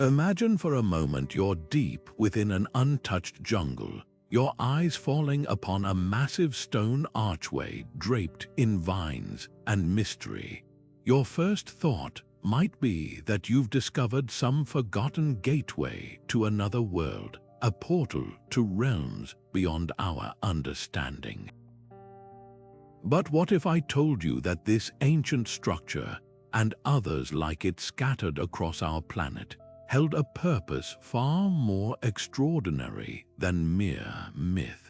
Imagine for a moment you're deep within an untouched jungle, your eyes falling upon a massive stone archway draped in vines and mystery. Your first thought might be that you've discovered some forgotten gateway to another world, a portal to realms beyond our understanding. But what if I told you that this ancient structure, and others like it scattered across our planet, held a purpose far more extraordinary than mere myth?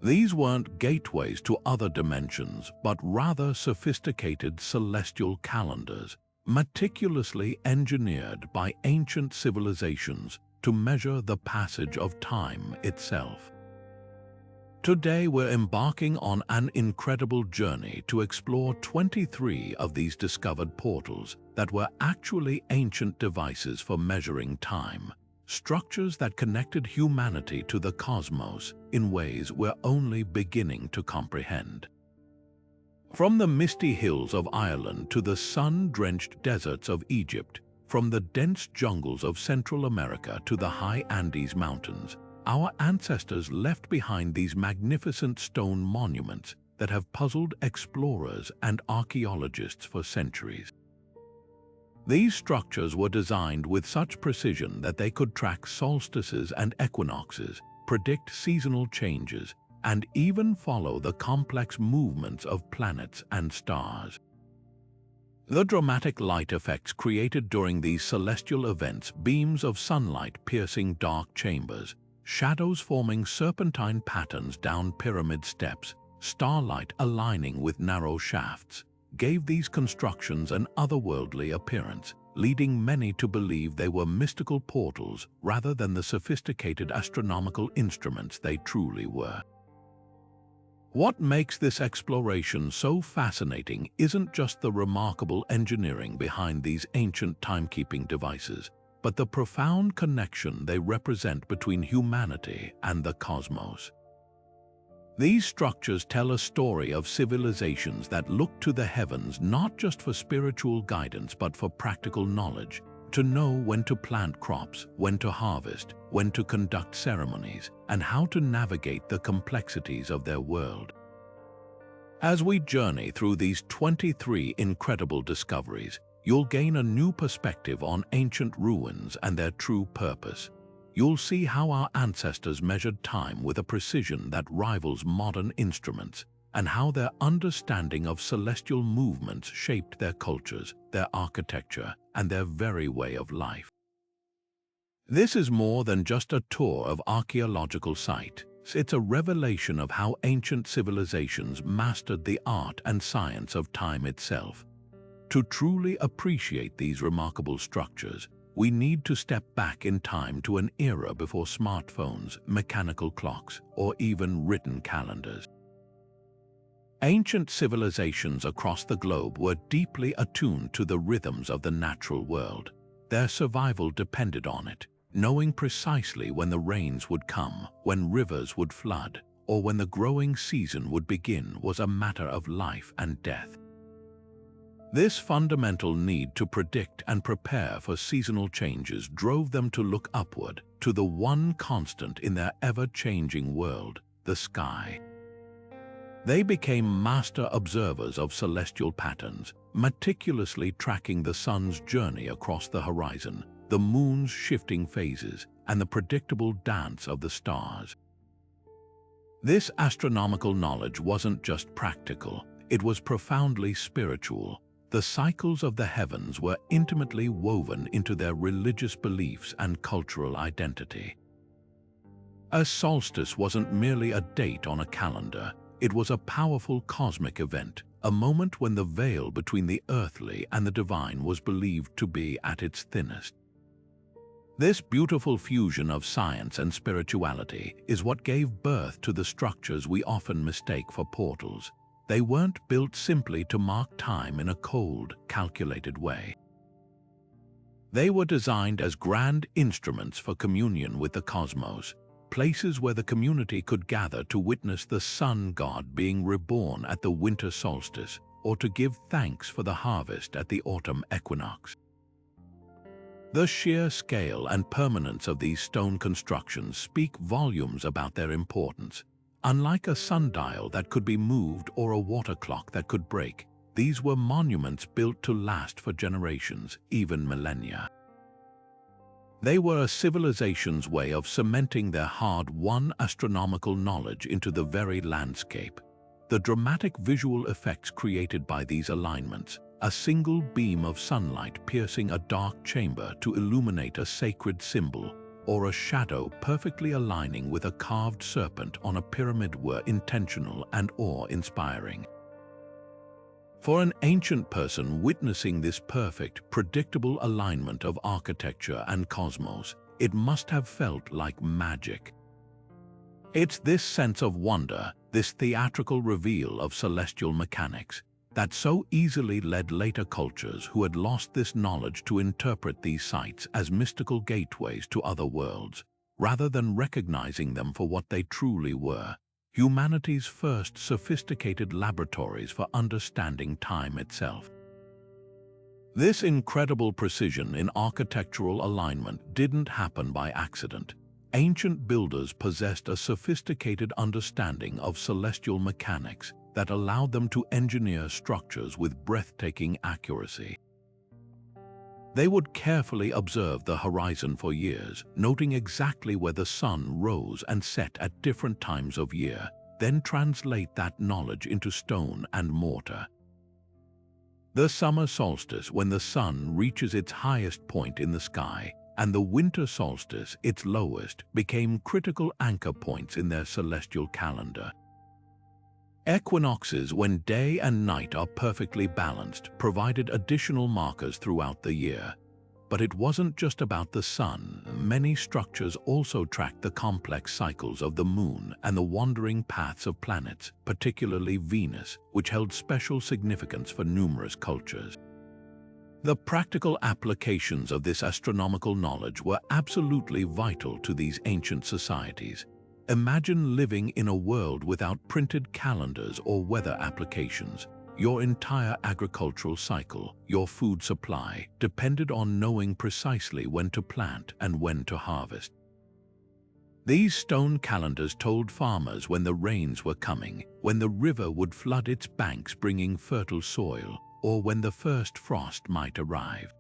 These weren't gateways to other dimensions, but rather sophisticated celestial calendars, meticulously engineered by ancient civilizations to measure the passage of time itself. Today we're embarking on an incredible journey to explore 23 of these discovered portals that were actually ancient devices for measuring time, structures that connected humanity to the cosmos in ways we're only beginning to comprehend. From the misty hills of Ireland to the sun-drenched deserts of Egypt, from the dense jungles of Central America to the high Andes Mountains, our ancestors left behind these magnificent stone monuments that have puzzled explorers and archaeologists for centuries. These structures were designed with such precision that they could track solstices and equinoxes, predict seasonal changes, and even follow the complex movements of planets and stars. The dramatic light effects created during these celestial events, beams of sunlight piercing dark chambers, shadows forming serpentine patterns down pyramid steps, starlight aligning with narrow shafts, gave these constructions an otherworldly appearance, leading many to believe they were mystical portals rather than the sophisticated astronomical instruments they truly were. What makes this exploration so fascinating isn't just the remarkable engineering behind these ancient timekeeping devices, but the profound connection they represent between humanity and the cosmos. These structures tell a story of civilizations that look to the heavens not just for spiritual guidance but for practical knowledge, to know when to plant crops, when to harvest, when to conduct ceremonies, and how to navigate the complexities of their world. As we journey through these 23 incredible discoveries, you'll gain a new perspective on ancient ruins and their true purpose. You'll see how our ancestors measured time with a precision that rivals modern instruments, and how their understanding of celestial movements shaped their cultures, their architecture, and their very way of life. This is more than just a tour of archaeological sites. It's a revelation of how ancient civilizations mastered the art and science of time itself. To truly appreciate these remarkable structures, we need to step back in time to an era before smartphones, mechanical clocks, or even written calendars. Ancient civilizations across the globe were deeply attuned to the rhythms of the natural world. Their survival depended on it, knowing precisely when the rains would come, when rivers would flood, or when the growing season would begin was a matter of life and death. This fundamental need to predict and prepare for seasonal changes drove them to look upward, to the one constant in their ever-changing world, the sky. They became master observers of celestial patterns, meticulously tracking the sun's journey across the horizon, the moon's shifting phases, and the predictable dance of the stars. This astronomical knowledge wasn't just practical, it was profoundly spiritual. The cycles of the heavens were intimately woven into their religious beliefs and cultural identity. A solstice wasn't merely a date on a calendar, it was a powerful cosmic event, a moment when the veil between the earthly and the divine was believed to be at its thinnest. This beautiful fusion of science and spirituality is what gave birth to the structures we often mistake for portals. They weren't built simply to mark time in a cold, calculated way. They were designed as grand instruments for communion with the cosmos, places where the community could gather to witness the sun god being reborn at the winter solstice, or to give thanks for the harvest at the autumn equinox. The sheer scale and permanence of these stone constructions speak volumes about their importance. Unlike a sundial that could be moved or a water clock that could break, these were monuments built to last for generations, even millennia. They were a civilization's way of cementing their hard-won astronomical knowledge into the very landscape. The dramatic visual effects created by these alignments, a single beam of sunlight piercing a dark chamber to illuminate a sacred symbol, or a shadow perfectly aligning with a carved serpent on a pyramid, were intentional and awe-inspiring. For an ancient person witnessing this perfect, predictable alignment of architecture and cosmos, it must have felt like magic. It's this sense of wonder, this theatrical reveal of celestial mechanics, that so easily led later cultures who had lost this knowledge to interpret these sites as mystical gateways to other worlds, rather than recognizing them for what they truly were: humanity's first sophisticated laboratories for understanding time itself. This incredible precision in architectural alignment didn't happen by accident. Ancient builders possessed a sophisticated understanding of celestial mechanics that allowed them to engineer structures with breathtaking accuracy. They would carefully observe the horizon for years, noting exactly where the sun rose and set at different times of year, then translate that knowledge into stone and mortar. The summer solstice, when the sun reaches its highest point in the sky, and the winter solstice, its lowest, became critical anchor points in their celestial calendar. Equinoxes, when day and night are perfectly balanced, provided additional markers throughout the year. But it wasn't just about the sun. Many structures also tracked the complex cycles of the moon and the wandering paths of planets, particularly Venus, which held special significance for numerous cultures. The practical applications of this astronomical knowledge were absolutely vital to these ancient societies. Imagine living in a world without printed calendars or weather applications. Your entire agricultural cycle, your food supply, depended on knowing precisely when to plant and when to harvest. These stone calendars told farmers when the rains were coming, when the river would flood its banks bringing fertile soil, or when the first frost might arrive.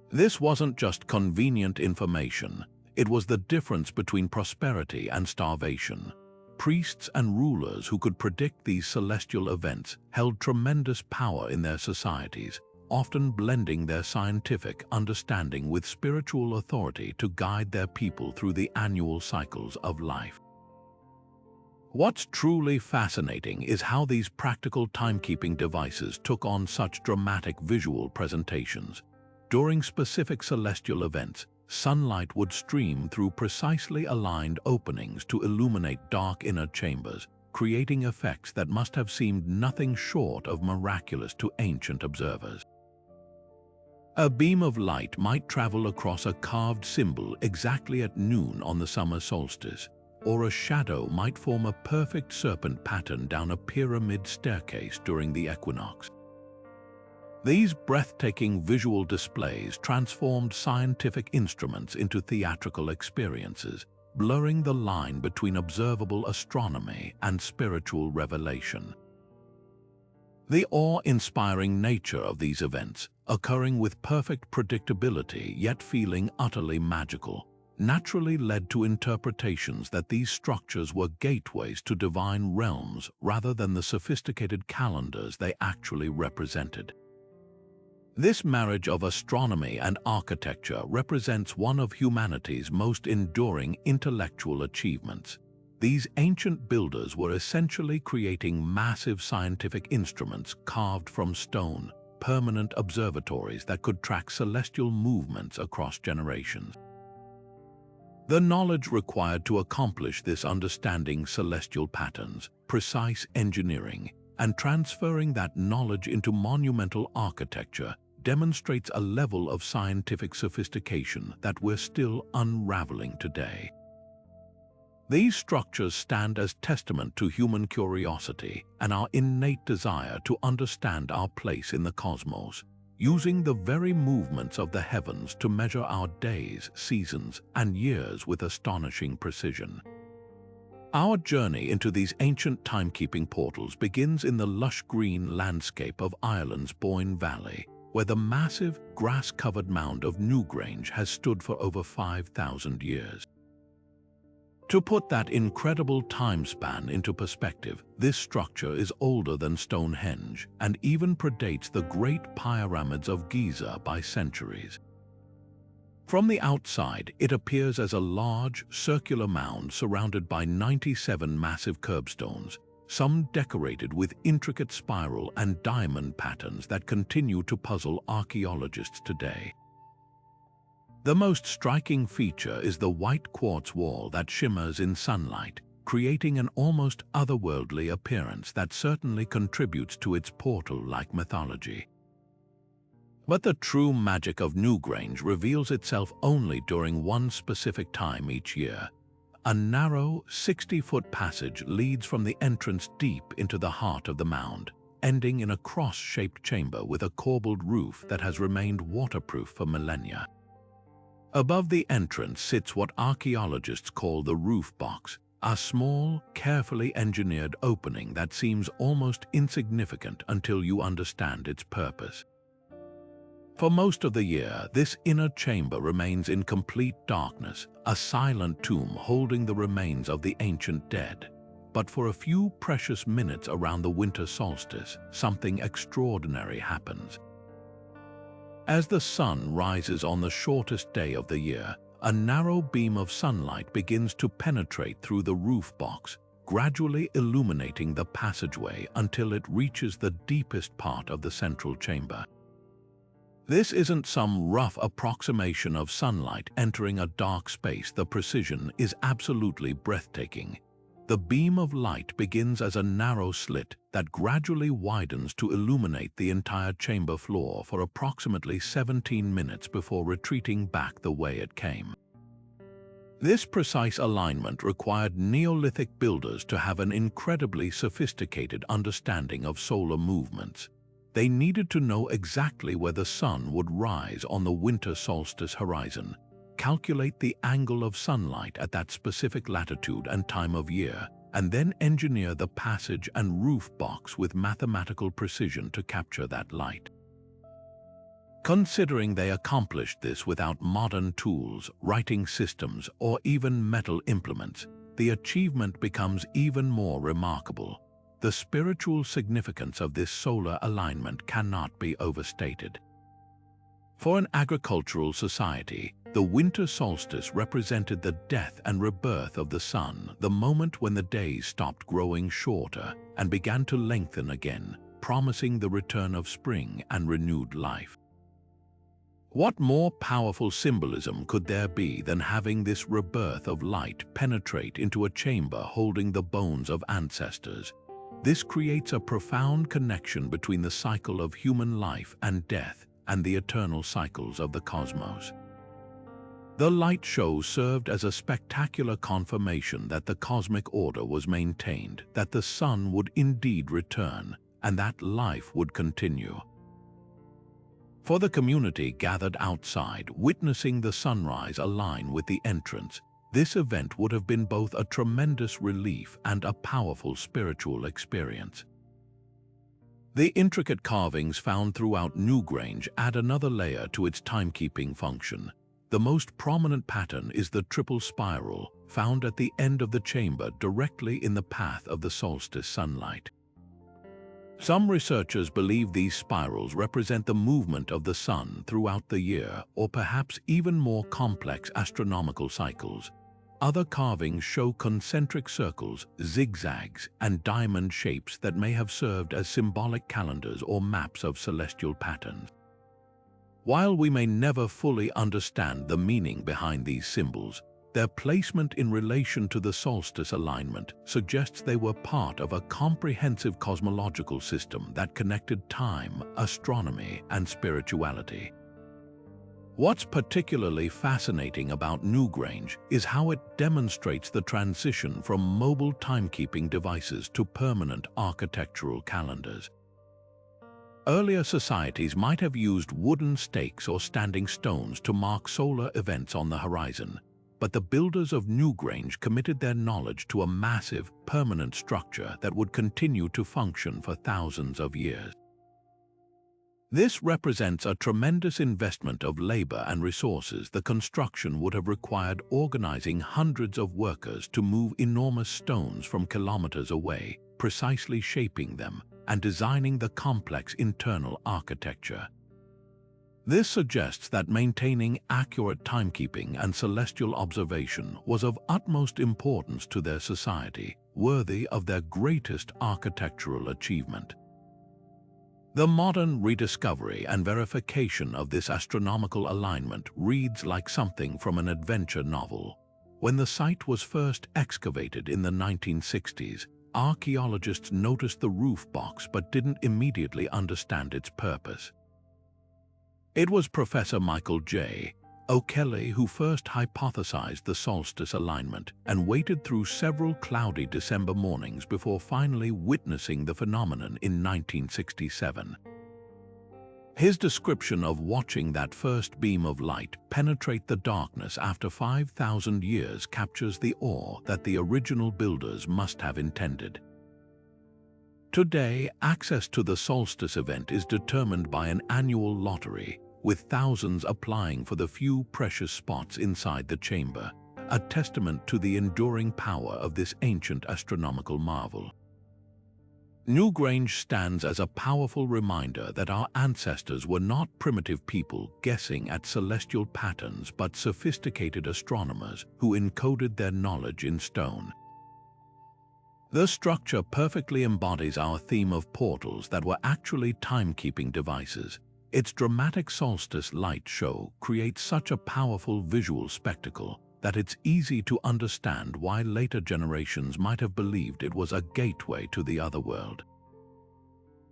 This wasn't just convenient information. It was the difference between prosperity and starvation. Priests and rulers who could predict these celestial events held tremendous power in their societies, often blending their scientific understanding with spiritual authority to guide their people through the annual cycles of life. What's truly fascinating is how these practical timekeeping devices took on such dramatic visual presentations. During specific celestial events, sunlight would stream through precisely aligned openings to illuminate dark inner chambers, creating effects that must have seemed nothing short of miraculous to ancient observers. A beam of light might travel across a carved symbol exactly at noon on the summer solstice, or a shadow might form a perfect serpent pattern down a pyramid staircase during the equinox. These breathtaking visual displays transformed scientific instruments into theatrical experiences, blurring the line between observable astronomy and spiritual revelation. The awe-inspiring nature of these events, occurring with perfect predictability yet feeling utterly magical, naturally led to interpretations that these structures were gateways to divine realms rather than the sophisticated calendars they actually represented. This marriage of astronomy and architecture represents one of humanity's most enduring intellectual achievements. These ancient builders were essentially creating massive scientific instruments carved from stone, permanent observatories that could track celestial movements across generations. The knowledge required to accomplish this, understanding celestial patterns, precise engineering, and transferring that knowledge into monumental architecture, demonstrates a level of scientific sophistication that we're still unraveling today. These structures stand as testament to human curiosity and our innate desire to understand our place in the cosmos. using the very movements of the heavens to measure our days, seasons, and years with astonishing precision. Our journey into these ancient timekeeping portals begins in the lush green landscape of Ireland's Boyne Valley, where the massive, grass-covered mound of Newgrange has stood for over 5,000 years. To put that incredible time span into perspective, this structure is older than Stonehenge and even predates the great pyramids of Giza by centuries. From the outside, it appears as a large, circular mound surrounded by 97 massive curbstones, some decorated with intricate spiral and diamond patterns that continue to puzzle archaeologists today. The most striking feature is the white quartz wall that shimmers in sunlight, creating an almost otherworldly appearance that certainly contributes to its portal-like mythology. But the true magic of Newgrange reveals itself only during one specific time each year. A narrow, 60-foot passage leads from the entrance deep into the heart of the mound, ending in a cross-shaped chamber with a corbelled roof that has remained waterproof for millennia. Above the entrance sits what archaeologists call the roof box, a small, carefully engineered opening that seems almost insignificant until you understand its purpose. For most of the year, this inner chamber remains in complete darkness, a silent tomb holding the remains of the ancient dead. But for a few precious minutes around the winter solstice, something extraordinary happens. As the sun rises on the shortest day of the year, a narrow beam of sunlight begins to penetrate through the roof box, gradually illuminating the passageway until it reaches the deepest part of the central chamber. This isn't some rough approximation of sunlight entering a dark space. The precision is absolutely breathtaking. The beam of light begins as a narrow slit that gradually widens to illuminate the entire chamber floor for approximately 17 minutes before retreating back the way it came. This precise alignment required Neolithic builders to have an incredibly sophisticated understanding of solar movements. They needed to know exactly where the sun would rise on the winter solstice horizon, calculate the angle of sunlight at that specific latitude and time of year, and then engineer the passage and roof box with mathematical precision to capture that light. Considering they accomplished this without modern tools, writing systems, or even metal implements, the achievement becomes even more remarkable. The spiritual significance of this solar alignment cannot be overstated. For an agricultural society, the winter solstice represented the death and rebirth of the sun, the moment when the days stopped growing shorter and began to lengthen again, promising the return of spring and renewed life. What more powerful symbolism could there be than having this rebirth of light penetrate into a chamber holding the bones of ancestors? This creates a profound connection between the cycle of human life and death and the eternal cycles of the cosmos. The light show served as a spectacular confirmation that the cosmic order was maintained, that the sun would indeed return, and that life would continue. For the community gathered outside, witnessing the sunrise align with the entrance, this event would have been both a tremendous relief and a powerful spiritual experience. The intricate carvings found throughout Newgrange add another layer to its timekeeping function. The most prominent pattern is the triple spiral, found at the end of the chamber directly in the path of the solstice sunlight. Some researchers believe these spirals represent the movement of the sun throughout the year, or perhaps even more complex astronomical cycles. Other carvings show concentric circles, zigzags, and diamond shapes that may have served as symbolic calendars or maps of celestial patterns. While we may never fully understand the meaning behind these symbols, their placement in relation to the solstice alignment suggests they were part of a comprehensive cosmological system that connected time, astronomy, and spirituality. What's particularly fascinating about Newgrange is how it demonstrates the transition from mobile timekeeping devices to permanent architectural calendars. Earlier societies might have used wooden stakes or standing stones to mark solar events on the horizon, but the builders of Newgrange committed their knowledge to a massive, permanent structure that would continue to function for thousands of years. This represents a tremendous investment of labor and resources. The construction would have required organizing hundreds of workers to move enormous stones from kilometers away, precisely shaping them, and designing the complex internal architecture. This suggests that maintaining accurate timekeeping and celestial observation was of utmost importance to their society, worthy of their greatest architectural achievement. The modern rediscovery and verification of this astronomical alignment reads like something from an adventure novel. When the site was first excavated in the 1960s, archaeologists noticed the roof box but didn't immediately understand its purpose. It was Professor Michael J. O'Kelly who first hypothesized the solstice alignment and waited through several cloudy December mornings before finally witnessing the phenomenon in 1967. His description of watching that first beam of light penetrate the darkness after 5,000 years captures the awe that the original builders must have intended. Today, access to the solstice event is determined by an annual lottery, with thousands applying for the few precious spots inside the chamber, a testament to the enduring power of this ancient astronomical marvel. Newgrange stands as a powerful reminder that our ancestors were not primitive people guessing at celestial patterns but sophisticated astronomers who encoded their knowledge in stone. The structure perfectly embodies our theme of portals that were actually timekeeping devices. Its dramatic solstice light show creates such a powerful visual spectacle that it's easy to understand why later generations might have believed it was a gateway to the other world.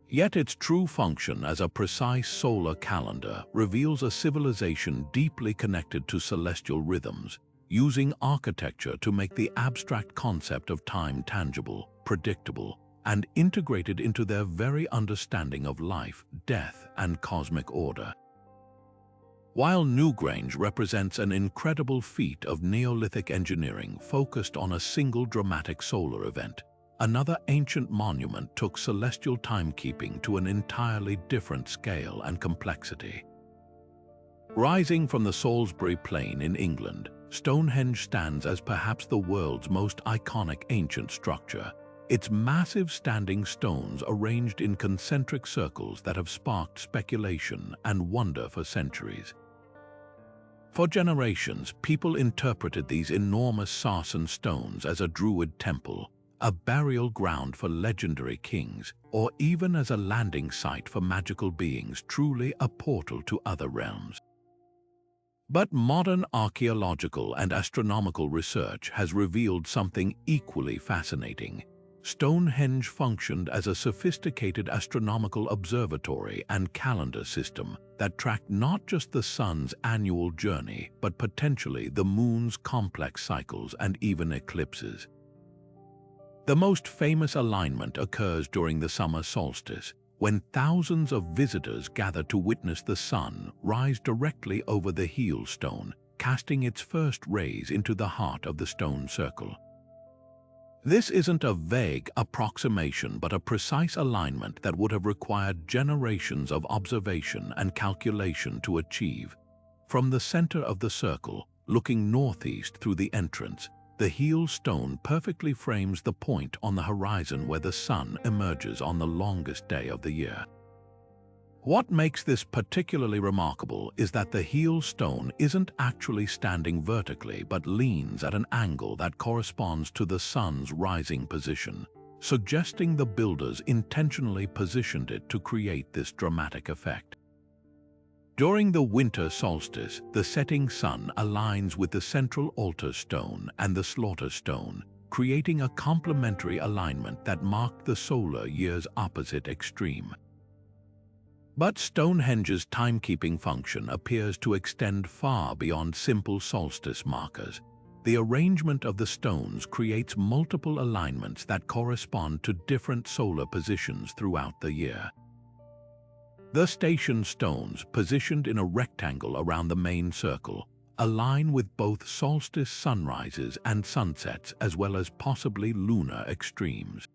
Yet its true function as a precise solar calendar reveals a civilization deeply connected to celestial rhythms, using architecture to make the abstract concept of time tangible, predictable, and integrated into their very understanding of life, death, and cosmic order. While Newgrange represents an incredible feat of Neolithic engineering focused on a single dramatic solar event, another ancient monument took celestial timekeeping to an entirely different scale and complexity. Rising from the Salisbury Plain in England, Stonehenge stands as perhaps the world's most iconic ancient structure, its massive standing stones arranged in concentric circles that have sparked speculation and wonder for centuries. For generations, people interpreted these enormous sarsen stones as a druid temple, a burial ground for legendary kings, or even as a landing site for magical beings, truly a portal to other realms. But modern archaeological and astronomical research has revealed something equally fascinating. Stonehenge functioned as a sophisticated astronomical observatory and calendar system that tracked not just the sun's annual journey, but potentially the moon's complex cycles and even eclipses. The most famous alignment occurs during the summer solstice, when thousands of visitors gather to witness the sun rise directly over the heel stone, casting its first rays into the heart of the stone circle. This isn't a vague approximation but a precise alignment that would have required generations of observation and calculation to achieve. From the center of the circle, looking northeast through the entrance, the heel stone perfectly frames the point on the horizon where the sun emerges on the longest day of the year. What makes this particularly remarkable is that the heel stone isn't actually standing vertically but leans at an angle that corresponds to the sun's rising position, suggesting the builders intentionally positioned it to create this dramatic effect. During the winter solstice, the setting sun aligns with the central altar stone and the slaughter stone, creating a complementary alignment that marked the solar year's opposite extreme. But Stonehenge's timekeeping function appears to extend far beyond simple solstice markers. The arrangement of the stones creates multiple alignments that correspond to different solar positions throughout the year. The station stones, positioned in a rectangle around the main circle, align with both solstice sunrises and sunsets as well as possibly lunar extremes.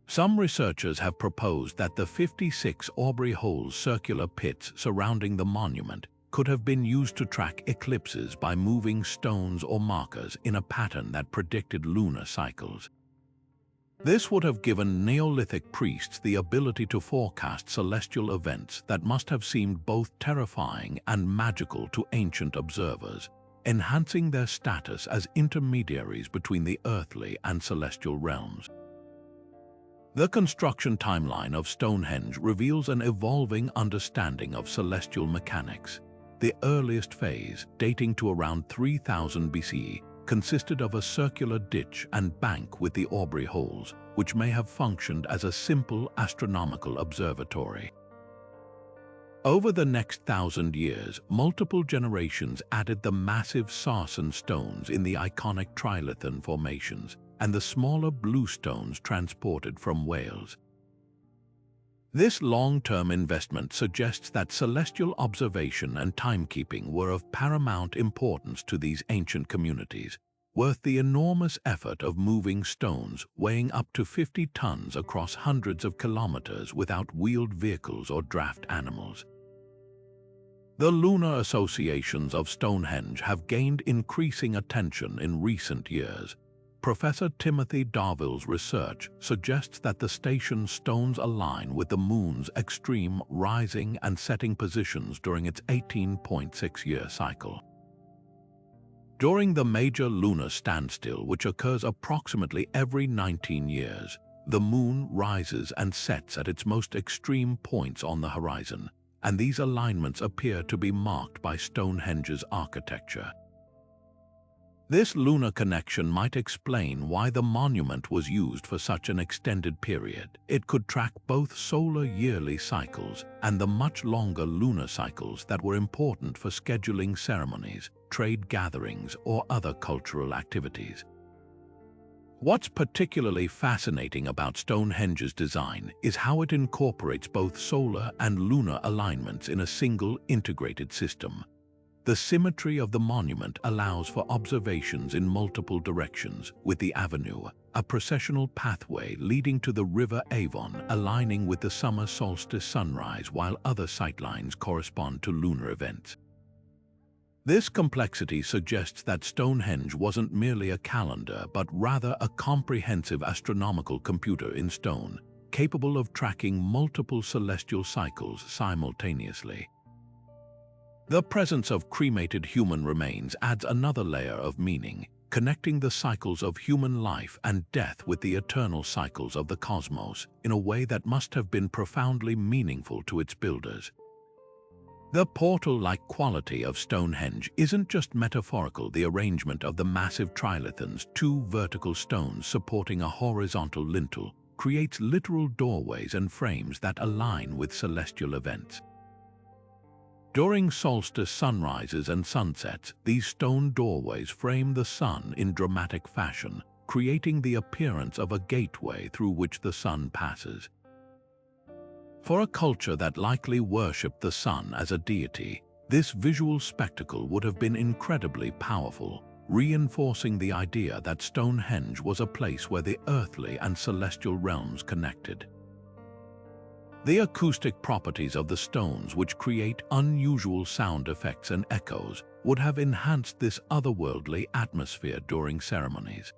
Some researchers have proposed that the 56 Aubrey holes circular pits surrounding the monument could have been used to track eclipses by moving stones or markers in a pattern that predicted lunar cycles. This would have given Neolithic priests the ability to forecast celestial events that must have seemed both terrifying and magical to ancient observers, enhancing their status as intermediaries between the earthly and celestial realms. The construction timeline of Stonehenge reveals an evolving understanding of celestial mechanics. The earliest phase, dating to around 3000 BCE, consisted of a circular ditch and bank with the Aubrey holes, which may have functioned as a simple astronomical observatory. Over the next 1,000 years, multiple generations added the massive sarsen stones in the iconic trilithon formations and the smaller blue stones transported from Wales. This long-term investment suggests that celestial observation and timekeeping were of paramount importance to these ancient communities, worth the enormous effort of moving stones weighing up to 50 tons across hundreds of kilometers without wheeled vehicles or draft animals. The lunar associations of Stonehenge have gained increasing attention in recent years. Professor Timothy Darville's research suggests that the station stones align with the moon's extreme rising and setting positions during its 18.6-year cycle. During the major lunar standstill, which occurs approximately every 19 years, the moon rises and sets at its most extreme points on the horizon, and these alignments appear to be marked by Stonehenge's architecture. This lunar connection might explain why the monument was used for such an extended period. It could track both solar yearly cycles and the much longer lunar cycles that were important for scheduling ceremonies, trade gatherings, or other cultural activities. What's particularly fascinating about Stonehenge's design is how it incorporates both solar and lunar alignments in a single integrated system. The symmetry of the monument allows for observations in multiple directions, with the avenue, a processional pathway leading to the River Avon, aligning with the summer solstice sunrise, while other sightlines correspond to lunar events. This complexity suggests that Stonehenge wasn't merely a calendar, but rather a comprehensive astronomical computer in stone, capable of tracking multiple celestial cycles simultaneously. The presence of cremated human remains adds another layer of meaning, connecting the cycles of human life and death with the eternal cycles of the cosmos in a way that must have been profoundly meaningful to its builders. The portal-like quality of Stonehenge isn't just metaphorical. The arrangement of the massive trilithons, two vertical stones supporting a horizontal lintel, creates literal doorways and frames that align with celestial events. During solstice sunrises and sunsets, these stone doorways frame the sun in dramatic fashion, creating the appearance of a gateway through which the sun passes. For a culture that likely worshipped the sun as a deity, this visual spectacle would have been incredibly powerful, reinforcing the idea that Stonehenge was a place where the earthly and celestial realms connected. The acoustic properties of the stones, which create unusual sound effects and echoes, would have enhanced this otherworldly atmosphere during ceremonies.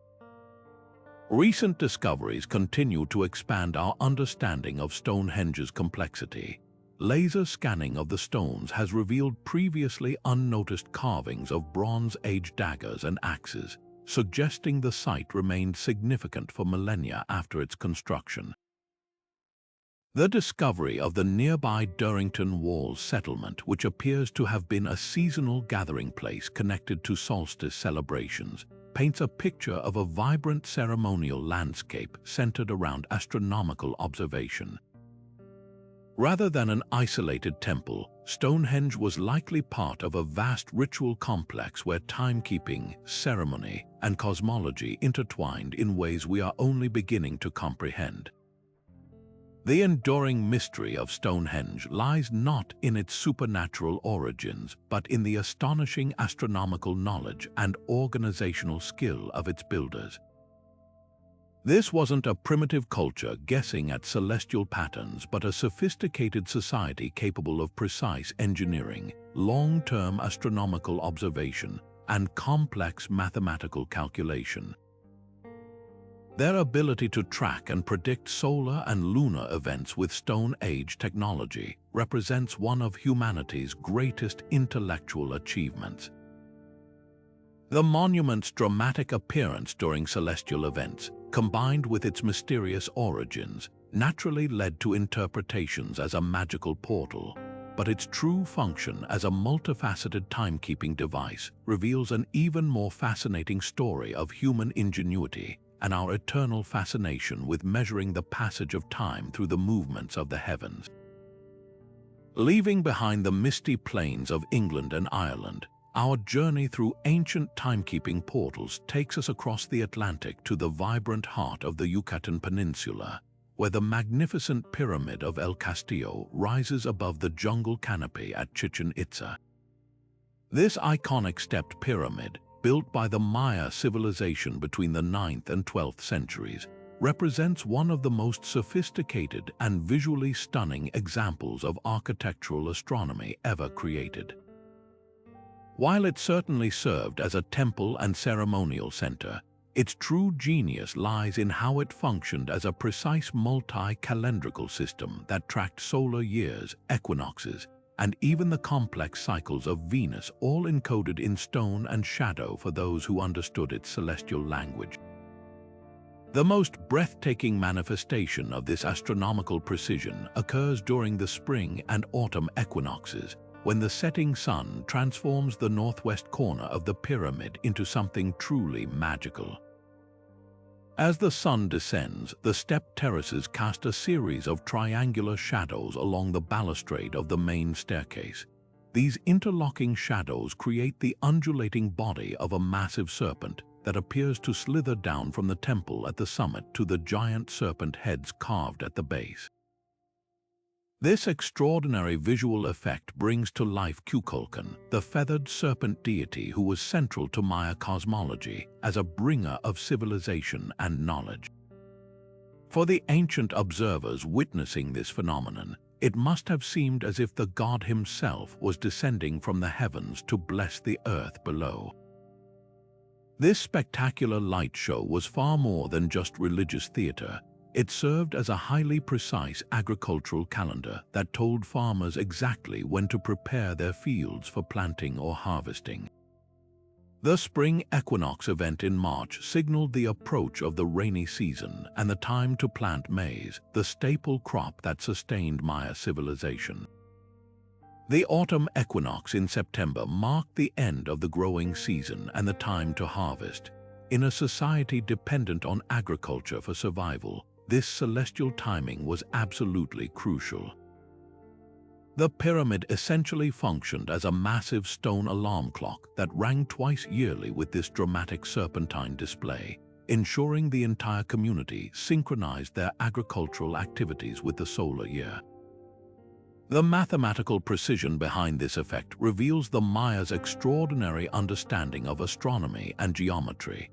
Recent discoveries continue to expand our understanding of Stonehenge's complexity. Laser scanning of the stones has revealed previously unnoticed carvings of Bronze Age daggers and axes, suggesting the site remained significant for millennia after its construction. The discovery of the nearby Durrington Walls settlement, which appears to have been a seasonal gathering place connected to solstice celebrations, paints a picture of a vibrant ceremonial landscape centered around astronomical observation. Rather than an isolated temple, Stonehenge was likely part of a vast ritual complex where timekeeping, ceremony, and cosmology intertwined in ways we are only beginning to comprehend. The enduring mystery of Stonehenge lies not in its supernatural origins, but in the astonishing astronomical knowledge and organizational skill of its builders. This wasn't a primitive culture guessing at celestial patterns, but a sophisticated society capable of precise engineering, long-term astronomical observation, and complex mathematical calculation. Their ability to track and predict solar and lunar events with Stone Age technology represents one of humanity's greatest intellectual achievements. The monument's dramatic appearance during celestial events, combined with its mysterious origins, naturally led to interpretations as a magical portal, but its true function as a multifaceted timekeeping device reveals an even more fascinating story of human ingenuity and our eternal fascination with measuring the passage of time through the movements of the heavens. Leaving behind the misty plains of England and Ireland, our journey through ancient timekeeping portals takes us across the Atlantic to the vibrant heart of the Yucatan Peninsula, where the magnificent pyramid of El Castillo rises above the jungle canopy at Chichen Itza. This iconic stepped pyramid, built by the Maya civilization between the 9th and 12th centuries, represents one of the most sophisticated and visually stunning examples of architectural astronomy ever created. While it certainly served as a temple and ceremonial center, its true genius lies in how it functioned as a precise multi-calendrical system that tracked solar years, equinoxes, and even the complex cycles of Venus, all encoded in stone and shadow for those who understood its celestial language. The most breathtaking manifestation of this astronomical precision occurs during the spring and autumn equinoxes, when the setting sun transforms the northwest corner of the pyramid into something truly magical. As the sun descends, the step terraces cast a series of triangular shadows along the balustrade of the main staircase. These interlocking shadows create the undulating body of a massive serpent that appears to slither down from the temple at the summit to the giant serpent heads carved at the base. This extraordinary visual effect brings to life Kukulkan, the feathered serpent deity who was central to Maya cosmology as a bringer of civilization and knowledge. For the ancient observers witnessing this phenomenon, it must have seemed as if the god himself was descending from the heavens to bless the earth below. This spectacular light show was far more than just religious theater. It served as a highly precise agricultural calendar that told farmers exactly when to prepare their fields for planting or harvesting. The spring equinox event in March signaled the approach of the rainy season and the time to plant maize, the staple crop that sustained Maya civilization. The autumn equinox in September marked the end of the growing season and the time to harvest. In a society dependent on agriculture for survival, this celestial timing was absolutely crucial. The pyramid essentially functioned as a massive stone alarm clock that rang twice yearly with this dramatic serpentine display, ensuring the entire community synchronized their agricultural activities with the solar year. The mathematical precision behind this effect reveals the Mayas' extraordinary understanding of astronomy and geometry.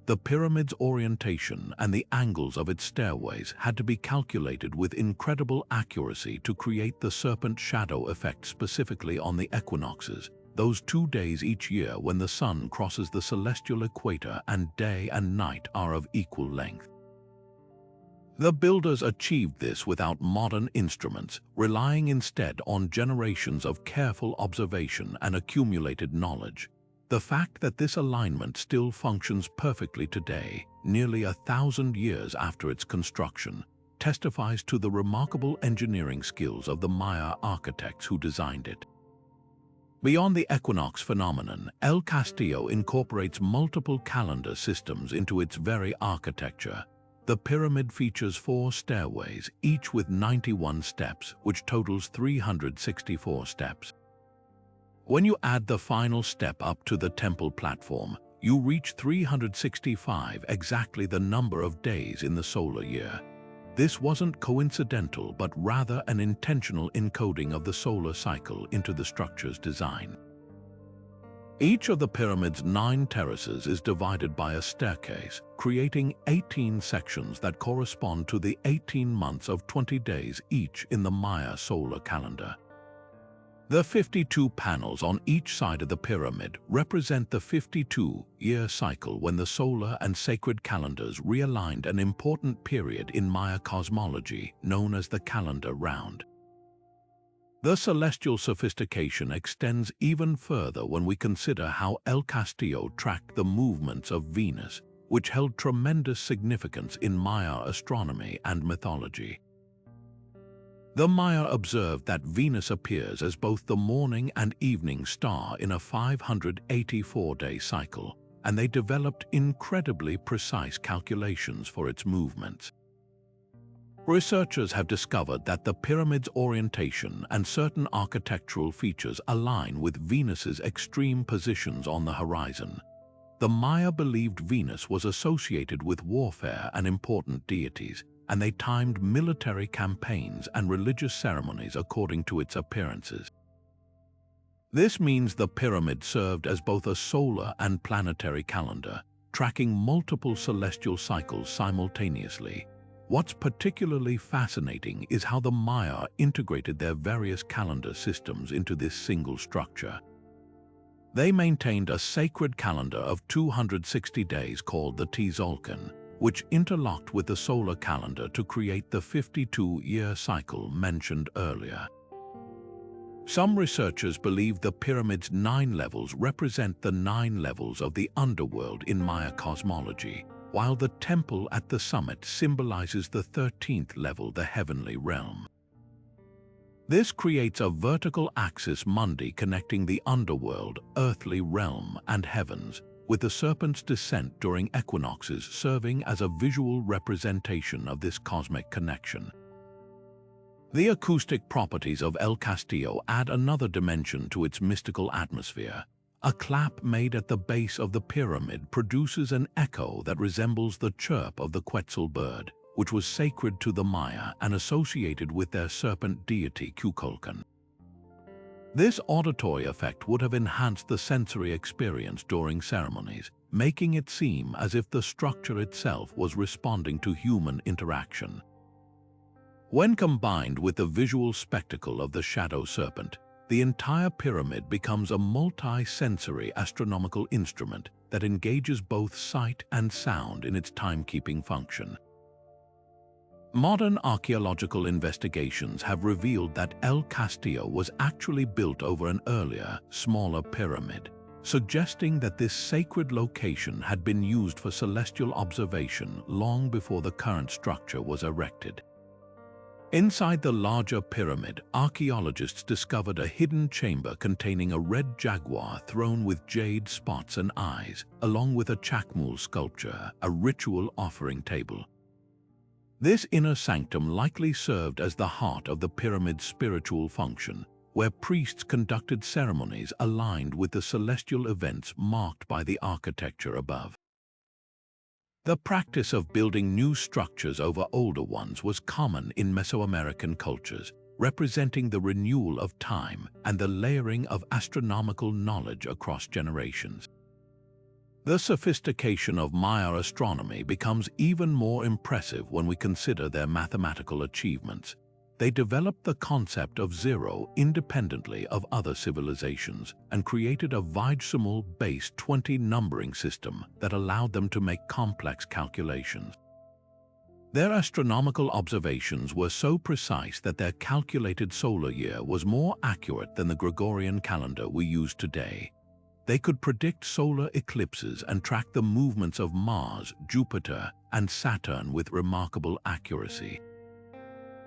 The pyramid's orientation and the angles of its stairways had to be calculated with incredible accuracy to create the serpent shadow effect specifically on the equinoxes, those 2 days each year when the sun crosses the celestial equator and day and night are of equal length. The builders achieved this without modern instruments, relying instead on generations of careful observation and accumulated knowledge. The fact that this alignment still functions perfectly today, nearly 1,000 years after its construction, testifies to the remarkable engineering skills of the Maya architects who designed it. Beyond the equinox phenomenon, El Castillo incorporates multiple calendar systems into its very architecture. The pyramid features 4 stairways, each with 91 steps, which totals 364 steps. When you add the final step up to the temple platform, you reach 365, exactly the number of days in the solar year. This wasn't coincidental, but rather an intentional encoding of the solar cycle into the structure's design. Each of the pyramid's 9 terraces is divided by a staircase, creating 18 sections that correspond to the 18 months of 20 days each in the Maya solar calendar. The 52 panels on each side of the pyramid represent the 52-year cycle when the solar and sacred calendars realigned, an important period in Maya cosmology known as the calendar round. The celestial sophistication extends even further when we consider how El Castillo tracked the movements of Venus, which held tremendous significance in Maya astronomy and mythology. The Maya observed that Venus appears as both the morning and evening star in a 584-day cycle, and they developed incredibly precise calculations for its movements. Researchers have discovered that the pyramid's orientation and certain architectural features align with Venus's extreme positions on the horizon. The Maya believed Venus was associated with warfare and important deities, and they timed military campaigns and religious ceremonies according to its appearances. This means the pyramid served as both a solar and planetary calendar, tracking multiple celestial cycles simultaneously. What's particularly fascinating is how the Maya integrated their various calendar systems into this single structure. They maintained a sacred calendar of 260 days called the Tzolk'in, which interlocked with the solar calendar to create the 52-year cycle mentioned earlier. Some researchers believe the pyramid's 9 levels represent the 9 levels of the underworld in Maya cosmology, while the temple at the summit symbolizes the 13th level, the heavenly realm. This creates a vertical axis mundi connecting the underworld, earthly realm, and heavens, with the serpent's descent during equinoxes serving as a visual representation of this cosmic connection. The acoustic properties of El Castillo add another dimension to its mystical atmosphere. A clap made at the base of the pyramid produces an echo that resembles the chirp of the Quetzal bird, which was sacred to the Maya and associated with their serpent deity Kukulkan. This auditory effect would have enhanced the sensory experience during ceremonies, making it seem as if the structure itself was responding to human interaction. When combined with the visual spectacle of the shadow serpent, the entire pyramid becomes a multi-sensory astronomical instrument that engages both sight and sound in its timekeeping function. Modern archaeological investigations have revealed that El Castillo was actually built over an earlier, smaller pyramid, suggesting that this sacred location had been used for celestial observation long before the current structure was erected. Inside the larger pyramid, archaeologists discovered a hidden chamber containing a red jaguar throne with jade spots and eyes, along with a chakmul sculpture, a ritual offering table. This inner sanctum likely served as the heart of the pyramid's spiritual function, where priests conducted ceremonies aligned with the celestial events marked by the architecture above. The practice of building new structures over older ones was common in Mesoamerican cultures, representing the renewal of time and the layering of astronomical knowledge across generations. The sophistication of Maya astronomy becomes even more impressive when we consider their mathematical achievements. They developed the concept of zero independently of other civilizations and created a Vigesimal-based 20 numbering system that allowed them to make complex calculations. Their astronomical observations were so precise that their calculated solar year was more accurate than the Gregorian calendar we use today. They could predict solar eclipses and track the movements of Mars, Jupiter, and Saturn with remarkable accuracy.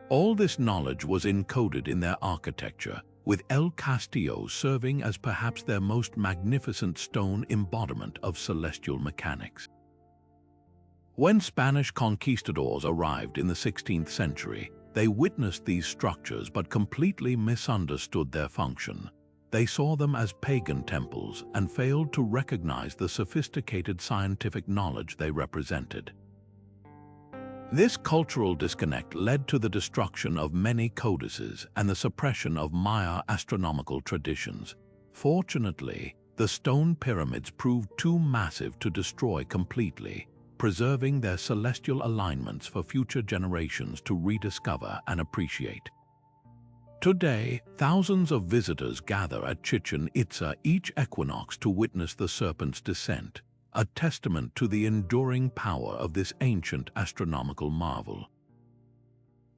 All this knowledge was encoded in their architecture, with El Castillo serving as perhaps their most magnificent stone embodiment of celestial mechanics. When Spanish conquistadors arrived in the 16th century, they witnessed these structures but completely misunderstood their function. They saw them as pagan temples and failed to recognize the sophisticated scientific knowledge they represented. This cultural disconnect led to the destruction of many codices and the suppression of Maya astronomical traditions. Fortunately, the stone pyramids proved too massive to destroy completely, preserving their celestial alignments for future generations to rediscover and appreciate. Today, thousands of visitors gather at Chichen Itza each equinox to witness the serpent's descent, a testament to the enduring power of this ancient astronomical marvel.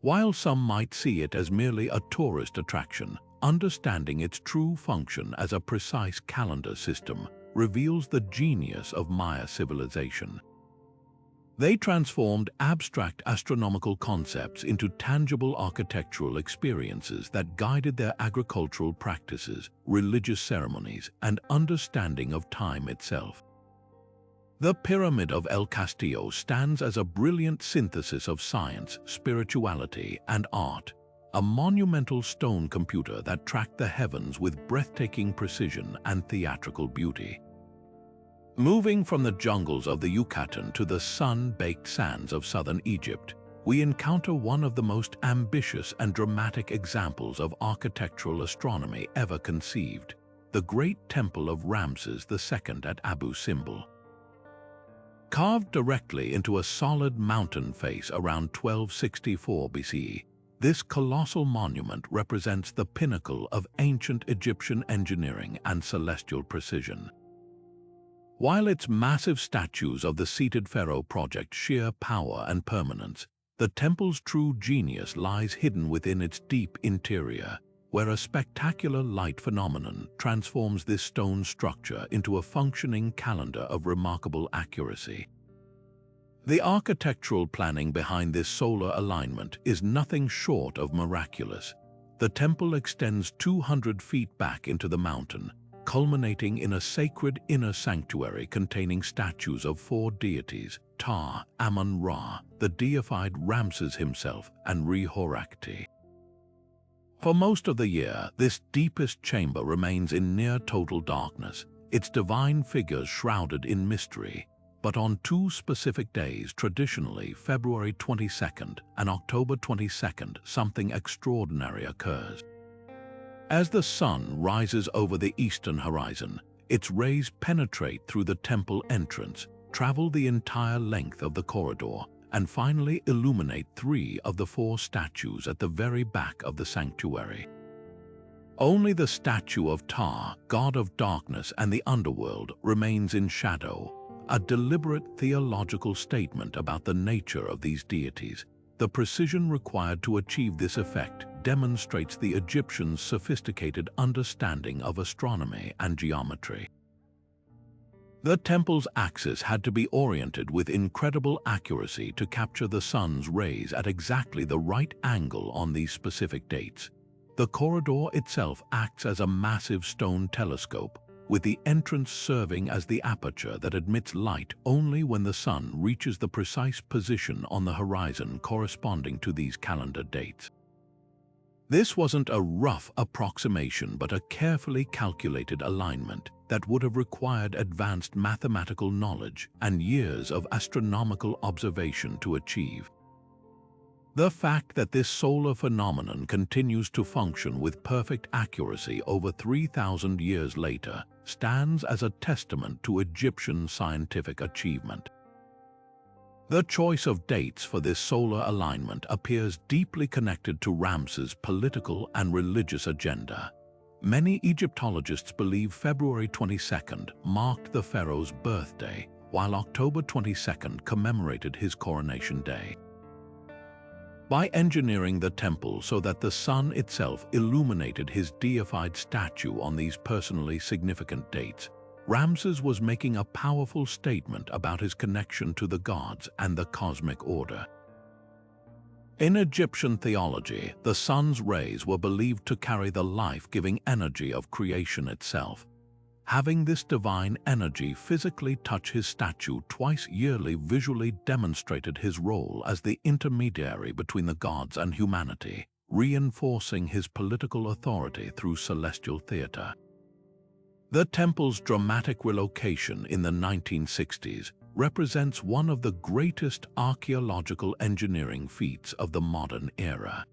While some might see it as merely a tourist attraction, understanding its true function as a precise calendar system reveals the genius of Maya civilization. They transformed abstract astronomical concepts into tangible architectural experiences that guided their agricultural practices, religious ceremonies, and understanding of time itself. The Pyramid of El Castillo stands as a brilliant synthesis of science, spirituality, and art, a monumental stone computer that tracked the heavens with breathtaking precision and theatrical beauty. Moving from the jungles of the Yucatan to the sun-baked sands of southern Egypt, we encounter one of the most ambitious and dramatic examples of architectural astronomy ever conceived, the Great Temple of Ramses II at Abu Simbel. Carved directly into a solid mountain face around 1264 BCE, this colossal monument represents the pinnacle of ancient Egyptian engineering and celestial precision. While its massive statues of the seated pharaoh project sheer power and permanence, the temple's true genius lies hidden within its deep interior, where a spectacular light phenomenon transforms this stone structure into a functioning calendar of remarkable accuracy. The architectural planning behind this solar alignment is nothing short of miraculous. The temple extends 200 feet back into the mountain, culminating in a sacred inner sanctuary containing statues of 4 deities: Ptah, Amun-Ra, the deified Ramses himself, and Re-Horakhti. For most of the year, this deepest chamber remains in near total darkness, its divine figures shrouded in mystery. But on 2 specific days, traditionally February 22nd and October 22nd, something extraordinary occurs. As the sun rises over the eastern horizon, its rays penetrate through the temple entrance, travel the entire length of the corridor, and finally illuminate 3 of the 4 statues at the very back of the sanctuary. Only the statue of Ptah, god of darkness and the underworld, remains in shadow, a deliberate theological statement about the nature of these deities. The precision required to achieve this effect demonstrates the Egyptians' sophisticated understanding of astronomy and geometry. The temple's axis had to be oriented with incredible accuracy to capture the sun's rays at exactly the right angle on these specific dates. The corridor itself acts as a massive stone telescope, with the entrance serving as the aperture that admits light only when the sun reaches the precise position on the horizon corresponding to these calendar dates. This wasn't a rough approximation but a carefully calculated alignment that would have required advanced mathematical knowledge and years of astronomical observation to achieve. The fact that this solar phenomenon continues to function with perfect accuracy over 3,000 years later stands as a testament to Egyptian scientific achievement. The choice of dates for this solar alignment appears deeply connected to Ramses' political and religious agenda. Many Egyptologists believe February 22nd marked the pharaoh's birthday, while October 22nd commemorated his coronation day. By engineering the temple so that the sun itself illuminated his deified statue on these personally significant dates, Ramses was making a powerful statement about his connection to the gods and the cosmic order. In Egyptian theology, the sun's rays were believed to carry the life-giving energy of creation itself. Having this divine energy physically touch his statue twice yearly visually demonstrated his role as the intermediary between the gods and humanity, reinforcing his political authority through celestial theater. The temple's dramatic relocation in the 1960s, represents one of the greatest archaeological engineering feats of the modern era.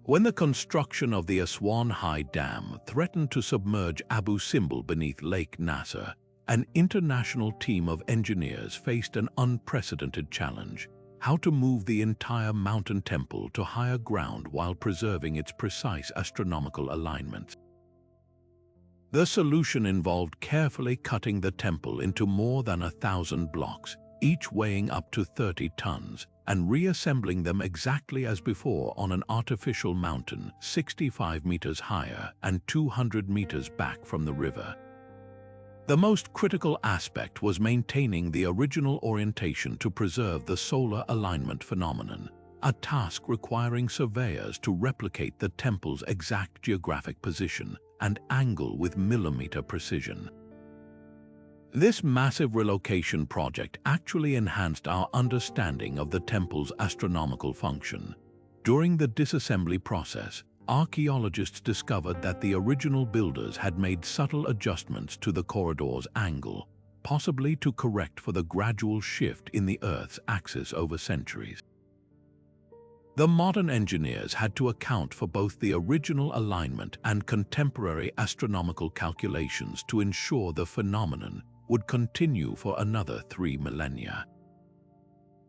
When the construction of the Aswan High Dam threatened to submerge Abu Simbel beneath Lake Nasser, an international team of engineers faced an unprecedented challenge: how to move the entire mountain temple to higher ground while preserving its precise astronomical alignments. The solution involved carefully cutting the temple into more than 1,000 blocks, each weighing up to 30 tons, and reassembling them exactly as before on an artificial mountain 65 meters higher and 200 meters back from the river. The most critical aspect was maintaining the original orientation to preserve the solar alignment phenomenon, a task requiring surveyors to replicate the temple's exact geographic position and angle with millimeter precision. This massive relocation project actually enhanced our understanding of the temple's astronomical function. During the disassembly process, archaeologists discovered that the original builders had made subtle adjustments to the corridor's angle, possibly to correct for the gradual shift in the Earth's axis over centuries. The modern engineers had to account for both the original alignment and contemporary astronomical calculations to ensure the phenomenon would continue for another 3 millennia.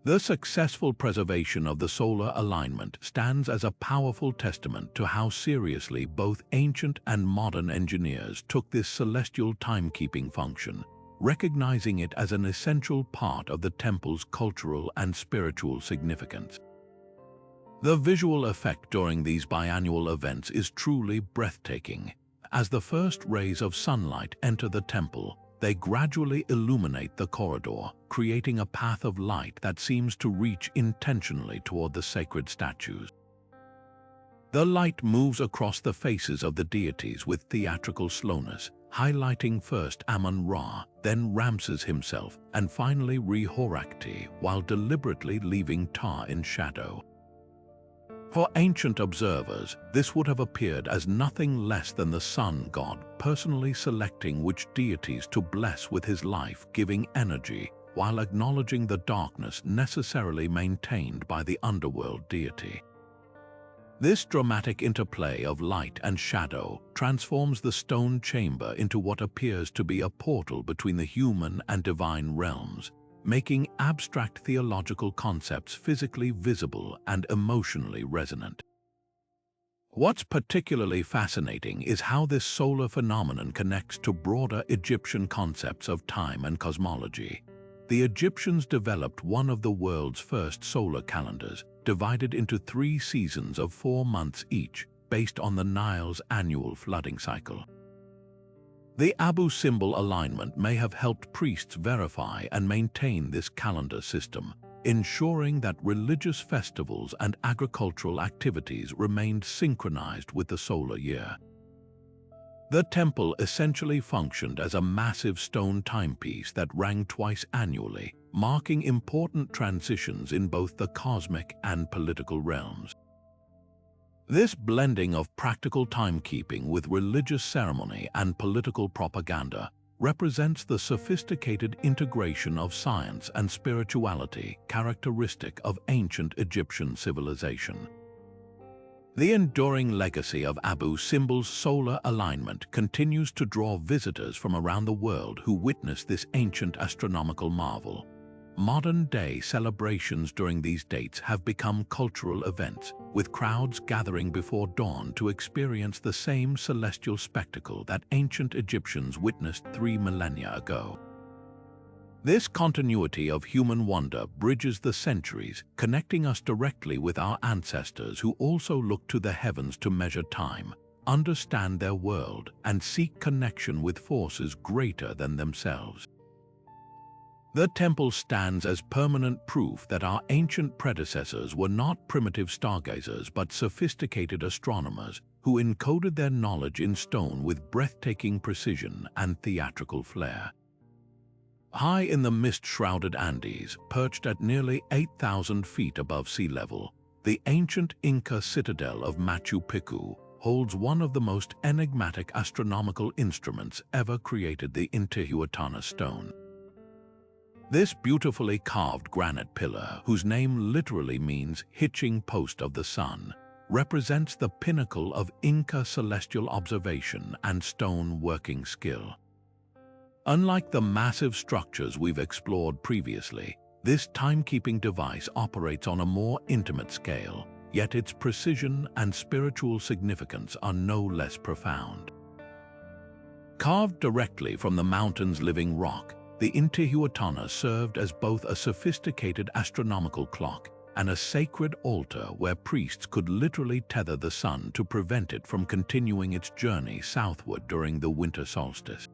The successful preservation of the solar alignment stands as a powerful testament to how seriously both ancient and modern engineers took this celestial timekeeping function, recognizing it as an essential part of the temple's cultural and spiritual significance. The visual effect during these biannual events is truly breathtaking. As the first rays of sunlight enter the temple, they gradually illuminate the corridor, creating a path of light that seems to reach intentionally toward the sacred statues. The light moves across the faces of the deities with theatrical slowness, highlighting first Amun-Ra, then Ramses himself, and finally Re-Horakhti, while deliberately leaving Ptah in shadow. For ancient observers, this would have appeared as nothing less than the sun god personally selecting which deities to bless with his life-giving energy, while acknowledging the darkness necessarily maintained by the underworld deity. This dramatic interplay of light and shadow transforms the stone chamber into what appears to be a portal between the human and divine realms, making abstract theological concepts physically visible and emotionally resonant. What's particularly fascinating is how this solar phenomenon connects to broader Egyptian concepts of time and cosmology. The Egyptians developed one of the world's first solar calendars, divided into 3 seasons of 4 months each, based on the Nile's annual flooding cycle. The Abu Simbel alignment may have helped priests verify and maintain this calendar system, ensuring that religious festivals and agricultural activities remained synchronized with the solar year. The temple essentially functioned as a massive stone timepiece that rang twice annually, marking important transitions in both the cosmic and political realms. This blending of practical timekeeping with religious ceremony and political propaganda represents the sophisticated integration of science and spirituality characteristic of ancient Egyptian civilization. The enduring legacy of Abu Simbel's solar alignment continues to draw visitors from around the world who witness this ancient astronomical marvel. Modern-day celebrations during these dates have become cultural events, with crowds gathering before dawn to experience the same celestial spectacle that ancient Egyptians witnessed 3 millennia ago. This continuity of human wonder bridges the centuries, connecting us directly with our ancestors who also looked to the heavens to measure time, understand their world, and seek connection with forces greater than themselves. The temple stands as permanent proof that our ancient predecessors were not primitive stargazers but sophisticated astronomers who encoded their knowledge in stone with breathtaking precision and theatrical flair. High in the mist-shrouded Andes, perched at nearly 8,000 feet above sea level, the ancient Inca citadel of Machu Picchu holds one of the most enigmatic astronomical instruments ever created, the Intihuatana stone. This beautifully carved granite pillar, whose name literally means hitching post of the sun, represents the pinnacle of Inca celestial observation and stone working skill. Unlike the massive structures we've explored previously, this timekeeping device operates on a more intimate scale, yet its precision and spiritual significance are no less profound. Carved directly from the mountain's living rock, the Intihuatana served as both a sophisticated astronomical clock and a sacred altar where priests could literally tether the sun to prevent it from continuing its journey southward during the winter solstice.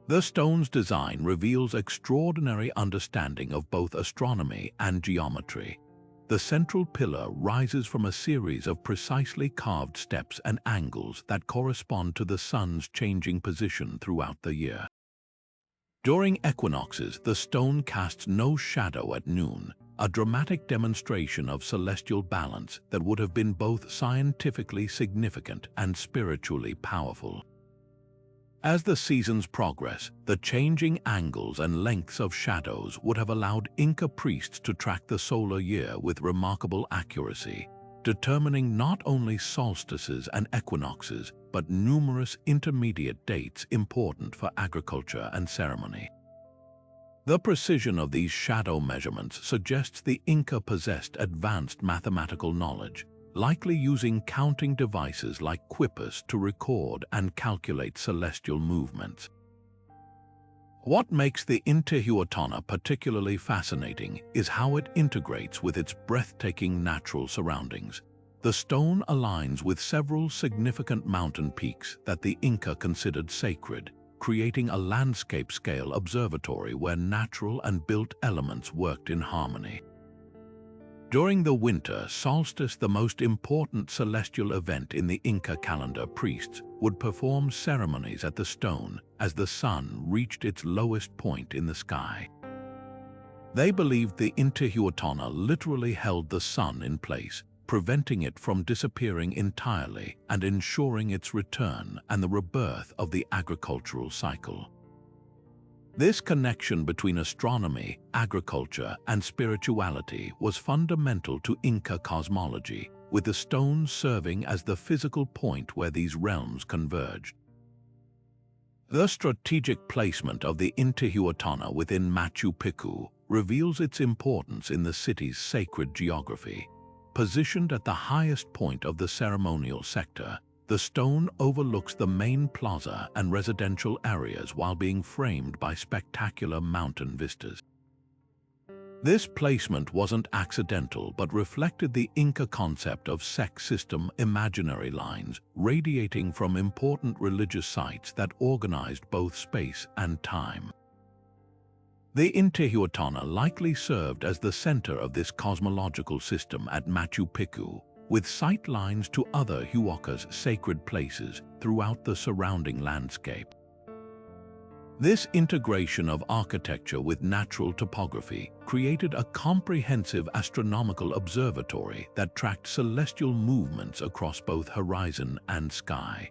The stone's design reveals extraordinary understanding of both astronomy and geometry. The central pillar rises from a series of precisely carved steps and angles that correspond to the sun's changing position throughout the year. During equinoxes, the stone casts no shadow at noon, a dramatic demonstration of celestial balance that would have been both scientifically significant and spiritually powerful. As the seasons progress, the changing angles and lengths of shadows would have allowed Inca priests to track the solar year with remarkable accuracy, determining not only solstices and equinoxes, but numerous intermediate dates important for agriculture and ceremony. The precision of these shadow measurements suggests the Inca possessed advanced mathematical knowledge, likely using counting devices like quippers to record and calculate celestial movements. What makes the Intihuatana particularly fascinating is how it integrates with its breathtaking natural surroundings. The stone aligns with several significant mountain peaks that the Inca considered sacred, creating a landscape-scale observatory where natural and built elements worked in harmony. During the winter solstice, the most important celestial event in the Inca calendar, priests would perform ceremonies at the stone as the sun reached its lowest point in the sky. They believed the Intihuatana literally held the sun in place, preventing it from disappearing entirely and ensuring its return and the rebirth of the agricultural cycle. This connection between astronomy, agriculture, and spirituality was fundamental to Inca cosmology, with the stone serving as the physical point where these realms converged. The strategic placement of the Intihuatana within Machu Picchu reveals its importance in the city's sacred geography. Positioned at the highest point of the ceremonial sector, the stone overlooks the main plaza and residential areas while being framed by spectacular mountain vistas. This placement wasn't accidental but reflected the Inca concept of sex system imaginary lines radiating from important religious sites that organized both space and time. The Intihuatana likely served as the center of this cosmological system at Machu Picchu, with sight lines to other Huacas sacred places throughout the surrounding landscape. This integration of architecture with natural topography created a comprehensive astronomical observatory that tracked celestial movements across both horizon and sky.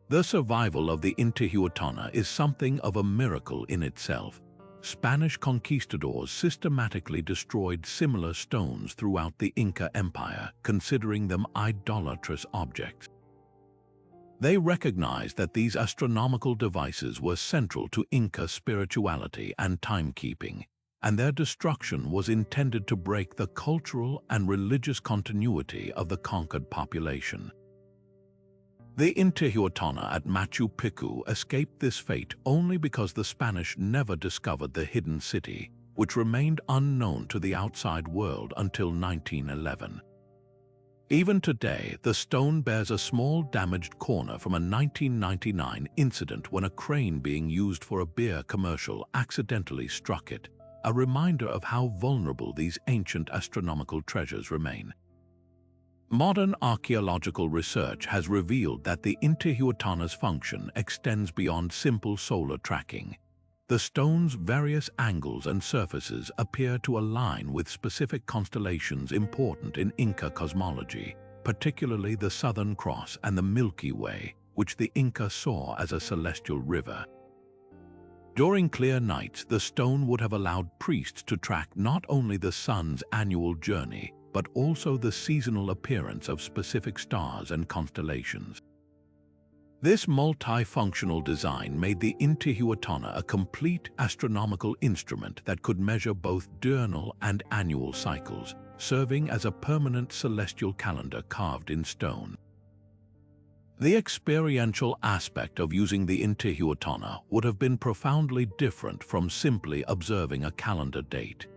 The survival of the Intihuatana is something of a miracle in itself. Spanish conquistadors systematically destroyed similar stones throughout the Inca Empire, considering them idolatrous objects. They recognized that these astronomical devices were central to Inca spirituality and timekeeping, and their destruction was intended to break the cultural and religious continuity of the conquered population. The Intihuatana at Machu Picchu escaped this fate only because the Spanish never discovered the hidden city, which remained unknown to the outside world until 1911. Even today, the stone bears a small damaged corner from a 1999 incident when a crane being used for a beer commercial accidentally struck it, a reminder of how vulnerable these ancient astronomical treasures remain. Modern archaeological research has revealed that the Intihuatana's function extends beyond simple solar tracking. The stone's various angles and surfaces appear to align with specific constellations important in Inca cosmology, particularly the Southern Cross and the Milky Way, which the Inca saw as a celestial river. During clear nights, the stone would have allowed priests to track not only the sun's annual journey, but also the seasonal appearance of specific stars and constellations. This multifunctional design made the Intihuatana a complete astronomical instrument that could measure both diurnal and annual cycles, serving as a permanent celestial calendar carved in stone. The experiential aspect of using the Intihuatana would have been profoundly different from simply observing a calendar date.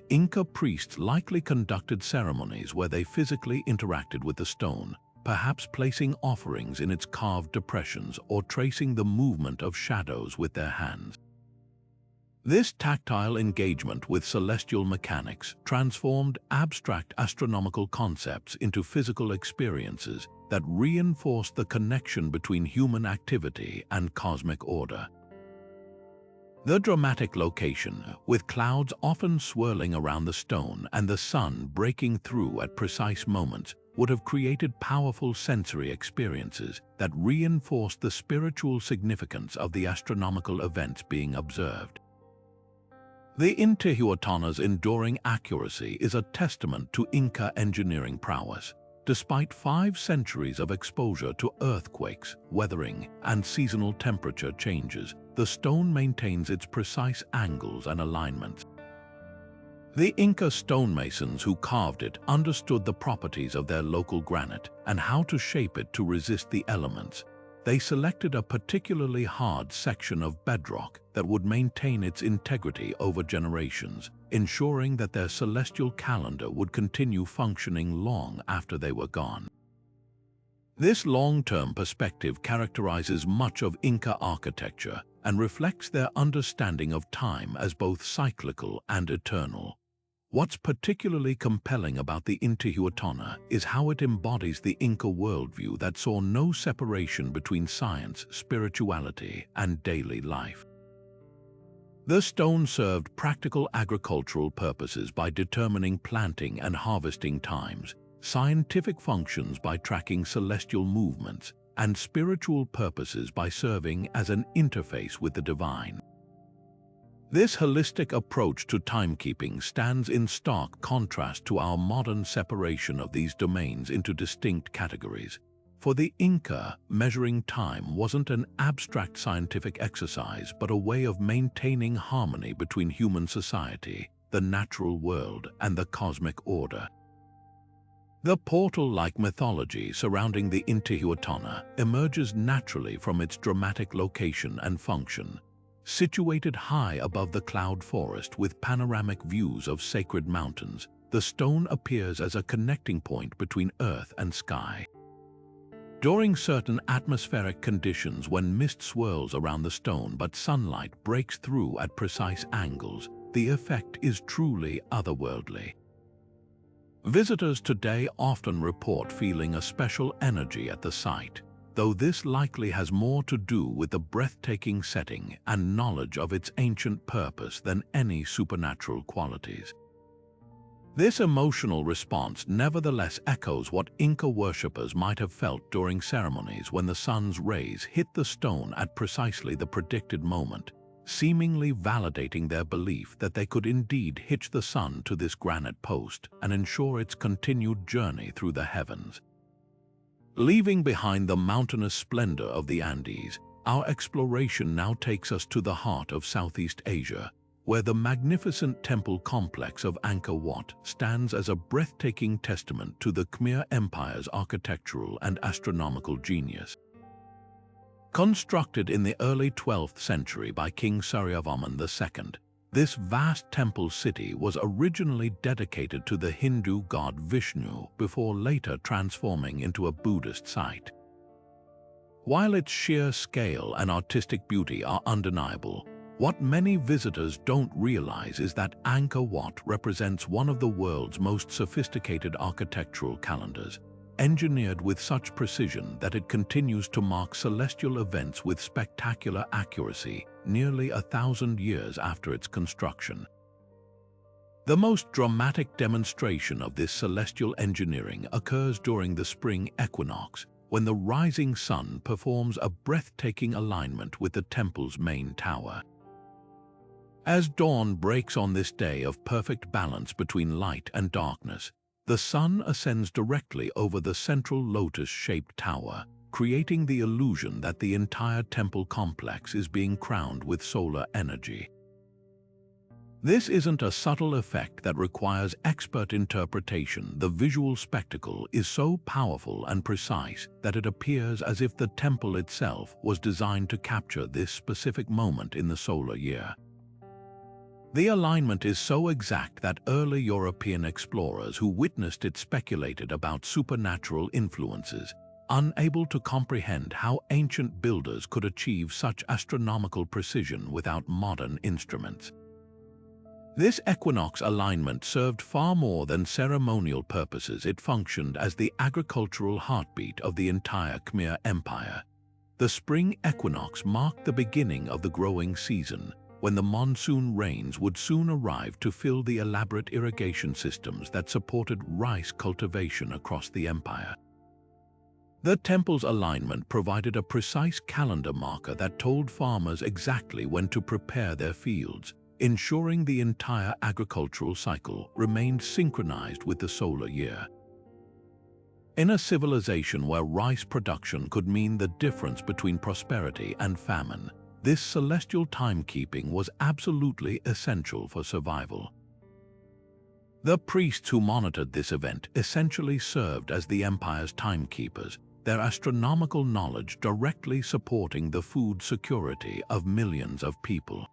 Inca priests likely conducted ceremonies where they physically interacted with the stone, perhaps placing offerings in its carved depressions or tracing the movement of shadows with their hands. This tactile engagement with celestial mechanics transformed abstract astronomical concepts into physical experiences that reinforced the connection between human activity and cosmic order. The dramatic location, with clouds often swirling around the stone and the sun breaking through at precise moments, would have created powerful sensory experiences that reinforced the spiritual significance of the astronomical events being observed. The Intihuatana's enduring accuracy is a testament to Inca engineering prowess. Despite 5 centuries of exposure to earthquakes, weathering, and seasonal temperature changes, the stone maintains its precise angles and alignments. The Inca stonemasons who carved it understood the properties of their local granite and how to shape it to resist the elements. They selected a particularly hard section of bedrock that would maintain its integrity over generations, ensuring that their celestial calendar would continue functioning long after they were gone. This long-term perspective characterizes much of Inca architecture and reflects their understanding of time as both cyclical and eternal. What's particularly compelling about the Intihuatana is how it embodies the Inca worldview that saw no separation between science, spirituality, and daily life. The stone served practical agricultural purposes by determining planting and harvesting times, scientific functions by tracking celestial movements, and spiritual purposes by serving as an interface with the divine. This holistic approach to timekeeping stands in stark contrast to our modern separation of these domains into distinct categories. For the Inca, measuring time wasn't an abstract scientific exercise but a way of maintaining harmony between human society, the natural world, and the cosmic order. The portal-like mythology surrounding the Intihuatana emerges naturally from its dramatic location and function. Situated high above the cloud forest with panoramic views of sacred mountains, the stone appears as a connecting point between earth and sky. During certain atmospheric conditions, when mist swirls around the stone but sunlight breaks through at precise angles, the effect is truly otherworldly. Visitors today often report feeling a special energy at the site, though this likely has more to do with the breathtaking setting and knowledge of its ancient purpose than any supernatural qualities. This emotional response nevertheless echoes what Inca worshippers might have felt during ceremonies when the sun's rays hit the stone at precisely the predicted moment, seemingly validating their belief that they could indeed hitch the sun to this granite post and ensure its continued journey through the heavens. Leaving behind the mountainous splendor of the Andes, our exploration now takes us to the heart of Southeast Asia, where the magnificent temple complex of Angkor Wat stands as a breathtaking testament to the Khmer Empire's architectural and astronomical genius. Constructed in the early 12th century by King Suryavarman II, this vast temple city was originally dedicated to the Hindu god Vishnu before later transforming into a Buddhist site. While its sheer scale and artistic beauty are undeniable, what many visitors don't realize is that Angkor Wat represents one of the world's most sophisticated architectural calendars, engineered with such precision that it continues to mark celestial events with spectacular accuracy nearly 1,000 years after its construction. The most dramatic demonstration of this celestial engineering occurs during the spring equinox, when the rising sun performs a breathtaking alignment with the temple's main tower. As dawn breaks on this day of perfect balance between light and darkness, the sun ascends directly over the central lotus-shaped tower, creating the illusion that the entire temple complex is being crowned with solar energy. This isn't a subtle effect that requires expert interpretation. The visual spectacle is so powerful and precise that it appears as if the temple itself was designed to capture this specific moment in the solar year. The alignment is so exact that early European explorers who witnessed it speculated about supernatural influences, unable to comprehend how ancient builders could achieve such astronomical precision without modern instruments. This equinox alignment served far more than ceremonial purposes. It functioned as the agricultural heartbeat of the entire Khmer Empire. The spring equinox marked the beginning of the growing season, when the monsoon rains would soon arrive to fill the elaborate irrigation systems that supported rice cultivation across the empire. The temple's alignment provided a precise calendar marker that told farmers exactly when to prepare their fields, ensuring the entire agricultural cycle remained synchronized with the solar year. In a civilization where rice production could mean the difference between prosperity and famine, this celestial timekeeping was absolutely essential for survival. The priests who monitored this event essentially served as the empire's timekeepers, their astronomical knowledge directly supporting the food security of millions of people.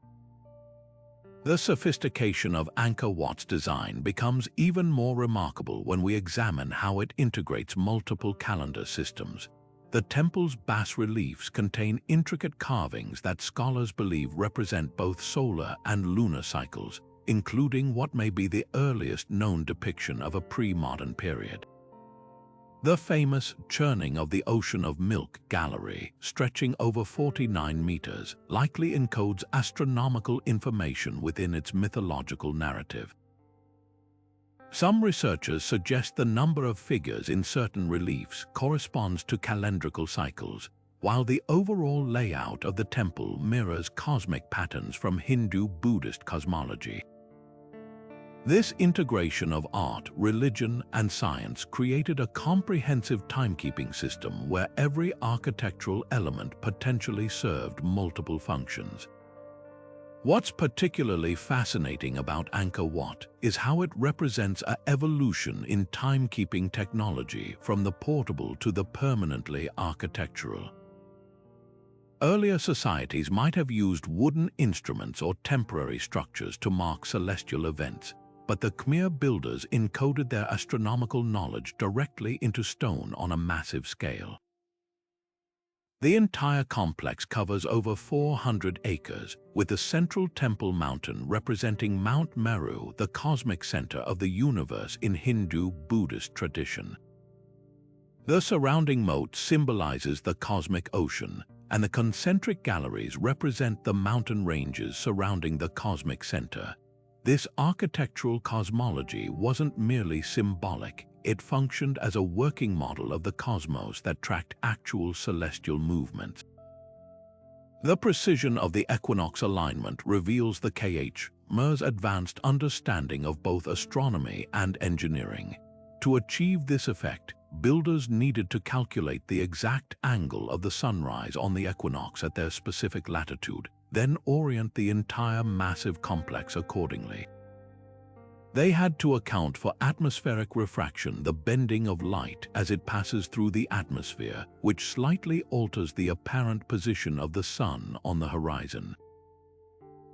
The sophistication of Angkor Wat's design becomes even more remarkable when we examine how it integrates multiple calendar systems. The temple's bas-reliefs contain intricate carvings that scholars believe represent both solar and lunar cycles, including what may be the earliest known depiction of a pre-modern period. The famous Churning of the Ocean of Milk gallery, stretching over 49 meters, likely encodes astronomical information within its mythological narrative. Some researchers suggest the number of figures in certain reliefs corresponds to calendrical cycles, while the overall layout of the temple mirrors cosmic patterns from Hindu-Buddhist cosmology. This integration of art, religion, and science created a comprehensive timekeeping system where every architectural element potentially served multiple functions. What's particularly fascinating about Angkor Wat is how it represents an evolution in timekeeping technology from the portable to the permanently architectural. Earlier societies might have used wooden instruments or temporary structures to mark celestial events, but the Khmer builders encoded their astronomical knowledge directly into stone on a massive scale. The entire complex covers over 400 acres, with the central temple mountain representing Mount Meru, the cosmic center of the universe in Hindu-Buddhist tradition. The surrounding moat symbolizes the cosmic ocean, and the concentric galleries represent the mountain ranges surrounding the cosmic center. This architectural cosmology wasn't merely symbolic, it functioned as a working model of the cosmos that tracked actual celestial movements. The precision of the equinox alignment reveals the Khmer's advanced understanding of both astronomy and engineering. To achieve this effect, builders needed to calculate the exact angle of the sunrise on the equinox at their specific latitude, then orient the entire massive complex accordingly. They had to account for atmospheric refraction, the bending of light as it passes through the atmosphere, which slightly alters the apparent position of the sun on the horizon.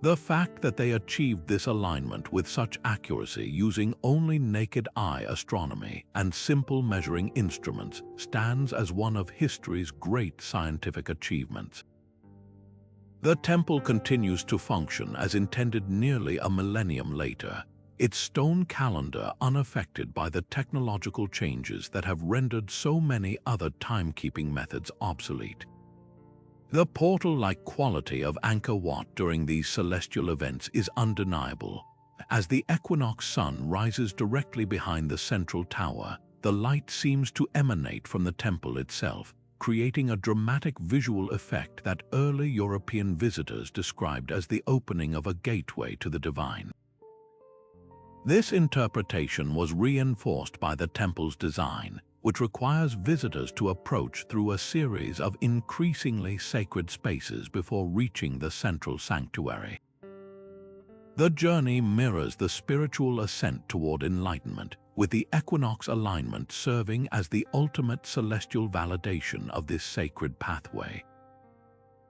The fact that they achieved this alignment with such accuracy using only naked eye astronomy and simple measuring instruments stands as one of history's great scientific achievements. The temple continues to function as intended nearly a millennium later, its stone calendar unaffected by the technological changes that have rendered so many other timekeeping methods obsolete. The portal-like quality of Angkor Wat during these celestial events is undeniable. As the equinox sun rises directly behind the central tower, the light seems to emanate from the temple itself, creating a dramatic visual effect that early European visitors described as the opening of a gateway to the divine. This interpretation was reinforced by the temple's design, which requires visitors to approach through a series of increasingly sacred spaces before reaching the central sanctuary. The journey mirrors the spiritual ascent toward enlightenment, with the equinox alignment serving as the ultimate celestial validation of this sacred pathway.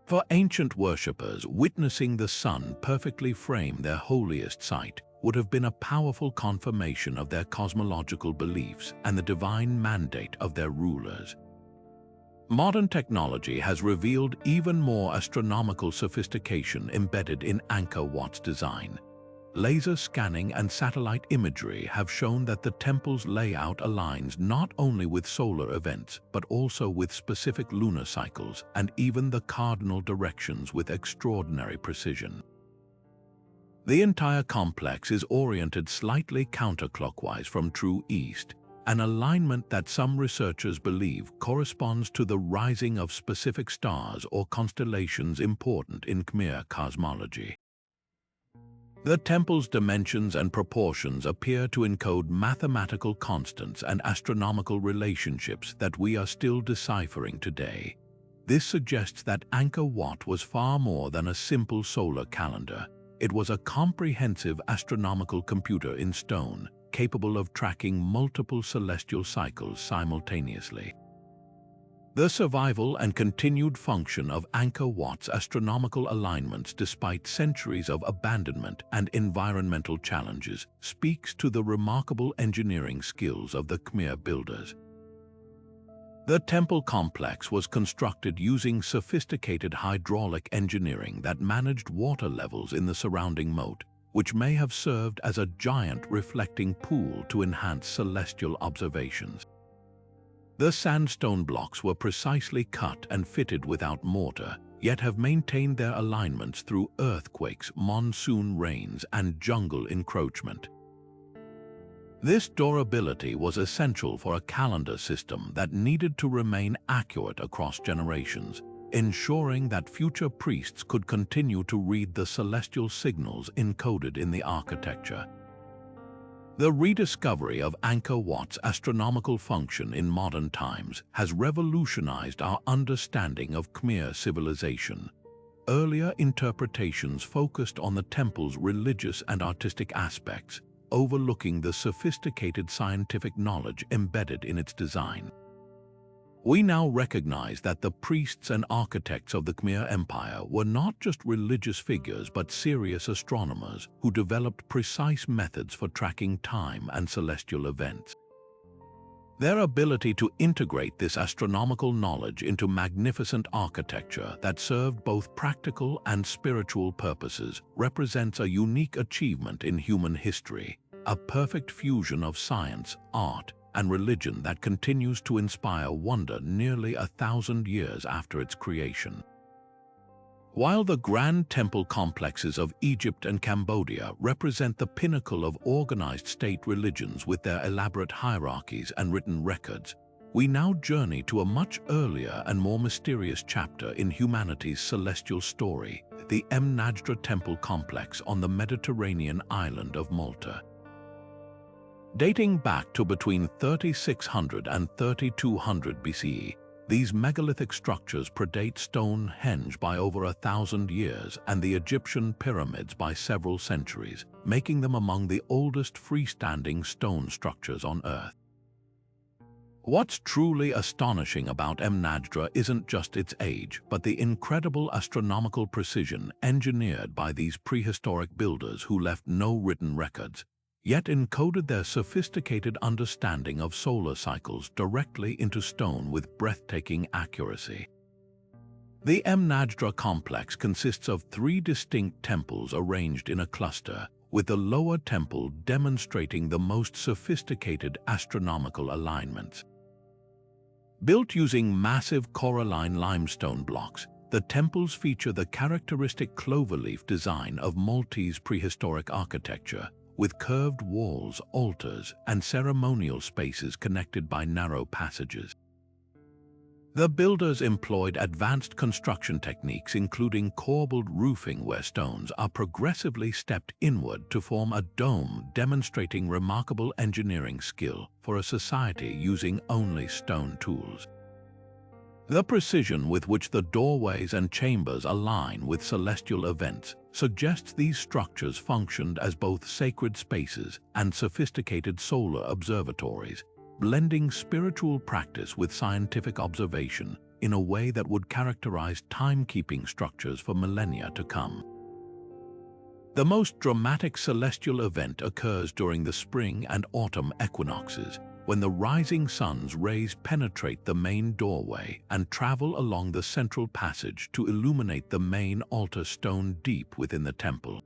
For ancient worshippers, witnessing the sun perfectly frame their holiest site would have been a powerful confirmation of their cosmological beliefs and the divine mandate of their rulers. Modern technology has revealed even more astronomical sophistication embedded in Angkor Wat's design. Laser scanning and satellite imagery have shown that the temple's layout aligns not only with solar events, but also with specific lunar cycles and even the cardinal directions with extraordinary precision. The entire complex is oriented slightly counterclockwise from true east, an alignment that some researchers believe corresponds to the rising of specific stars or constellations important in Khmer cosmology. The temple's dimensions and proportions appear to encode mathematical constants and astronomical relationships that we are still deciphering today. This suggests that Angkor Wat was far more than a simple solar calendar. It was a comprehensive astronomical computer in stone, capable of tracking multiple celestial cycles simultaneously. The survival and continued function of Angkor Wat's astronomical alignments despite centuries of abandonment and environmental challenges speaks to the remarkable engineering skills of the Khmer builders. The temple complex was constructed using sophisticated hydraulic engineering that managed water levels in the surrounding moat, which may have served as a giant reflecting pool to enhance celestial observations. The sandstone blocks were precisely cut and fitted without mortar, yet have maintained their alignments through earthquakes, monsoon rains, and jungle encroachment. This durability was essential for a calendar system that needed to remain accurate across generations, ensuring that future priests could continue to read the celestial signals encoded in the architecture. The rediscovery of Angkor Wat's astronomical function in modern times has revolutionized our understanding of Khmer civilization. Earlier interpretations focused on the temple's religious and artistic aspects, overlooking the sophisticated scientific knowledge embedded in its design. We now recognize that the priests and architects of the Khmer Empire were not just religious figures but serious astronomers who developed precise methods for tracking time and celestial events. Their ability to integrate this astronomical knowledge into magnificent architecture that served both practical and spiritual purposes represents a unique achievement in human history, a perfect fusion of science, art, and religion that continues to inspire wonder nearly 1,000 years after its creation. While the grand temple complexes of Egypt and Cambodia represent the pinnacle of organized state religions with their elaborate hierarchies and written records, we now journey to a much earlier and more mysterious chapter in humanity's celestial story, the Najdra temple complex on the Mediterranean island of Malta. Dating back to between 3600 and 3200 BCE, these megalithic structures predate Stonehenge by over 1,000 years and the Egyptian pyramids by several centuries, making them among the oldest freestanding stone structures on Earth. What's truly astonishing about Najdra isn't just its age, but the incredible astronomical precision engineered by these prehistoric builders who left no written records, yet encoded their sophisticated understanding of solar cycles directly into stone with breathtaking accuracy. The Najdra complex consists of 3 distinct temples arranged in a cluster, with the lower temple demonstrating the most sophisticated astronomical alignments. Built using massive coralline limestone blocks, the temples feature the characteristic cloverleaf design of Maltese prehistoric architecture, with curved walls, altars, and ceremonial spaces connected by narrow passages. The builders employed advanced construction techniques including corbelled roofing where stones are progressively stepped inward to form a dome, demonstrating remarkable engineering skill for a society using only stone tools. The precision with which the doorways and chambers align with celestial events suggests these structures functioned as both sacred spaces and sophisticated solar observatories, blending spiritual practice with scientific observation in a way that would characterize timekeeping structures for millennia to come. The most dramatic celestial event occurs during the spring and autumn equinoxes, when the rising sun's rays penetrate the main doorway and travel along the central passage to illuminate the main altar stone deep within the temple.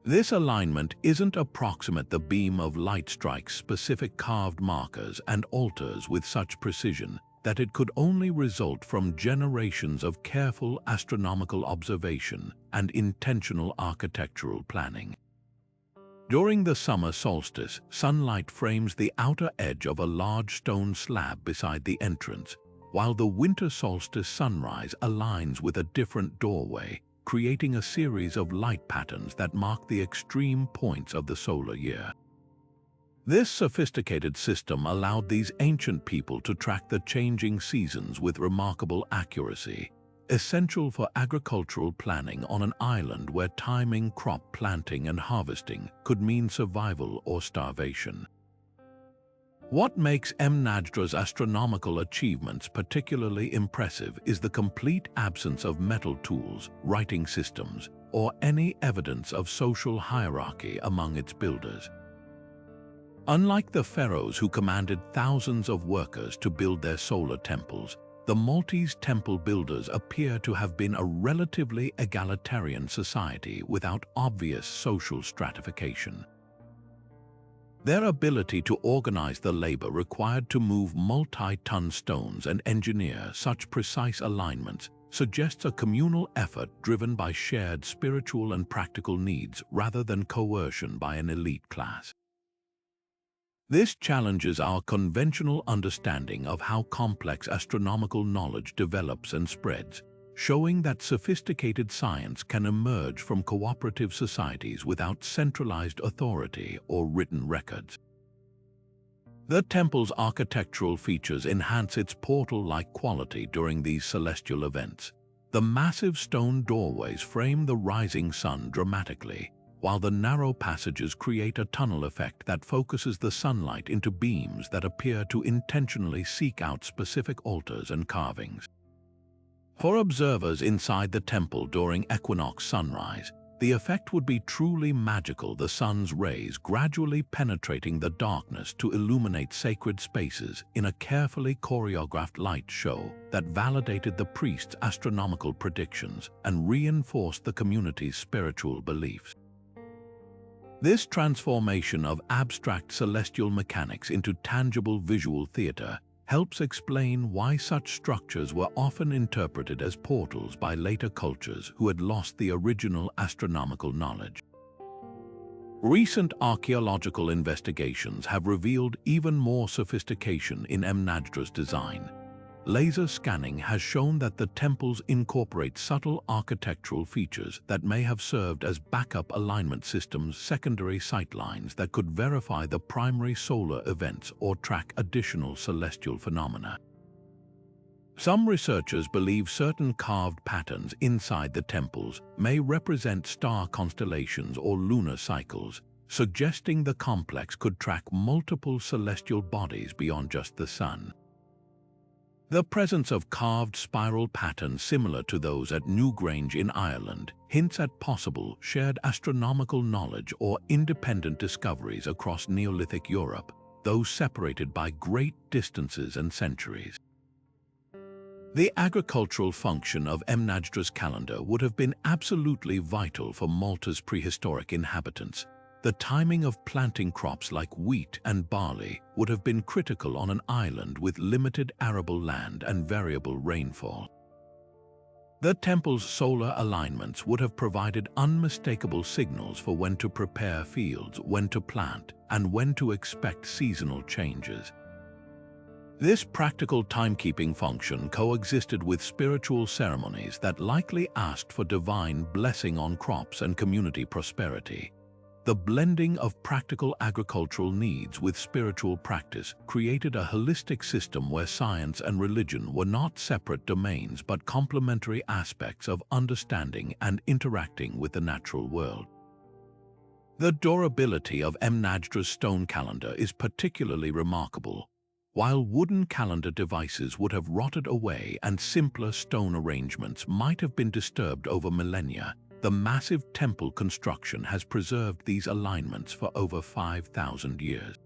This alignment isn't approximate. The beam of light strikes specific carved markers and altars with such precision that it could only result from generations of careful astronomical observation and intentional architectural planning. During the summer solstice, sunlight frames the outer edge of a large stone slab beside the entrance, while the winter solstice sunrise aligns with a different doorway, creating a series of light patterns that mark the extreme points of the solar year. This sophisticated system allowed these ancient people to track the changing seasons with remarkable accuracy, essential for agricultural planning on an island where timing crop planting and harvesting could mean survival or starvation. What makes Mnajdra's astronomical achievements particularly impressive is the complete absence of metal tools, writing systems, or any evidence of social hierarchy among its builders. Unlike the pharaohs who commanded thousands of workers to build their solar temples, the Maltese temple builders appear to have been a relatively egalitarian society without obvious social stratification. Their ability to organize the labor required to move multi-ton stones and engineer such precise alignments suggests a communal effort driven by shared spiritual and practical needs rather than coercion by an elite class. This challenges our conventional understanding of how complex astronomical knowledge develops and spreads, showing that sophisticated science can emerge from cooperative societies without centralized authority or written records. The temple's architectural features enhance its portal-like quality during these celestial events. The massive stone doorways frame the rising sun dramatically, while the narrow passages create a tunnel effect that focuses the sunlight into beams that appear to intentionally seek out specific altars and carvings. For observers inside the temple during equinox sunrise, the effect would be truly magical, the sun's rays gradually penetrating the darkness to illuminate sacred spaces in a carefully choreographed light show that validated the priest's astronomical predictions and reinforced the community's spiritual beliefs. This transformation of abstract celestial mechanics into tangible visual theater helps explain why such structures were often interpreted as portals by later cultures who had lost the original astronomical knowledge. Recent archaeological investigations have revealed even more sophistication in Mnajdra's design. Laser scanning has shown that the temples incorporate subtle architectural features that may have served as backup alignment systems, secondary sightlines that could verify the primary solar events or track additional celestial phenomena. Some researchers believe certain carved patterns inside the temples may represent star constellations or lunar cycles, suggesting the complex could track multiple celestial bodies beyond just the sun. The presence of carved spiral patterns similar to those at Newgrange in Ireland hints at possible shared astronomical knowledge or independent discoveries across Neolithic Europe, though separated by great distances and centuries. The agricultural function of Mnajdra's calendar would have been absolutely vital for Malta's prehistoric inhabitants. The timing of planting crops like wheat and barley would have been critical on an island with limited arable land and variable rainfall. The temple's solar alignments would have provided unmistakable signals for when to prepare fields, when to plant, and when to expect seasonal changes. This practical timekeeping function coexisted with spiritual ceremonies that likely asked for divine blessing on crops and community prosperity. The blending of practical agricultural needs with spiritual practice created a holistic system where science and religion were not separate domains but complementary aspects of understanding and interacting with the natural world. The durability of Mnajdra's stone calendar is particularly remarkable. While wooden calendar devices would have rotted away and simpler stone arrangements might have been disturbed over millennia, the massive temple construction has preserved these alignments for over 5,000 years.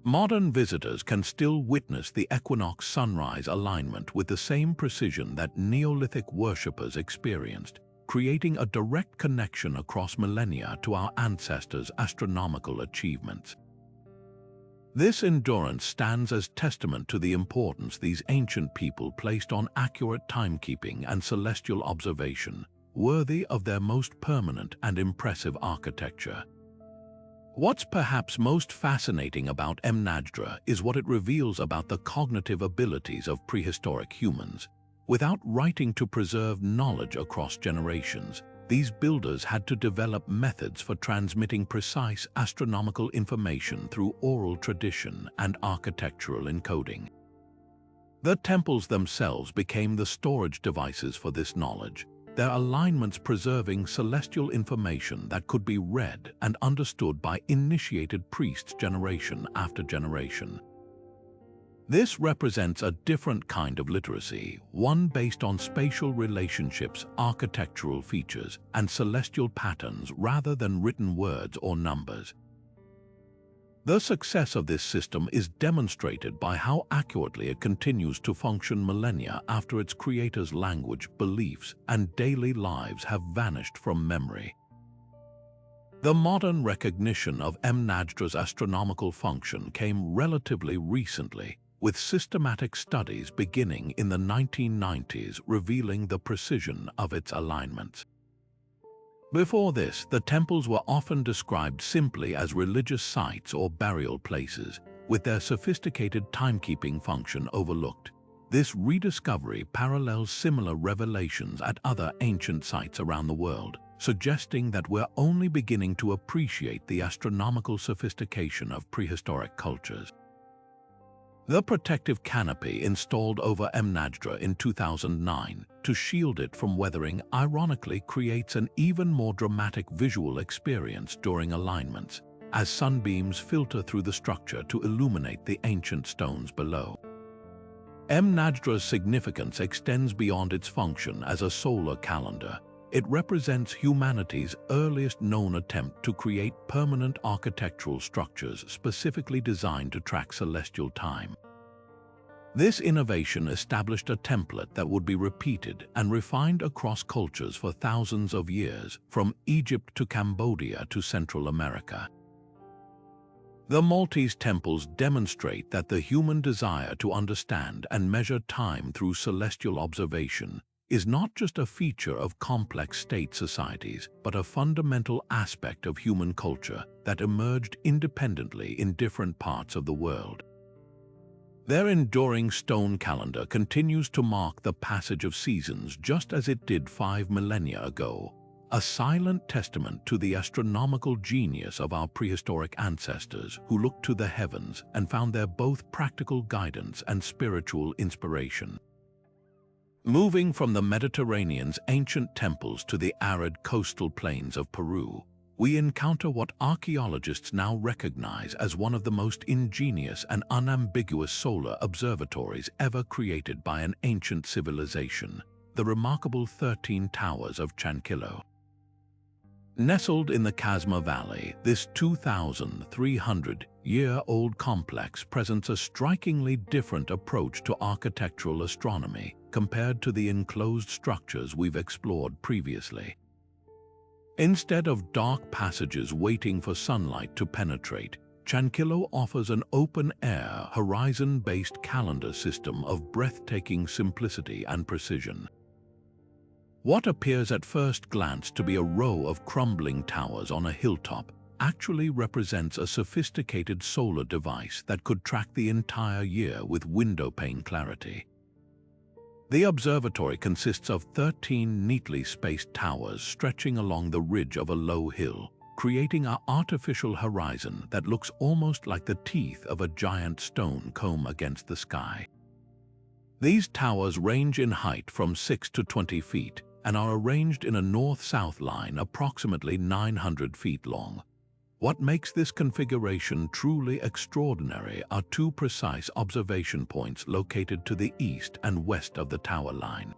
Modern visitors can still witness the equinox sunrise alignment with the same precision that Neolithic worshippers experienced, creating a direct connection across millennia to our ancestors' astronomical achievements. This endurance stands as testament to the importance these ancient people placed on accurate timekeeping and celestial observation, worthy of their most permanent and impressive architecture. What's perhaps most fascinating about Mnajdra is what it reveals about the cognitive abilities of prehistoric humans. Without writing to preserve knowledge across generations, these builders had to develop methods for transmitting precise astronomical information through oral tradition and architectural encoding. The temples themselves became the storage devices for this knowledge, their alignments preserving celestial information that could be read and understood by initiated priests generation after generation. This represents a different kind of literacy, one based on spatial relationships, architectural features, and celestial patterns rather than written words or numbers. The success of this system is demonstrated by how accurately it continues to function millennia after its creator's language, beliefs, and daily lives have vanished from memory. The modern recognition of Mnajdra's astronomical function came relatively recently, with systematic studies beginning in the 1990s revealing the precision of its alignments. Before this, the temples were often described simply as religious sites or burial places, with their sophisticated timekeeping function overlooked. This rediscovery parallels similar revelations at other ancient sites around the world, suggesting that we're only beginning to appreciate the astronomical sophistication of prehistoric cultures. The protective canopy installed over Mnajdra in 2009 to shield it from weathering ironically creates an even more dramatic visual experience during alignments, as sunbeams filter through the structure to illuminate the ancient stones below. Mnajdra's significance extends beyond its function as a solar calendar. It represents humanity's earliest known attempt to create permanent architectural structures specifically designed to track celestial time. This innovation established a template that would be repeated and refined across cultures for thousands of years, from Egypt to Cambodia to Central America. The Maltese temples demonstrate that the human desire to understand and measure time through celestial observation is not just a feature of complex state societies, but a fundamental aspect of human culture that emerged independently in different parts of the world. Their enduring stone calendar continues to mark the passage of seasons just as it did 5 millennia ago, a silent testament to the astronomical genius of our prehistoric ancestors who looked to the heavens and found there both practical guidance and spiritual inspiration. Moving from the Mediterranean's ancient temples to the arid coastal plains of Peru, we encounter what archaeologists now recognize as one of the most ingenious and unambiguous solar observatories ever created by an ancient civilization, the remarkable 13 Towers of Chanquillo. Nestled in the Casma Valley, this 2,300-year-old complex presents a strikingly different approach to architectural astronomy compared to the enclosed structures we've explored previously. Instead of dark passages waiting for sunlight to penetrate, Chanquillo offers an open-air, horizon-based calendar system of breathtaking simplicity and precision. What appears at first glance to be a row of crumbling towers on a hilltop actually represents a sophisticated solar device that could track the entire year with windowpane clarity. The observatory consists of 13 neatly spaced towers stretching along the ridge of a low hill, creating an artificial horizon that looks almost like the teeth of a giant stone comb against the sky. These towers range in height from 6 to 20 feet and are arranged in a north-south line approximately 900 feet long. What makes this configuration truly extraordinary are two precise observation points located to the east and west of the tower line.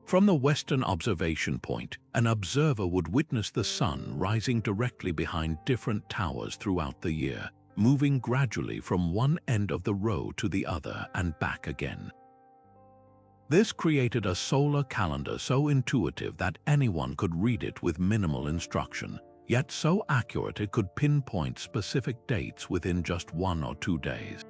From the western observation point, an observer would witness the sun rising directly behind different towers throughout the year, moving gradually from one end of the row to the other and back again. This created a solar calendar so intuitive that anyone could read it with minimal instruction, yet so accurate it could pinpoint specific dates within just 1 or 2 days.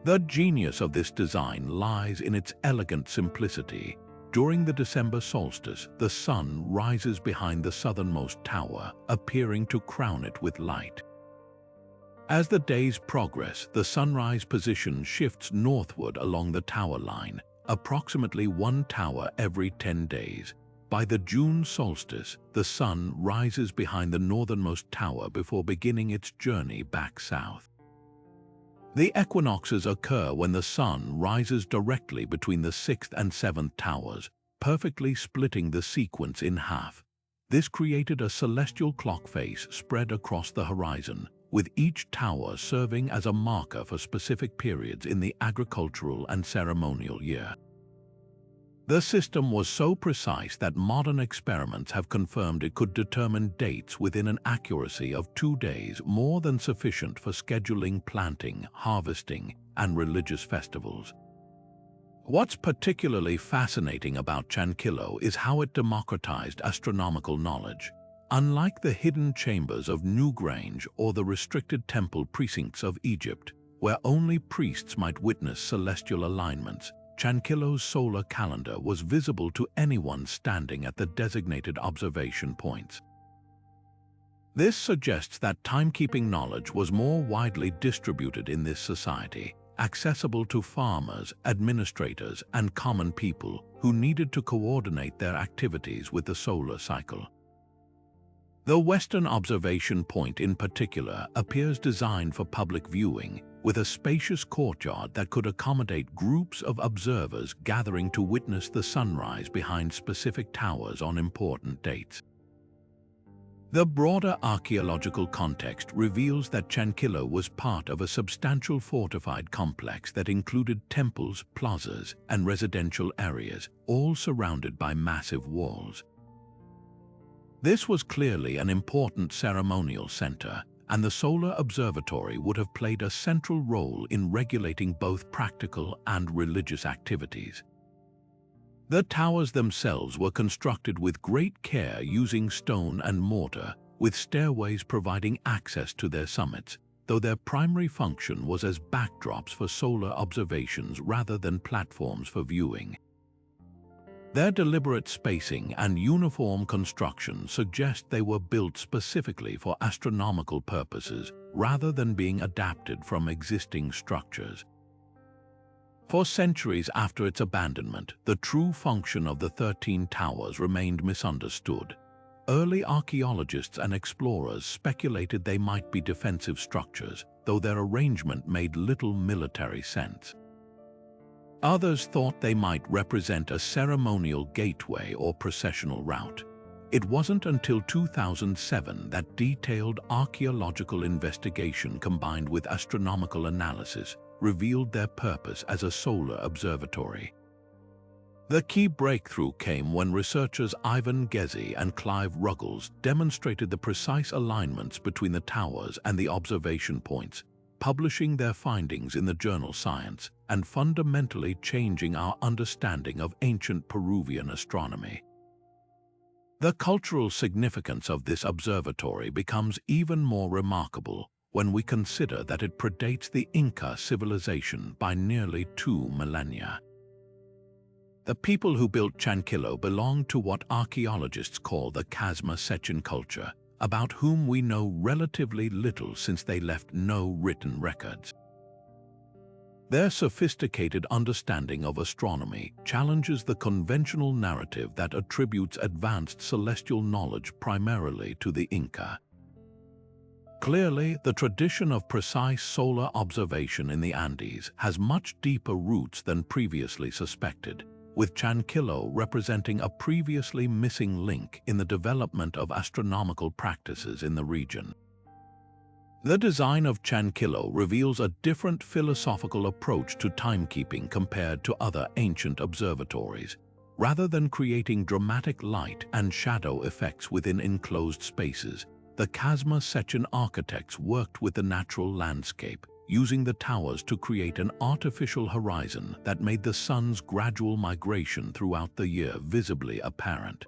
The genius of this design lies in its elegant simplicity. During the December solstice, the sun rises behind the southernmost tower, appearing to crown it with light. As the days progress, the sunrise position shifts northward along the tower line, approximately 1 tower every 10 days. By the June solstice, the sun rises behind the northernmost tower before beginning its journey back south. The equinoxes occur when the sun rises directly between the 6th and 7th towers, perfectly splitting the sequence in half. This created a celestial clock face spread across the horizon, with each tower serving as a marker for specific periods in the agricultural and ceremonial year. The system was so precise that modern experiments have confirmed it could determine dates within an accuracy of 2 days, more than sufficient for scheduling planting, harvesting, and religious festivals. What's particularly fascinating about Chanquillo is how it democratized astronomical knowledge. Unlike the hidden chambers of Newgrange or the restricted temple precincts of Egypt, where only priests might witness celestial alignments, Chanquillo's solar calendar was visible to anyone standing at the designated observation points. This suggests that timekeeping knowledge was more widely distributed in this society, accessible to farmers, administrators, and common people who needed to coordinate their activities with the solar cycle. The Western observation point in particular appears designed for public viewing, with a spacious courtyard that could accommodate groups of observers gathering to witness the sunrise behind specific towers on important dates. The broader archaeological context reveals that Chanquillo was part of a substantial fortified complex that included temples, plazas, and residential areas, all surrounded by massive walls. This was clearly an important ceremonial center, and the Solar Observatory would have played a central role in regulating both practical and religious activities. The towers themselves were constructed with great care using stone and mortar, with stairways providing access to their summits, though their primary function was as backdrops for solar observations rather than platforms for viewing. Their deliberate spacing and uniform construction suggest they were built specifically for astronomical purposes rather than being adapted from existing structures. For centuries after its abandonment, the true function of the 13 towers remained misunderstood. Early archaeologists and explorers speculated they might be defensive structures, though their arrangement made little military sense. Others thought they might represent a ceremonial gateway or processional route. It wasn't until 2007 that detailed archaeological investigation combined with astronomical analysis revealed their purpose as a solar observatory. The key breakthrough came when researchers Ivan Gezi and Clive Ruggles demonstrated the precise alignments between the towers and the observation points, publishing their findings in the journal Science and fundamentally changing our understanding of ancient Peruvian astronomy. The cultural significance of this observatory becomes even more remarkable when we consider that it predates the Inca civilization by nearly 2 millennia. The people who built Chanquillo belonged to what archaeologists call the Casma Sechin culture, about whom we know relatively little since they left no written records. Their sophisticated understanding of astronomy challenges the conventional narrative that attributes advanced celestial knowledge primarily to the Inca. Clearly, the tradition of precise solar observation in the Andes has much deeper roots than previously suspected, with Chanquillo representing a previously missing link in the development of astronomical practices in the region. The design of Chanquillo reveals a different philosophical approach to timekeeping compared to other ancient observatories. Rather than creating dramatic light and shadow effects within enclosed spaces, the Casma Sechin architects worked with the natural landscape, using the towers to create an artificial horizon that made the sun's gradual migration throughout the year visibly apparent.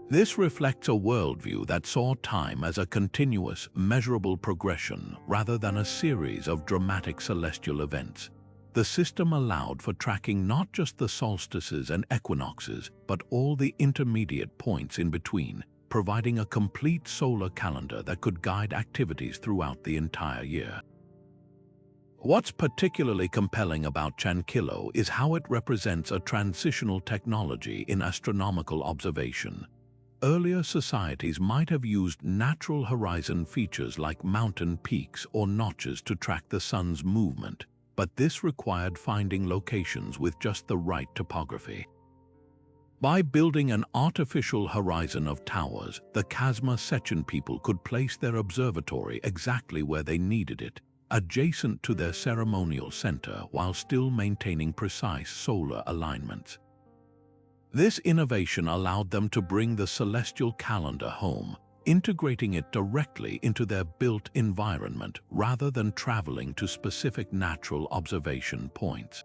This reflects a worldview that saw time as a continuous, measurable progression rather than a series of dramatic celestial events. The system allowed for tracking not just the solstices and equinoxes, but all the intermediate points in between, providing a complete solar calendar that could guide activities throughout the entire year. What's particularly compelling about Chanquillo is how it represents a transitional technology in astronomical observation. Earlier societies might have used natural horizon features like mountain peaks or notches to track the sun's movement, but this required finding locations with just the right topography. By building an artificial horizon of towers, the Casma Sechin people could place their observatory exactly where they needed it, adjacent to their ceremonial center while still maintaining precise solar alignments. This innovation allowed them to bring the celestial calendar home, integrating it directly into their built environment rather than traveling to specific natural observation points.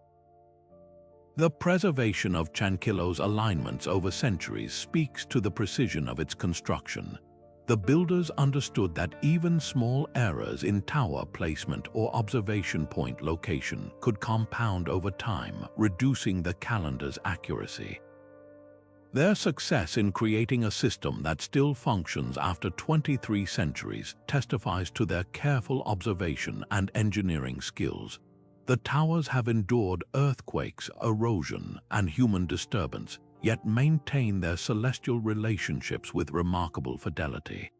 The preservation of Chanquillo's alignments over centuries speaks to the precision of its construction. The builders understood that even small errors in tower placement or observation point location could compound over time, reducing the calendar's accuracy. Their success in creating a system that still functions after 23 centuries testifies to their careful observation and engineering skills. The towers have endured earthquakes, erosion, and human disturbance, yet maintain their celestial relationships with remarkable fidelity.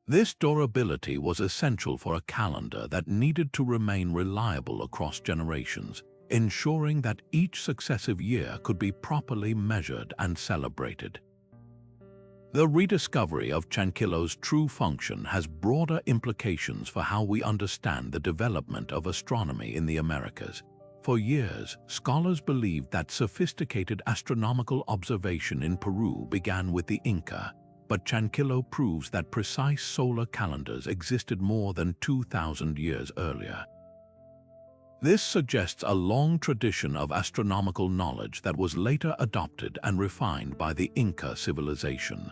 This durability was essential for a calendar that needed to remain reliable across generations, ensuring that each successive year could be properly measured and celebrated. The rediscovery of Chanquillo's true function has broader implications for how we understand the development of astronomy in the Americas. For years, scholars believed that sophisticated astronomical observation in Peru began with the Inca, but Chanquillo proves that precise solar calendars existed more than 2,000 years earlier. This suggests a long tradition of astronomical knowledge that was later adopted and refined by the Inca civilization.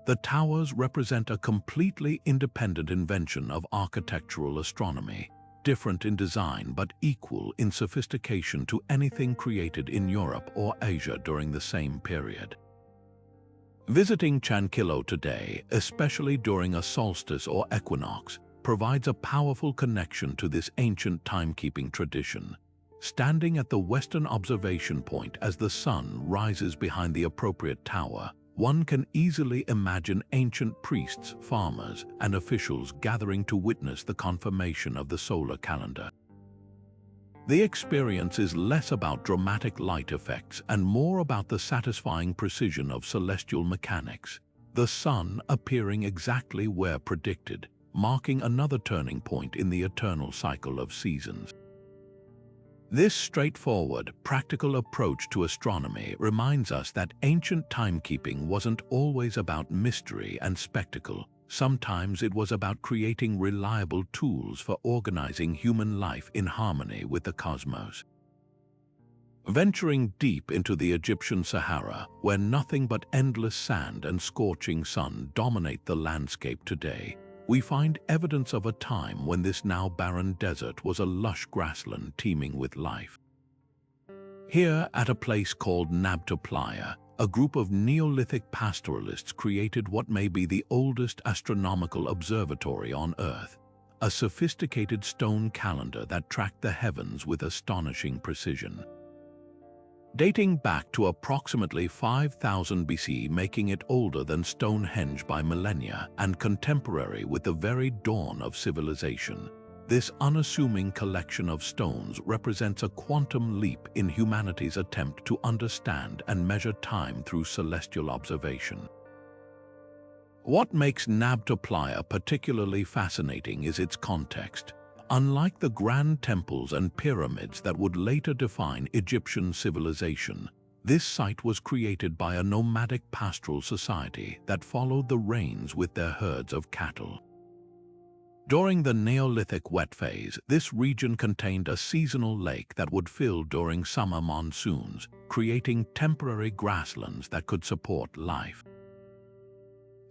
The towers represent a completely independent invention of architectural astronomy, different in design but equal in sophistication to anything created in Europe or Asia during the same period. Visiting Chanquillo today, especially during a solstice or equinox, provides a powerful connection to this ancient timekeeping tradition. Standing at the western observation point as the sun rises behind the appropriate tower, one can easily imagine ancient priests, farmers, and officials gathering to witness the confirmation of the solar calendar. The experience is less about dramatic light effects and more about the satisfying precision of celestial mechanics, the sun appearing exactly where predicted, marking another turning point in the eternal cycle of seasons. This straightforward, practical approach to astronomy reminds us that ancient timekeeping wasn't always about mystery and spectacle. Sometimes it was about creating reliable tools for organizing human life in harmony with the cosmos. Venturing deep into the Egyptian Sahara, where nothing but endless sand and scorching sun dominate the landscape today, we find evidence of a time when this now barren desert was a lush grassland teeming with life. Here, at a place called Nabta Playa, a group of Neolithic pastoralists created what may be the oldest astronomical observatory on Earth, a sophisticated stone calendar that tracked the heavens with astonishing precision. Dating back to approximately 5000 BC, making it older than Stonehenge by millennia and contemporary with the very dawn of civilization, this unassuming collection of stones represents a quantum leap in humanity's attempt to understand and measure time through celestial observation. What makes Nabta Playa particularly fascinating is its context. Unlike the grand temples and pyramids that would later define Egyptian civilization, this site was created by a nomadic pastoral society that followed the rains with their herds of cattle. During the Neolithic wet phase, this region contained a seasonal lake that would fill during summer monsoons, creating temporary grasslands that could support life.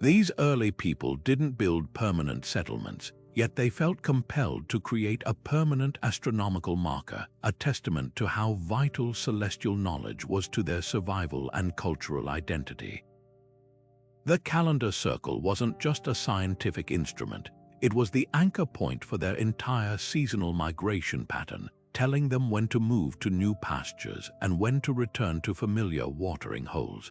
These early people didn't build permanent settlements, yet they felt compelled to create a permanent astronomical marker, a testament to how vital celestial knowledge was to their survival and cultural identity. The calendar circle wasn't just a scientific instrument, it was the anchor point for their entire seasonal migration pattern, telling them when to move to new pastures and when to return to familiar watering holes.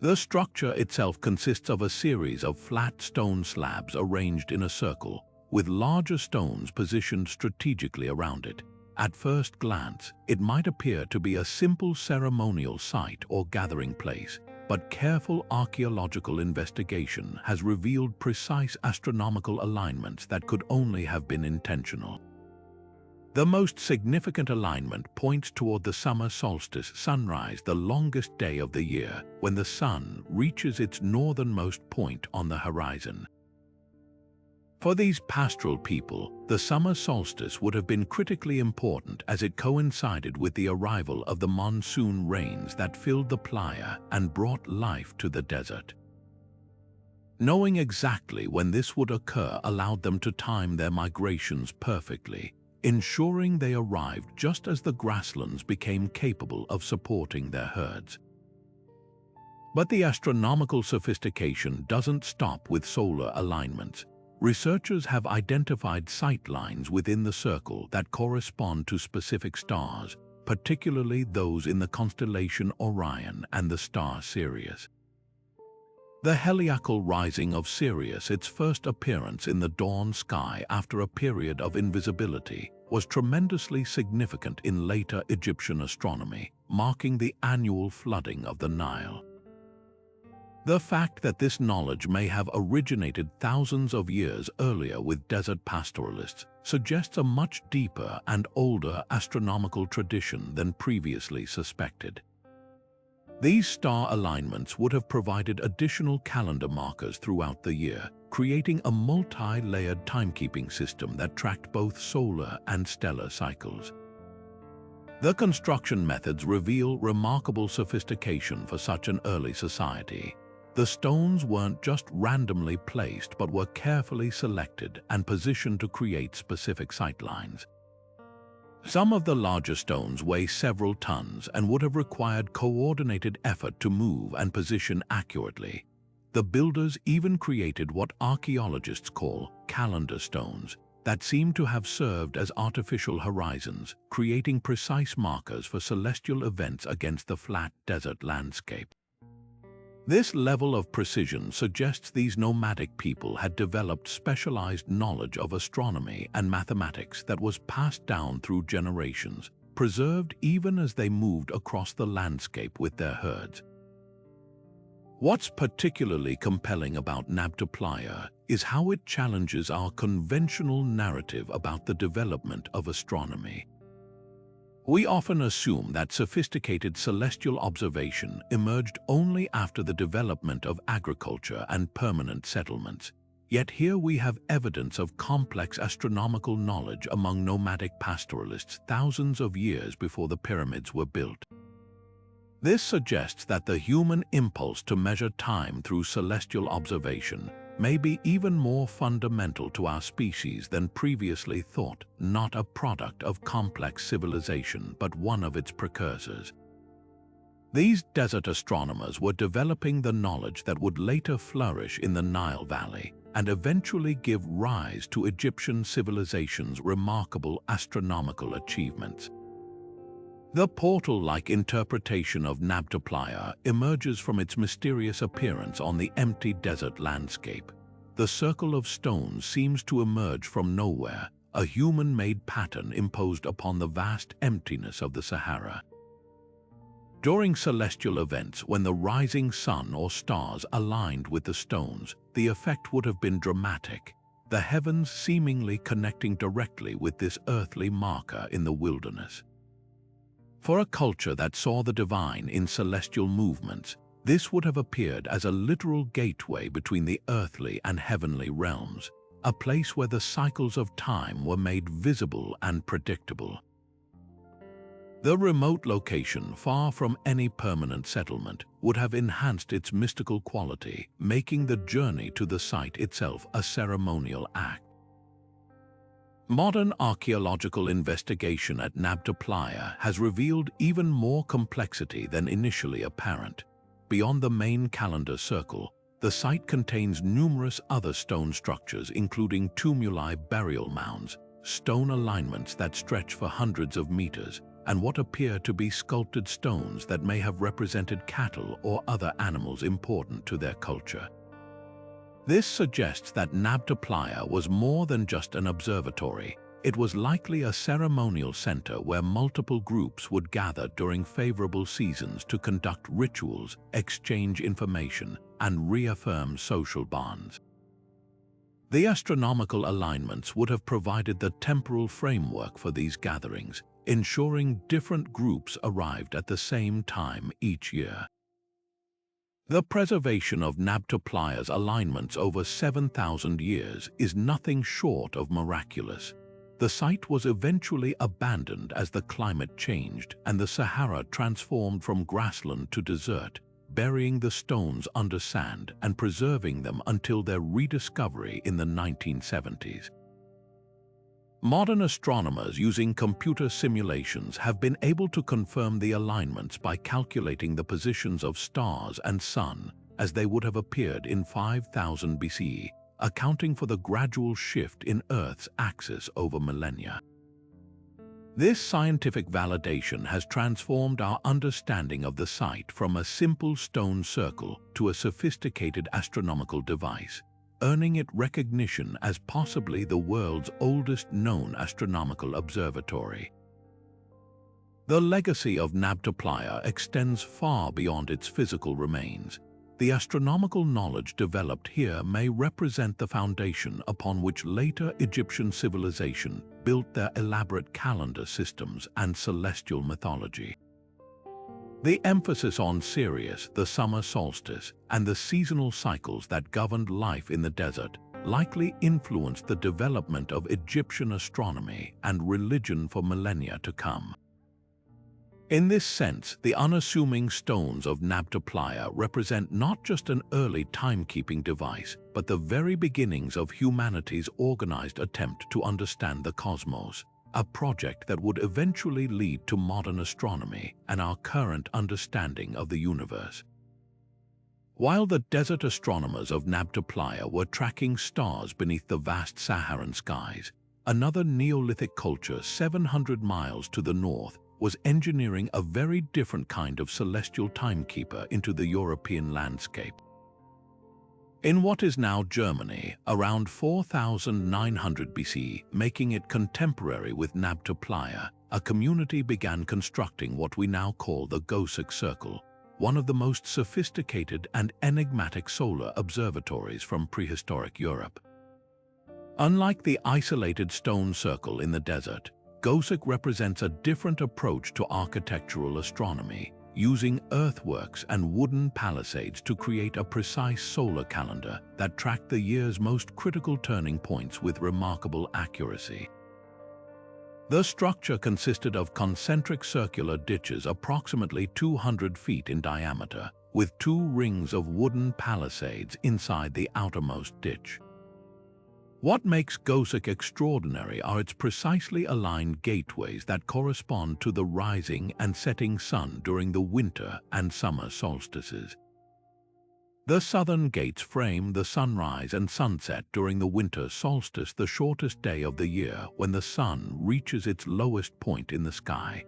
The structure itself consists of a series of flat stone slabs arranged in a circle, with larger stones positioned strategically around it. At first glance, it might appear to be a simple ceremonial site or gathering place, but careful archaeological investigation has revealed precise astronomical alignments that could only have been intentional. The most significant alignment points toward the summer solstice sunrise, the longest day of the year, when the sun reaches its northernmost point on the horizon. For these pastoral people, the summer solstice would have been critically important as it coincided with the arrival of the monsoon rains that filled the playa and brought life to the desert. Knowing exactly when this would occur allowed them to time their migrations perfectly, ensuring they arrived just as the grasslands became capable of supporting their herds. But the astronomical sophistication doesn't stop with solar alignments. Researchers have identified sightlines within the circle that correspond to specific stars, particularly those in the constellation Orion and the star Sirius. The heliacal rising of Sirius, its first appearance in the dawn sky after a period of invisibility, was tremendously significant in later Egyptian astronomy, marking the annual flooding of the Nile. The fact that this knowledge may have originated thousands of years earlier with desert pastoralists suggests a much deeper and older astronomical tradition than previously suspected. These star alignments would have provided additional calendar markers throughout the year, creating a multi-layered timekeeping system that tracked both solar and stellar cycles. The construction methods reveal remarkable sophistication for such an early society. The stones weren't just randomly placed but were carefully selected and positioned to create specific sightlines. Some of the larger stones weigh several tons and would have required coordinated effort to move and position accurately. The builders even created what archaeologists call calendar stones that seem to have served as artificial horizons, creating precise markers for celestial events against the flat desert landscape. This level of precision suggests these nomadic people had developed specialized knowledge of astronomy and mathematics that was passed down through generations, preserved even as they moved across the landscape with their herds. What's particularly compelling about Nabta Playa is how it challenges our conventional narrative about the development of astronomy. We often assume that sophisticated celestial observation emerged only after the development of agriculture and permanent settlements. Yet here we have evidence of complex astronomical knowledge among nomadic pastoralists thousands of years before the pyramids were built. This suggests that the human impulse to measure time through celestial observation may be even more fundamental to our species than previously thought, not a product of complex civilization, but one of its precursors. These desert astronomers were developing the knowledge that would later flourish in the Nile Valley and eventually give rise to Egyptian civilization's remarkable astronomical achievements. The portal-like interpretation of Nabta emerges from its mysterious appearance on the empty desert landscape. The circle of stones seems to emerge from nowhere, a human-made pattern imposed upon the vast emptiness of the Sahara. During celestial events, when the rising sun or stars aligned with the stones, the effect would have been dramatic, the heavens seemingly connecting directly with this earthly marker in the wilderness. For a culture that saw the divine in celestial movements, this would have appeared as a literal gateway between the earthly and heavenly realms, a place where the cycles of time were made visible and predictable. The remote location, far from any permanent settlement, would have enhanced its mystical quality, making the journey to the site itself a ceremonial act. Modern archaeological investigation at Nabta Playa has revealed even more complexity than initially apparent. Beyond the main calendar circle, the site contains numerous other stone structures, including tumuli, burial mounds, stone alignments that stretch for hundreds of meters, and what appear to be sculpted stones that may have represented cattle or other animals important to their culture. This suggests that Nabta Playa was more than just an observatory. It was likely a ceremonial center where multiple groups would gather during favorable seasons to conduct rituals, exchange information, and reaffirm social bonds. The astronomical alignments would have provided the temporal framework for these gatherings, ensuring different groups arrived at the same time each year. The preservation of Nabta Playa's alignments over 7,000 years is nothing short of miraculous. The site was eventually abandoned as the climate changed and the Sahara transformed from grassland to desert, burying the stones under sand and preserving them until their rediscovery in the 1970s. Modern astronomers using computer simulations have been able to confirm the alignments by calculating the positions of stars and sun as they would have appeared in 5000 BCE, accounting for the gradual shift in Earth's axis over millennia. This scientific validation has transformed our understanding of the site from a simple stone circle to a sophisticated astronomical device, earning it recognition as possibly the world's oldest known astronomical observatory. The legacy of Nabta Playa extends far beyond its physical remains. The astronomical knowledge developed here may represent the foundation upon which later Egyptian civilization built their elaborate calendar systems and celestial mythology. The emphasis on Sirius, the summer solstice, and the seasonal cycles that governed life in the desert likely influenced the development of Egyptian astronomy and religion for millennia to come. In this sense, the unassuming stones of Nabta Playa represent not just an early timekeeping device, but the very beginnings of humanity's organized attempt to understand the cosmos, a project that would eventually lead to modern astronomy and our current understanding of the universe. While the desert astronomers of Nabta Playa were tracking stars beneath the vast Saharan skies, another Neolithic culture 700 miles to the north was engineering a very different kind of celestial timekeeper into the European landscape. In what is now Germany, around 4900 BC, making it contemporary with Nabta Playa, a community began constructing what we now call the Gosek Circle, one of the most sophisticated and enigmatic solar observatories from prehistoric Europe. Unlike the isolated stone circle in the desert, Gosek represents a different approach to architectural astronomy, using earthworks and wooden palisades to create a precise solar calendar that tracked the year's most critical turning points with remarkable accuracy. The structure consisted of concentric circular ditches approximately 200 feet in diameter, with 2 rings of wooden palisades inside the outermost ditch. What makes Gosek extraordinary are its precisely aligned gateways that correspond to the rising and setting sun during the winter and summer solstices. The southern gates frame the sunrise and sunset during the winter solstice, the shortest day of the year when the sun reaches its lowest point in the sky.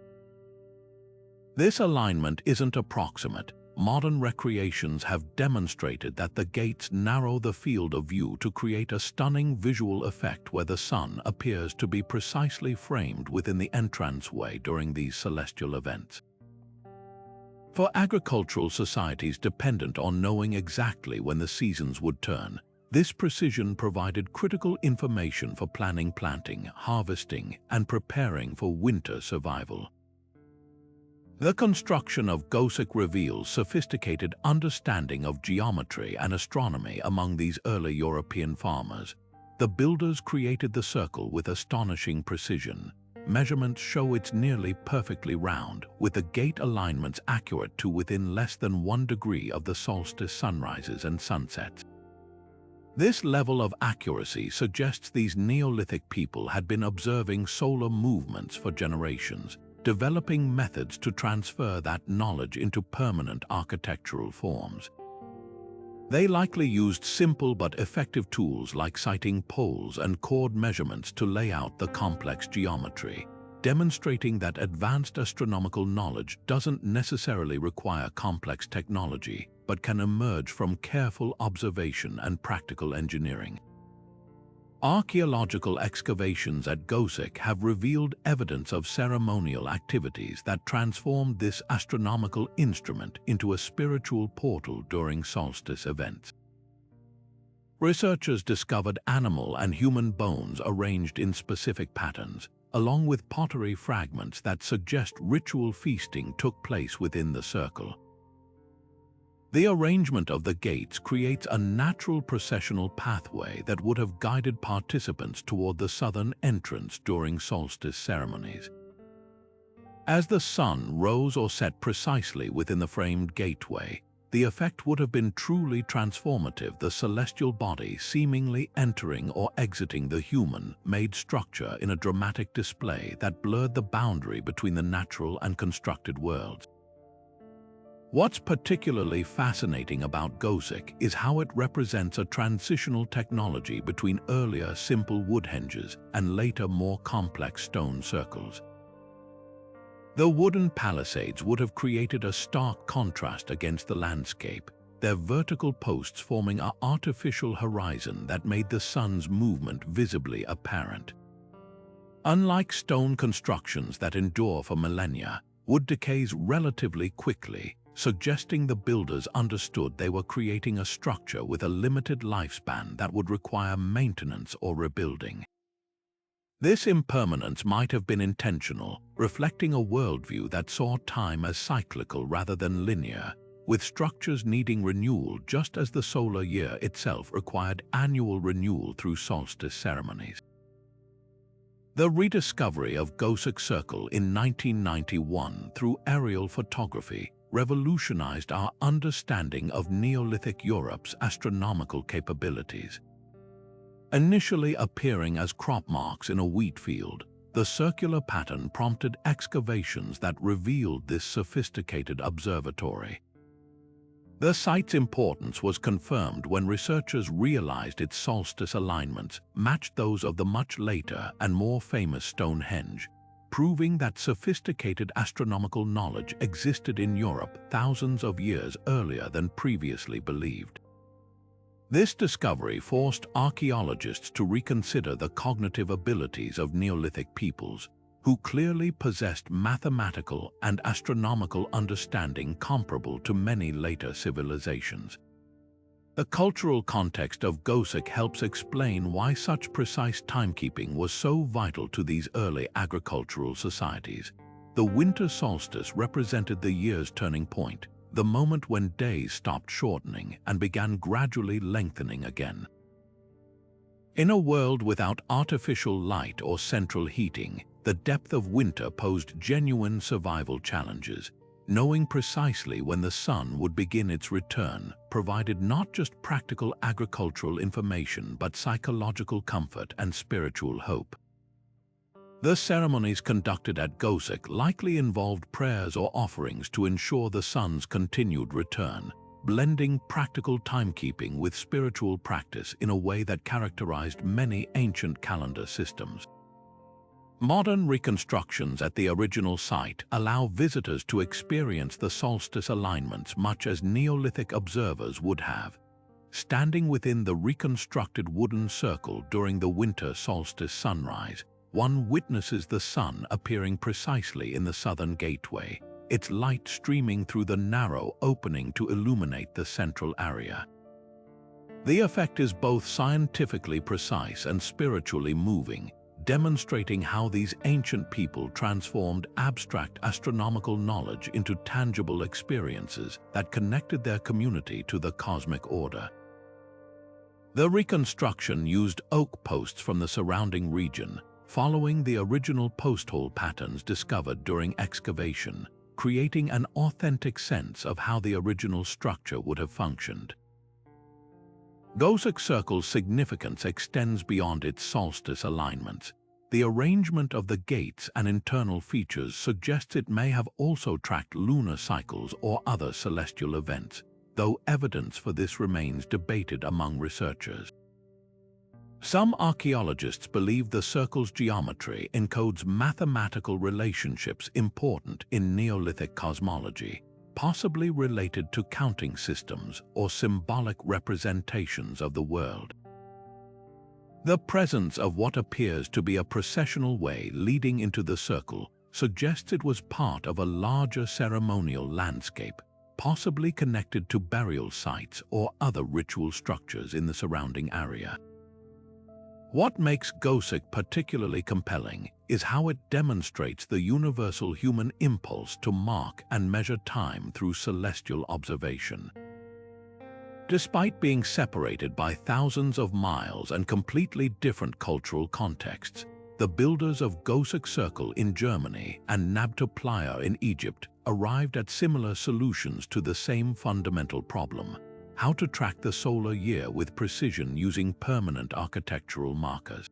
This alignment isn't approximate. Modern recreations have demonstrated that the gates narrow the field of view to create a stunning visual effect where the sun appears to be precisely framed within the entranceway during these celestial events. For agricultural societies dependent on knowing exactly when the seasons would turn, this precision provided critical information for planning planting, harvesting, and preparing for winter survival. The construction of Gosek reveals sophisticated understanding of geometry and astronomy among these early European farmers. The builders created the circle with astonishing precision. Measurements show it's nearly perfectly round, with the gate alignments accurate to within less than 1 degree of the solstice sunrises and sunsets. This level of accuracy suggests these Neolithic people had been observing solar movements for generations, developing methods to transfer that knowledge into permanent architectural forms. They likely used simple but effective tools like sighting poles and chord measurements to lay out the complex geometry, demonstrating that advanced astronomical knowledge doesn't necessarily require complex technology, but can emerge from careful observation and practical engineering. Archaeological excavations at Gosek have revealed evidence of ceremonial activities that transformed this astronomical instrument into a spiritual portal during solstice events. Researchers discovered animal and human bones arranged in specific patterns, along with pottery fragments that suggest ritual feasting took place within the circle. The arrangement of the gates creates a natural processional pathway that would have guided participants toward the southern entrance during solstice ceremonies. As the sun rose or set precisely within the framed gateway, the effect would have been truly transformative, the celestial body seemingly entering or exiting the human-made structure in a dramatic display that blurred the boundary between the natural and constructed worlds. What's particularly fascinating about Gosek is how it represents a transitional technology between earlier simple Woodhenges and later more complex stone circles. The wooden palisades would have created a stark contrast against the landscape, their vertical posts forming an artificial horizon that made the sun's movement visibly apparent. Unlike stone constructions that endure for millennia, wood decays relatively quickly, suggesting the builders understood they were creating a structure with a limited lifespan that would require maintenance or rebuilding. This impermanence might have been intentional, reflecting a worldview that saw time as cyclical rather than linear, with structures needing renewal just as the solar year itself required annual renewal through solstice ceremonies. The rediscovery of Gosek Circle in 1991 through aerial photography revolutionized our understanding of Neolithic Europe's astronomical capabilities. Initially appearing as crop marks in a wheat field, the circular pattern prompted excavations that revealed this sophisticated observatory. The site's importance was confirmed when researchers realized its solstice alignments matched those of the much later and more famous Stonehenge, proving that sophisticated astronomical knowledge existed in Europe thousands of years earlier than previously believed. This discovery forced archaeologists to reconsider the cognitive abilities of Neolithic peoples, who clearly possessed mathematical and astronomical understanding comparable to many later civilizations. The cultural context of Gosek helps explain why such precise timekeeping was so vital to these early agricultural societies. The winter solstice represented the year's turning point, the moment when days stopped shortening and began gradually lengthening again. In a world without artificial light or central heating, the depth of winter posed genuine survival challenges. Knowing precisely when the sun would begin its return provided not just practical agricultural information but psychological comfort and spiritual hope. The ceremonies conducted at Gosek likely involved prayers or offerings to ensure the sun's continued return, blending practical timekeeping with spiritual practice in a way that characterized many ancient calendar systems. Modern reconstructions at the original site allow visitors to experience the solstice alignments much as Neolithic observers would have. Standing within the reconstructed wooden circle during the winter solstice sunrise, one witnesses the sun appearing precisely in the southern gateway, its light streaming through the narrow opening to illuminate the central area. The effect is both scientifically precise and spiritually moving, demonstrating how these ancient people transformed abstract astronomical knowledge into tangible experiences that connected their community to the cosmic order. The reconstruction used oak posts from the surrounding region, following the original post hole patterns discovered during excavation, creating an authentic sense of how the original structure would have functioned. Gosek Circle's significance extends beyond its solstice alignments. The arrangement of the gates and internal features suggests it may have also tracked lunar cycles or other celestial events, though evidence for this remains debated among researchers. Some archaeologists believe the circle's geometry encodes mathematical relationships important in Neolithic cosmology, possibly related to counting systems or symbolic representations of the world. The presence of what appears to be a processional way leading into the circle suggests it was part of a larger ceremonial landscape, possibly connected to burial sites or other ritual structures in the surrounding area. What makes Gosek particularly compelling is how it demonstrates the universal human impulse to mark and measure time through celestial observation. Despite being separated by thousands of miles and completely different cultural contexts, the builders of Gosek Circle in Germany and Nabta Playa in Egypt arrived at similar solutions to the same fundamental problem: how to track the solar year with precision using permanent architectural markers.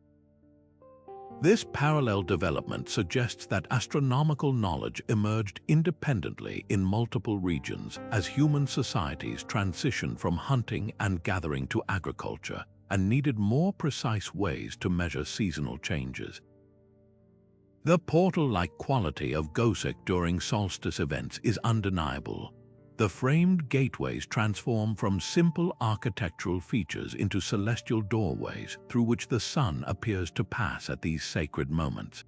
This parallel development suggests that astronomical knowledge emerged independently in multiple regions as human societies transitioned from hunting and gathering to agriculture and needed more precise ways to measure seasonal changes. The portal-like quality of Gosek during solstice events is undeniable. The framed gateways transform from simple architectural features into celestial doorways through which the sun appears to pass at these sacred moments.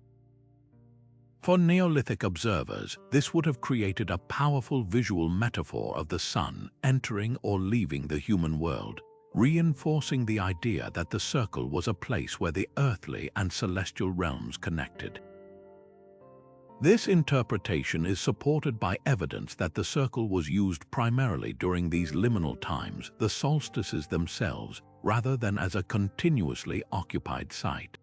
For Neolithic observers, this would have created a powerful visual metaphor of the sun entering or leaving the human world, reinforcing the idea that the circle was a place where the earthly and celestial realms connected. This interpretation is supported by evidence that the circle was used primarily during these liminal times, the solstices themselves, rather than as a continuously occupied site.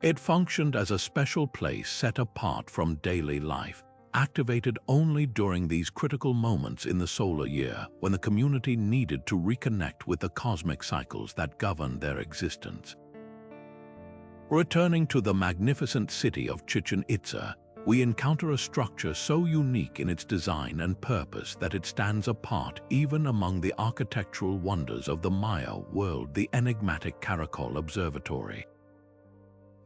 It functioned as a special place set apart from daily life, activated only during these critical moments in the solar year when the community needed to reconnect with the cosmic cycles that govern their existence. Returning to the magnificent city of Chichen Itza, we encounter a structure so unique in its design and purpose that it stands apart even among the architectural wonders of the Maya world, the enigmatic Caracol Observatory.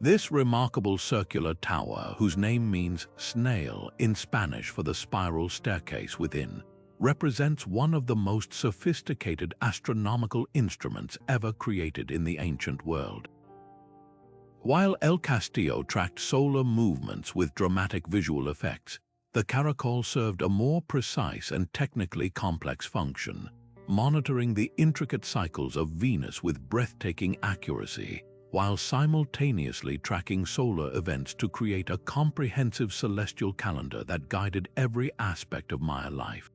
This remarkable circular tower, whose name means snail in Spanish for the spiral staircase within, represents one of the most sophisticated astronomical instruments ever created in the ancient world. While El Castillo tracked solar movements with dramatic visual effects, the Caracol served a more precise and technically complex function, monitoring the intricate cycles of Venus with breathtaking accuracy, while simultaneously tracking solar events to create a comprehensive celestial calendar that guided every aspect of Maya life.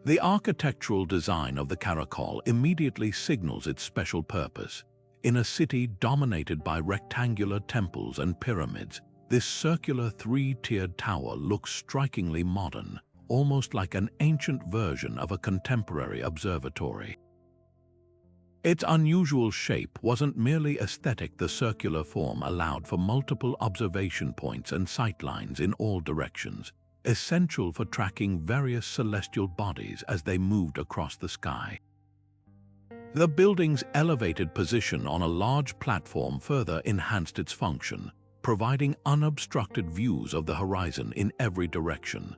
The architectural design of the Caracol immediately signals its special purpose. In a city dominated by rectangular temples and pyramids, This circular three-tiered tower looks strikingly modern, almost like an ancient version of a contemporary observatory. Its unusual shape wasn't merely aesthetic. The circular form allowed for multiple observation points and sightlines in all directions, essential for tracking various celestial bodies as they moved across the sky. The building's elevated position on a large platform further enhanced its function, providing unobstructed views of the horizon in every direction.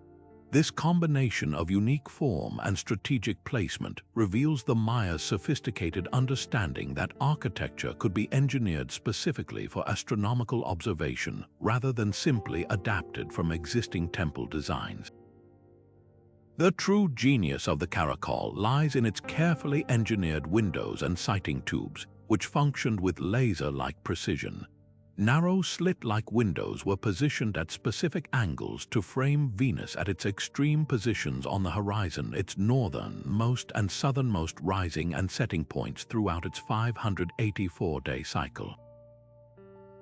This combination of unique form and strategic placement reveals the Maya's sophisticated understanding that architecture could be engineered specifically for astronomical observation rather than simply adapted from existing temple designs. The true genius of the Caracol lies in its carefully engineered windows and sighting tubes, which functioned with laser-like precision. Narrow slit-like windows were positioned at specific angles to frame Venus at its extreme positions on the horizon, its northernmost and southernmost rising and setting points throughout its 584-day cycle.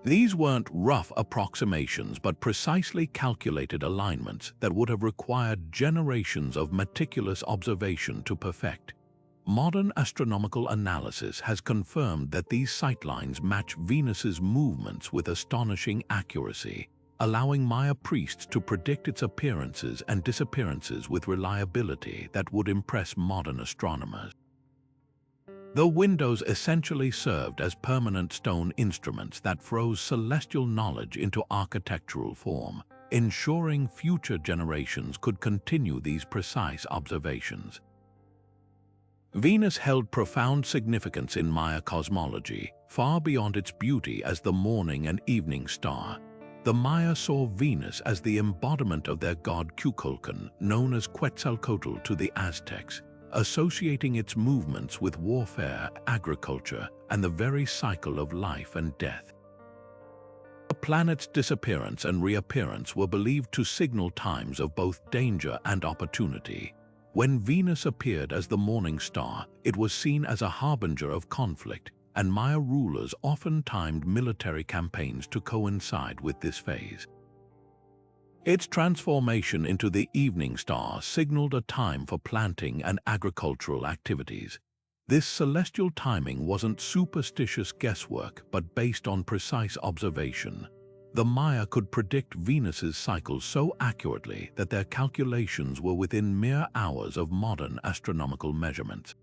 These weren't rough approximations but precisely calculated alignments that would have required generations of meticulous observation to perfect. Modern astronomical analysis has confirmed that these sightlines match Venus's movements with astonishing accuracy, allowing Maya priests to predict its appearances and disappearances with reliability that would impress modern astronomers. The windows essentially served as permanent stone instruments that froze celestial knowledge into architectural form, ensuring future generations could continue these precise observations. Venus held profound significance in Maya cosmology, far beyond its beauty as the morning and evening star. The Maya saw Venus as the embodiment of their god Kukulkan, known as Quetzalcoatl to the Aztecs, associating its movements with warfare, agriculture, and the very cycle of life and death. The planet's disappearance and reappearance were believed to signal times of both danger and opportunity. When Venus appeared as the morning star, it was seen as a harbinger of conflict, and Maya rulers often timed military campaigns to coincide with this phase. Its transformation into the evening star signaled a time for planting and agricultural activities. This celestial timing wasn't superstitious guesswork but based on precise observation. The Maya could predict Venus's cycles so accurately that their calculations were within mere hours of modern astronomical measurements.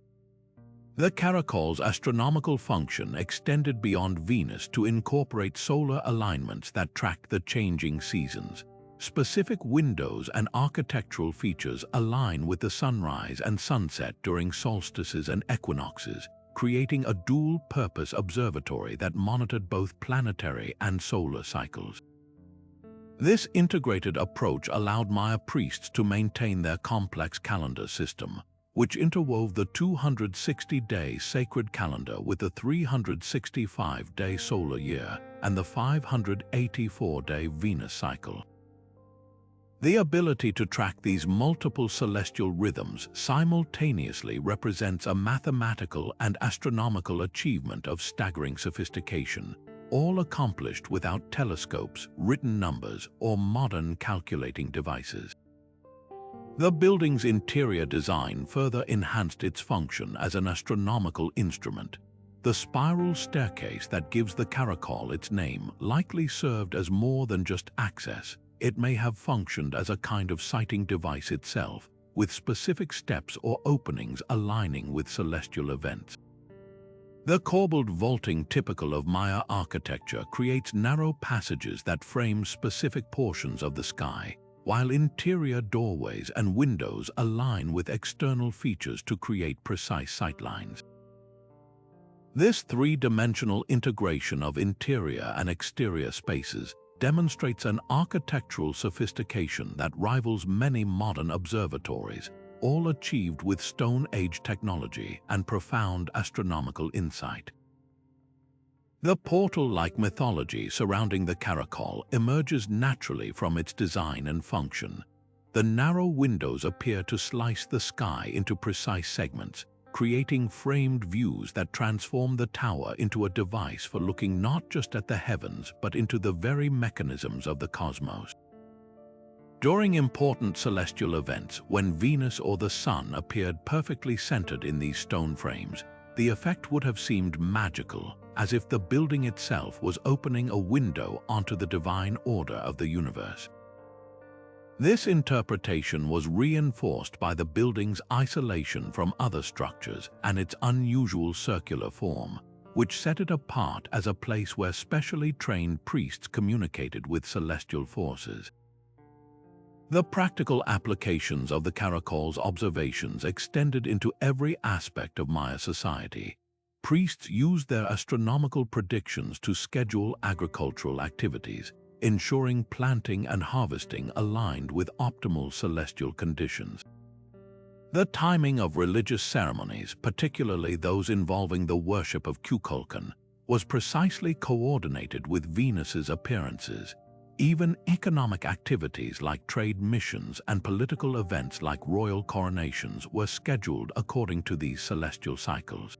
The Caracol's astronomical function extended beyond Venus to incorporate solar alignments that tracked the changing seasons. Specific windows and architectural features align with the sunrise and sunset during solstices and equinoxes, creating a dual-purpose observatory that monitored both planetary and solar cycles. This integrated approach allowed Maya priests to maintain their complex calendar system, which interwove the 260-day sacred calendar with the 365-day solar year and the 584-day Venus cycle. The ability to track these multiple celestial rhythms simultaneously represents a mathematical and astronomical achievement of staggering sophistication, all accomplished without telescopes, written numbers, or modern calculating devices. The building's interior design further enhanced its function as an astronomical instrument. The spiral staircase that gives the Caracol its name likely served as more than just access. It may have functioned as a kind of sighting device itself, with specific steps or openings aligning with celestial events. The corbelled vaulting typical of Maya architecture creates narrow passages that frame specific portions of the sky, while interior doorways and windows align with external features to create precise sightlines. This three-dimensional integration of interior and exterior spaces demonstrates an architectural sophistication that rivals many modern observatories, all achieved with Stone Age technology and profound astronomical insight. The portal-like mythology surrounding the Caracol emerges naturally from its design and function. The narrow windows appear to slice the sky into precise segments, creating framed views that transform the tower into a device for looking not just at the heavens but into the very mechanisms of the cosmos. During important celestial events, when Venus or the Sun appeared perfectly centered in these stone frames, the effect would have seemed magical, as if the building itself was opening a window onto the divine order of the universe. This interpretation was reinforced by the building's isolation from other structures and its unusual circular form, which set it apart as a place where specially trained priests communicated with celestial forces. The practical applications of the Caracol's observations extended into every aspect of Maya society. Priests used their astronomical predictions to schedule agricultural activities, ensuring planting and harvesting aligned with optimal celestial conditions. The timing of religious ceremonies, particularly those involving the worship of Kukulkan, was precisely coordinated with Venus's appearances. Even economic activities like trade missions and political events like royal coronations were scheduled according to these celestial cycles.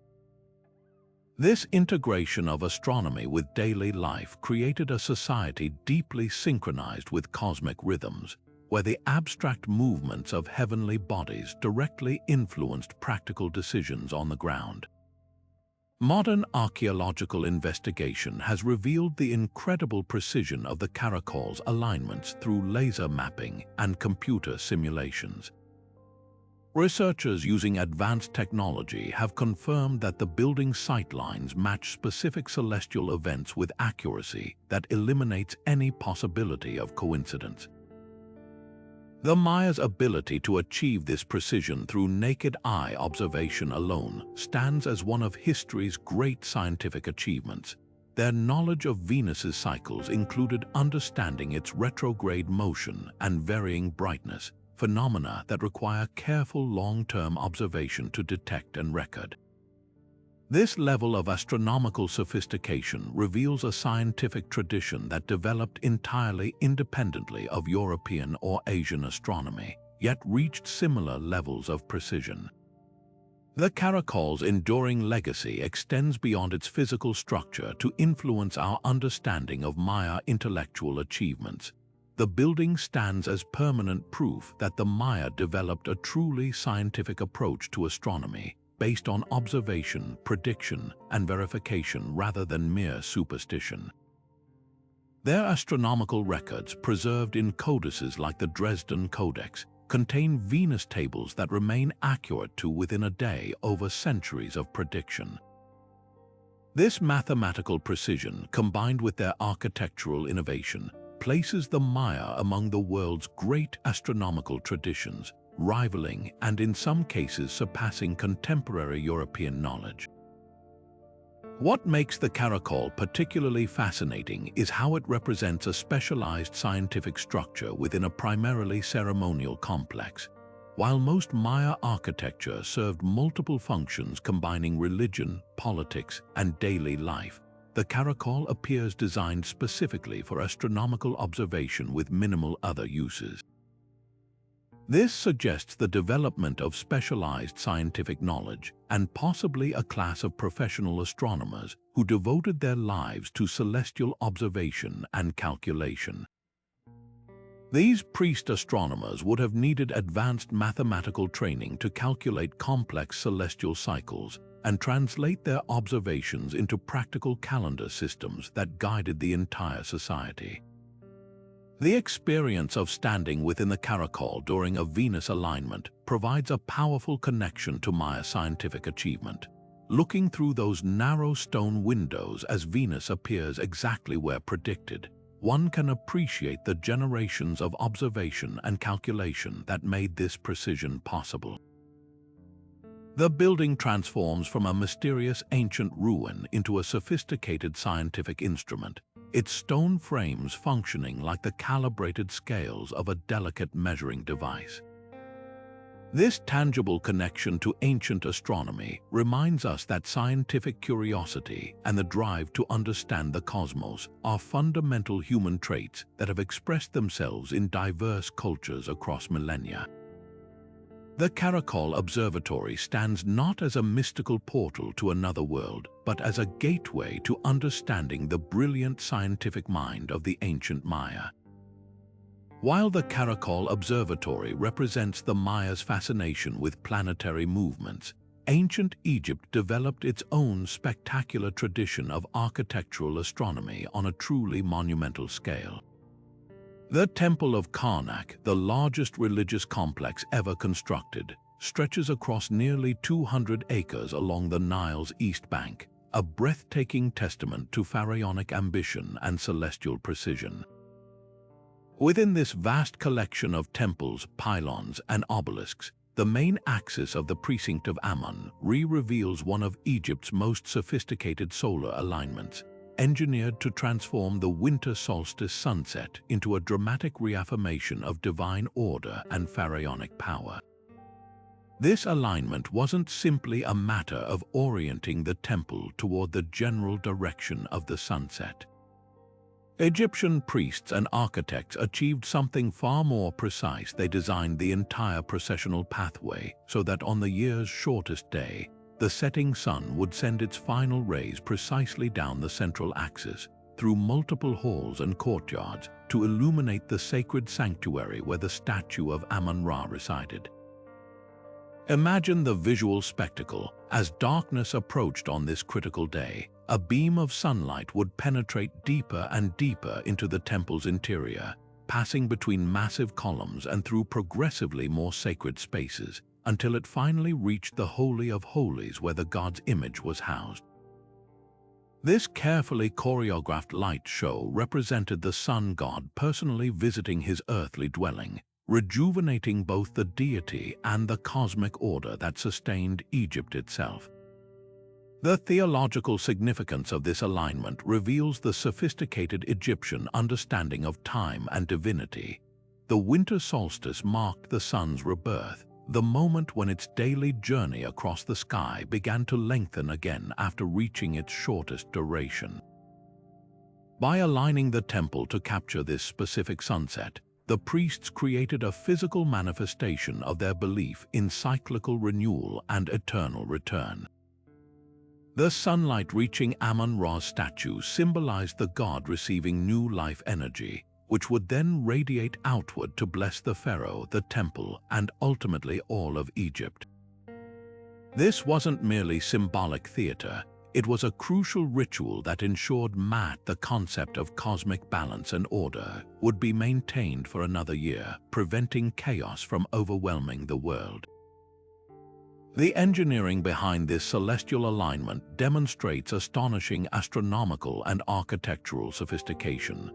This integration of astronomy with daily life created a society deeply synchronized with cosmic rhythms, where the abstract movements of heavenly bodies directly influenced practical decisions on the ground. Modern archaeological investigation has revealed the incredible precision of the Caracol's alignments through laser mapping and computer simulations. Researchers using advanced technology have confirmed that the building's sightlines match specific celestial events with accuracy that eliminates any possibility of coincidence. The Maya's ability to achieve this precision through naked eye observation alone stands as one of history's great scientific achievements. Their knowledge of Venus's cycles included understanding its retrograde motion and varying brightness, phenomena that require careful long-term observation to detect and record. This level of astronomical sophistication reveals a scientific tradition that developed entirely independently of European or Asian astronomy, yet reached similar levels of precision. The Caracol's enduring legacy extends beyond its physical structure to influence our understanding of Maya intellectual achievements. The building stands as permanent proof that the Maya developed a truly scientific approach to astronomy, based on observation, prediction, and verification rather than mere superstition. Their astronomical records, preserved in codices like the Dresden Codex, contain Venus tables that remain accurate to within a day over centuries of prediction. This mathematical precision, combined with their architectural innovation, places the Maya among the world's great astronomical traditions, rivaling and in some cases surpassing contemporary European knowledge. What makes the Caracol particularly fascinating is how it represents a specialized scientific structure within a primarily ceremonial complex. While most Maya architecture served multiple functions combining religion, politics, and daily life, the Caracol appears designed specifically for astronomical observation with minimal other uses. This suggests the development of specialized scientific knowledge and possibly a class of professional astronomers who devoted their lives to celestial observation and calculation. These priest astronomers would have needed advanced mathematical training to calculate complex celestial cycles and translate their observations into practical calendar systems that guided the entire society. The experience of standing within the Caracol during a Venus alignment provides a powerful connection to Maya scientific achievement. Looking through those narrow stone windows as Venus appears exactly where predicted, one can appreciate the generations of observation and calculation that made this precision possible. The building transforms from a mysterious ancient ruin into a sophisticated scientific instrument, its stone frames functioning like the calibrated scales of a delicate measuring device. This tangible connection to ancient astronomy reminds us that scientific curiosity and the drive to understand the cosmos are fundamental human traits that have expressed themselves in diverse cultures across millennia. The Caracol Observatory stands not as a mystical portal to another world, but as a gateway to understanding the brilliant scientific mind of the ancient Maya. While the Caracol Observatory represents the Maya's fascination with planetary movements, ancient Egypt developed its own spectacular tradition of architectural astronomy on a truly monumental scale. The Temple of Karnak, the largest religious complex ever constructed, stretches across nearly 200 acres along the Nile's east bank, a breathtaking testament to pharaonic ambition and celestial precision. Within this vast collection of temples, pylons, and obelisks, the main axis of the precinct of Amun reveals one of Egypt's most sophisticated solar alignments, engineered to transform the winter solstice sunset into a dramatic reaffirmation of divine order and pharaonic power. This alignment wasn't simply a matter of orienting the temple toward the general direction of the sunset. Egyptian priests and architects achieved something far more precise. They designed the entire processional pathway so that on the year's shortest day, the setting sun would send its final rays precisely down the central axis, through multiple halls and courtyards, to illuminate the sacred sanctuary where the statue of Amun-Ra resided. Imagine the visual spectacle. As darkness approached on this critical day, a beam of sunlight would penetrate deeper and deeper into the temple's interior, passing between massive columns and through progressively more sacred spaces, until it finally reached the Holy of Holies where the god's image was housed. This carefully choreographed light show represented the sun god personally visiting his earthly dwelling, rejuvenating both the deity and the cosmic order that sustained Egypt itself. The theological significance of this alignment reveals the sophisticated Egyptian understanding of time and divinity. The winter solstice marked the sun's rebirth, the moment when its daily journey across the sky began to lengthen again after reaching its shortest duration. By aligning the temple to capture this specific sunset, the priests created a physical manifestation of their belief in cyclical renewal and eternal return. The sunlight reaching Amun-Ra's statue symbolized the god receiving new life energy, which would then radiate outward to bless the pharaoh, the temple, and ultimately all of Egypt. This wasn't merely symbolic theater, it was a crucial ritual that ensured the concept of cosmic balance and order would be maintained for another year, preventing chaos from overwhelming the world. The engineering behind this celestial alignment demonstrates astonishing astronomical and architectural sophistication.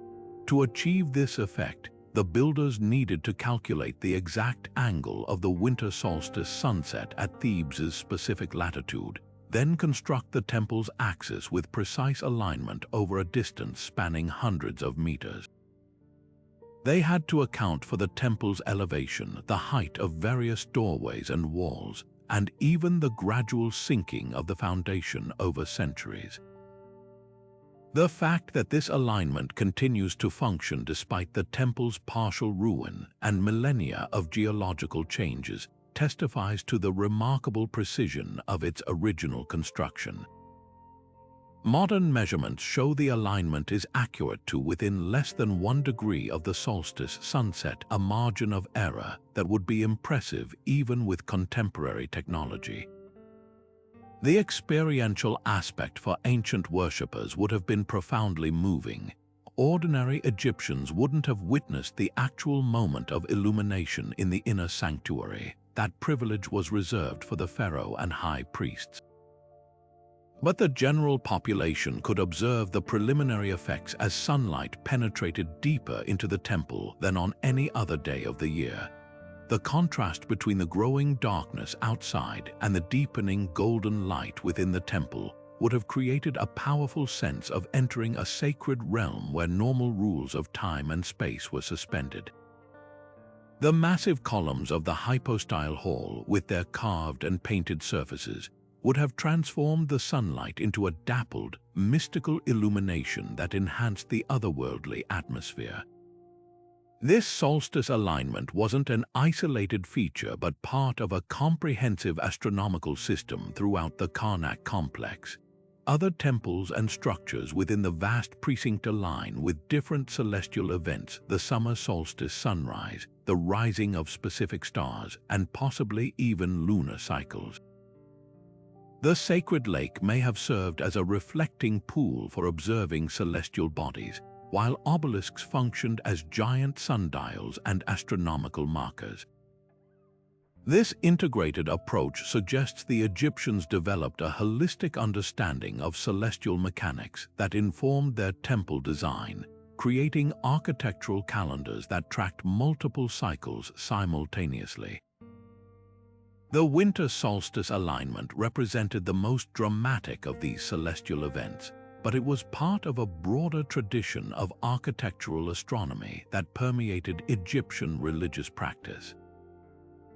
To achieve this effect, the builders needed to calculate the exact angle of the winter solstice sunset at Thebes' specific latitude, then construct the temple's axis with precise alignment over a distance spanning hundreds of meters. They had to account for the temple's elevation, the height of various doorways and walls, and even the gradual sinking of the foundation over centuries. The fact that this alignment continues to function despite the temple's partial ruin and millennia of geological changes testifies to the remarkable precision of its original construction. Modern measurements show the alignment is accurate to within less than 1 degree of the solstice sunset, a margin of error that would be impressive even with contemporary technology. The experiential aspect for ancient worshippers would have been profoundly moving. Ordinary Egyptians wouldn't have witnessed the actual moment of illumination in the inner sanctuary. That privilege was reserved for the pharaoh and high priests. But the general population could observe the preliminary effects as sunlight penetrated deeper into the temple than on any other day of the year. The contrast between the growing darkness outside and the deepening golden light within the temple would have created a powerful sense of entering a sacred realm where normal rules of time and space were suspended. The massive columns of the hypostyle hall, with their carved and painted surfaces, would have transformed the sunlight into a dappled, mystical illumination that enhanced the otherworldly atmosphere. This solstice alignment wasn't an isolated feature but part of a comprehensive astronomical system throughout the Karnak complex. Other temples and structures within the vast precinct align with different celestial events: the summer solstice sunrise, the rising of specific stars, and possibly even lunar cycles. The sacred lake may have served as a reflecting pool for observing celestial bodies, while obelisks functioned as giant sundials and astronomical markers. This integrated approach suggests the Egyptians developed a holistic understanding of celestial mechanics that informed their temple design, creating architectural calendars that tracked multiple cycles simultaneously. The winter solstice alignment represented the most dramatic of these celestial events, but it was part of a broader tradition of architectural astronomy that permeated Egyptian religious practice.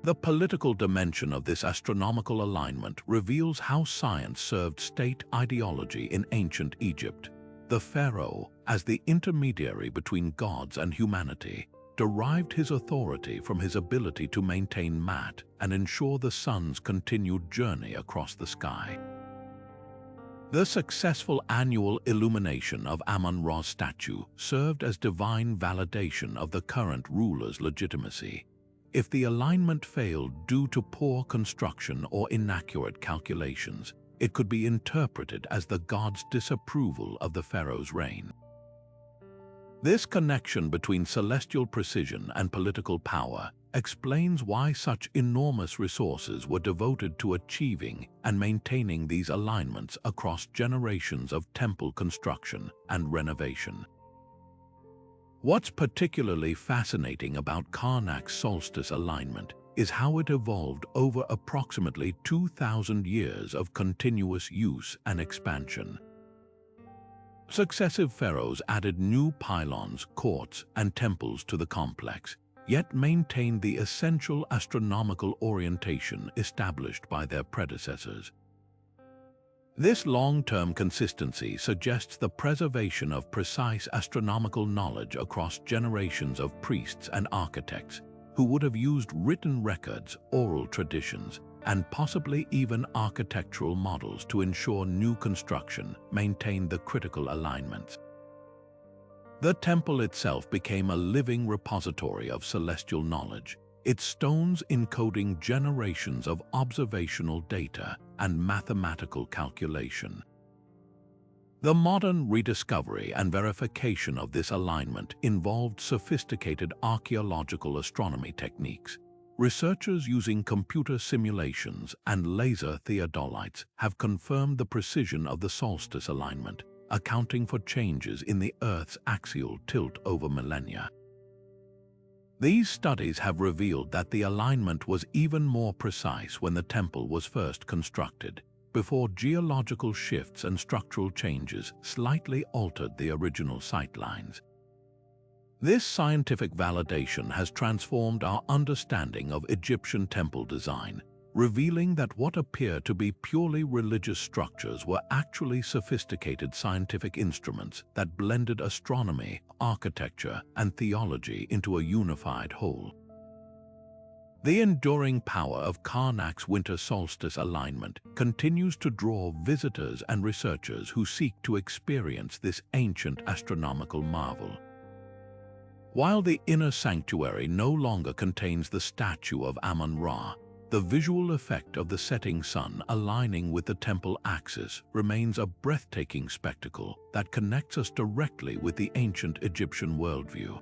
The political dimension of this astronomical alignment reveals how science served state ideology in ancient Egypt. The pharaoh, as the intermediary between gods and humanity, derived his authority from his ability to maintain Mat and ensure the sun's continued journey across the sky. The successful annual illumination of Amun-Ra's statue served as divine validation of the current ruler's legitimacy. If the alignment failed due to poor construction or inaccurate calculations, it could be interpreted as the god's disapproval of the pharaoh's reign. This connection between celestial precision and political power explains why such enormous resources were devoted to achieving and maintaining these alignments across generations of temple construction and renovation. What's particularly fascinating about Karnak's solstice alignment is how it evolved over approximately 2,000 years of continuous use and expansion. Successive pharaohs added new pylons, courts, and temples to the complex, yet maintained the essential astronomical orientation established by their predecessors. This long-term consistency suggests the preservation of precise astronomical knowledge across generations of priests and architects who would have used written records, oral traditions, and possibly even architectural models to ensure new construction maintained the critical alignments. The temple itself became a living repository of celestial knowledge, its stones encoding generations of observational data and mathematical calculation. The modern rediscovery and verification of this alignment involved sophisticated archaeological astronomy techniques. Researchers using computer simulations and laser theodolites have confirmed the precision of the solstice alignment, accounting for changes in the Earth's axial tilt over millennia. These studies have revealed that the alignment was even more precise when the temple was first constructed, before geological shifts and structural changes slightly altered the original sightlines. This scientific validation has transformed our understanding of Egyptian temple design, revealing that what appear to be purely religious structures were actually sophisticated scientific instruments that blended astronomy, architecture, and theology into a unified whole. The enduring power of Karnak's winter solstice alignment continues to draw visitors and researchers who seek to experience this ancient astronomical marvel. While the inner sanctuary no longer contains the statue of Amun-Ra, the visual effect of the setting sun aligning with the temple axis remains a breathtaking spectacle that connects us directly with the ancient Egyptian worldview.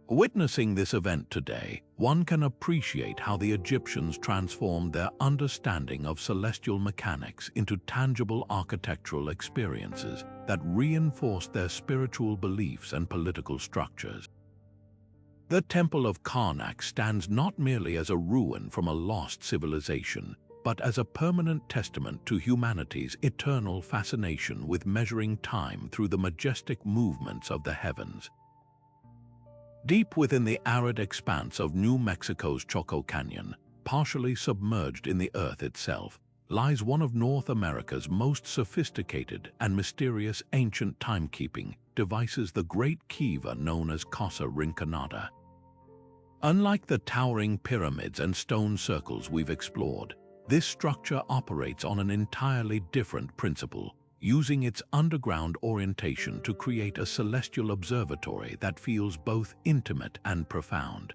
Witnessing this event today, one can appreciate how the Egyptians transformed their understanding of celestial mechanics into tangible architectural experiences that reinforced their spiritual beliefs and political structures. The Temple of Karnak stands not merely as a ruin from a lost civilization, but as a permanent testament to humanity's eternal fascination with measuring time through the majestic movements of the heavens. Deep within the arid expanse of New Mexico's Choco Canyon, partially submerged in the earth itself, lies one of North America's most sophisticated and mysterious ancient timekeeping devises the great kiva known as Casa Rinconada. Unlike the towering pyramids and stone circles we've explored, this structure operates on an entirely different principle, using its underground orientation to create a celestial observatory that feels both intimate and profound.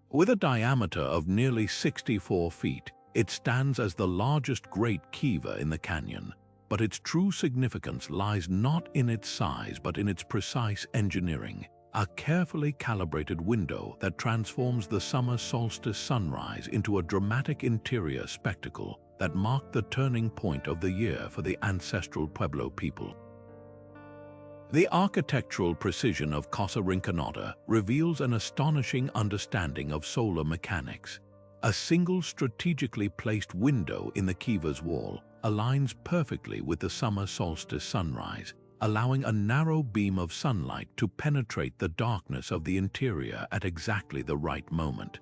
With a diameter of nearly 64 feet, it stands as the largest great kiva in the canyon, but its true significance lies not in its size but in its precise engineering, a carefully calibrated window that transforms the summer solstice sunrise into a dramatic interior spectacle that marked the turning point of the year for the ancestral Pueblo people. The architectural precision of Casa Rinconada reveals an astonishing understanding of solar mechanics. A single strategically placed window in the kiva's wall aligns perfectly with the summer solstice sunrise, allowing a narrow beam of sunlight to penetrate the darkness of the interior at exactly the right moment.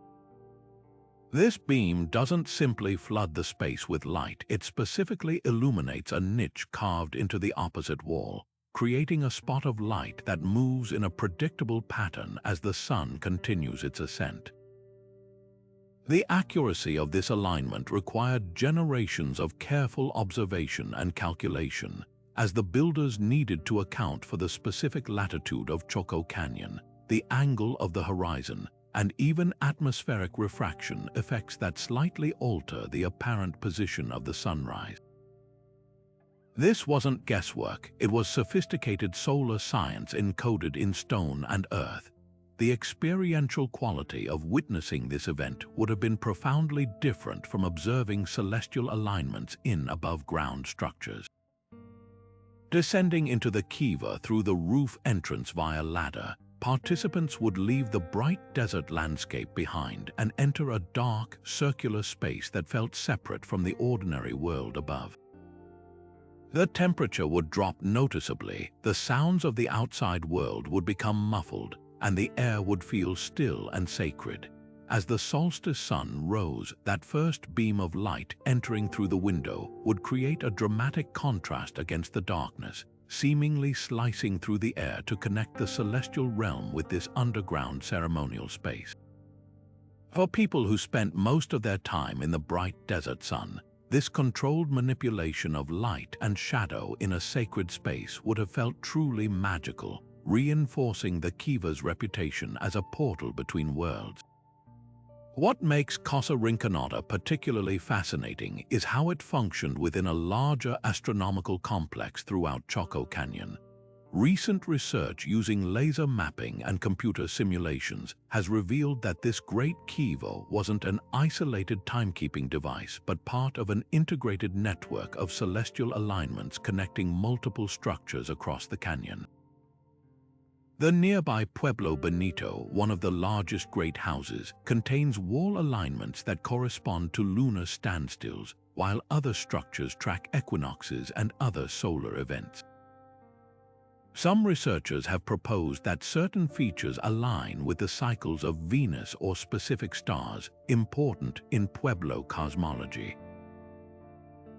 This beam doesn't simply flood the space with light, it specifically illuminates a niche carved into the opposite wall, creating a spot of light that moves in a predictable pattern as the sun continues its ascent. The accuracy of this alignment required generations of careful observation and calculation, as the builders needed to account for the specific latitude of Choco Canyon, the angle of the horizon, and even atmospheric refraction effects that slightly alter the apparent position of the sunrise. This wasn't guesswork, it was sophisticated solar science encoded in stone and earth. The experiential quality of witnessing this event would have been profoundly different from observing celestial alignments in above-ground structures. Descending into the kiva through the roof entrance via ladder, participants would leave the bright desert landscape behind and enter a dark, circular space that felt separate from the ordinary world above. The temperature would drop noticeably, the sounds of the outside world would become muffled, and the air would feel still and sacred. As the solstice sun rose, that first beam of light entering through the window would create a dramatic contrast against the darkness, seemingly slicing through the air to connect the celestial realm with this underground ceremonial space. For people who spent most of their time in the bright desert sun, this controlled manipulation of light and shadow in a sacred space would have felt truly magical, reinforcing the kiva's reputation as a portal between worlds. What makes Casa Rinconada particularly fascinating is how it functioned within a larger astronomical complex throughout Choco Canyon. Recent research using laser mapping and computer simulations has revealed that this great kiva wasn't an isolated timekeeping device but part of an integrated network of celestial alignments connecting multiple structures across the canyon. The nearby Pueblo Bonito, one of the largest great houses, contains wall alignments that correspond to lunar standstills, while other structures track equinoxes and other solar events. Some researchers have proposed that certain features align with the cycles of Venus or specific stars important in Pueblo cosmology.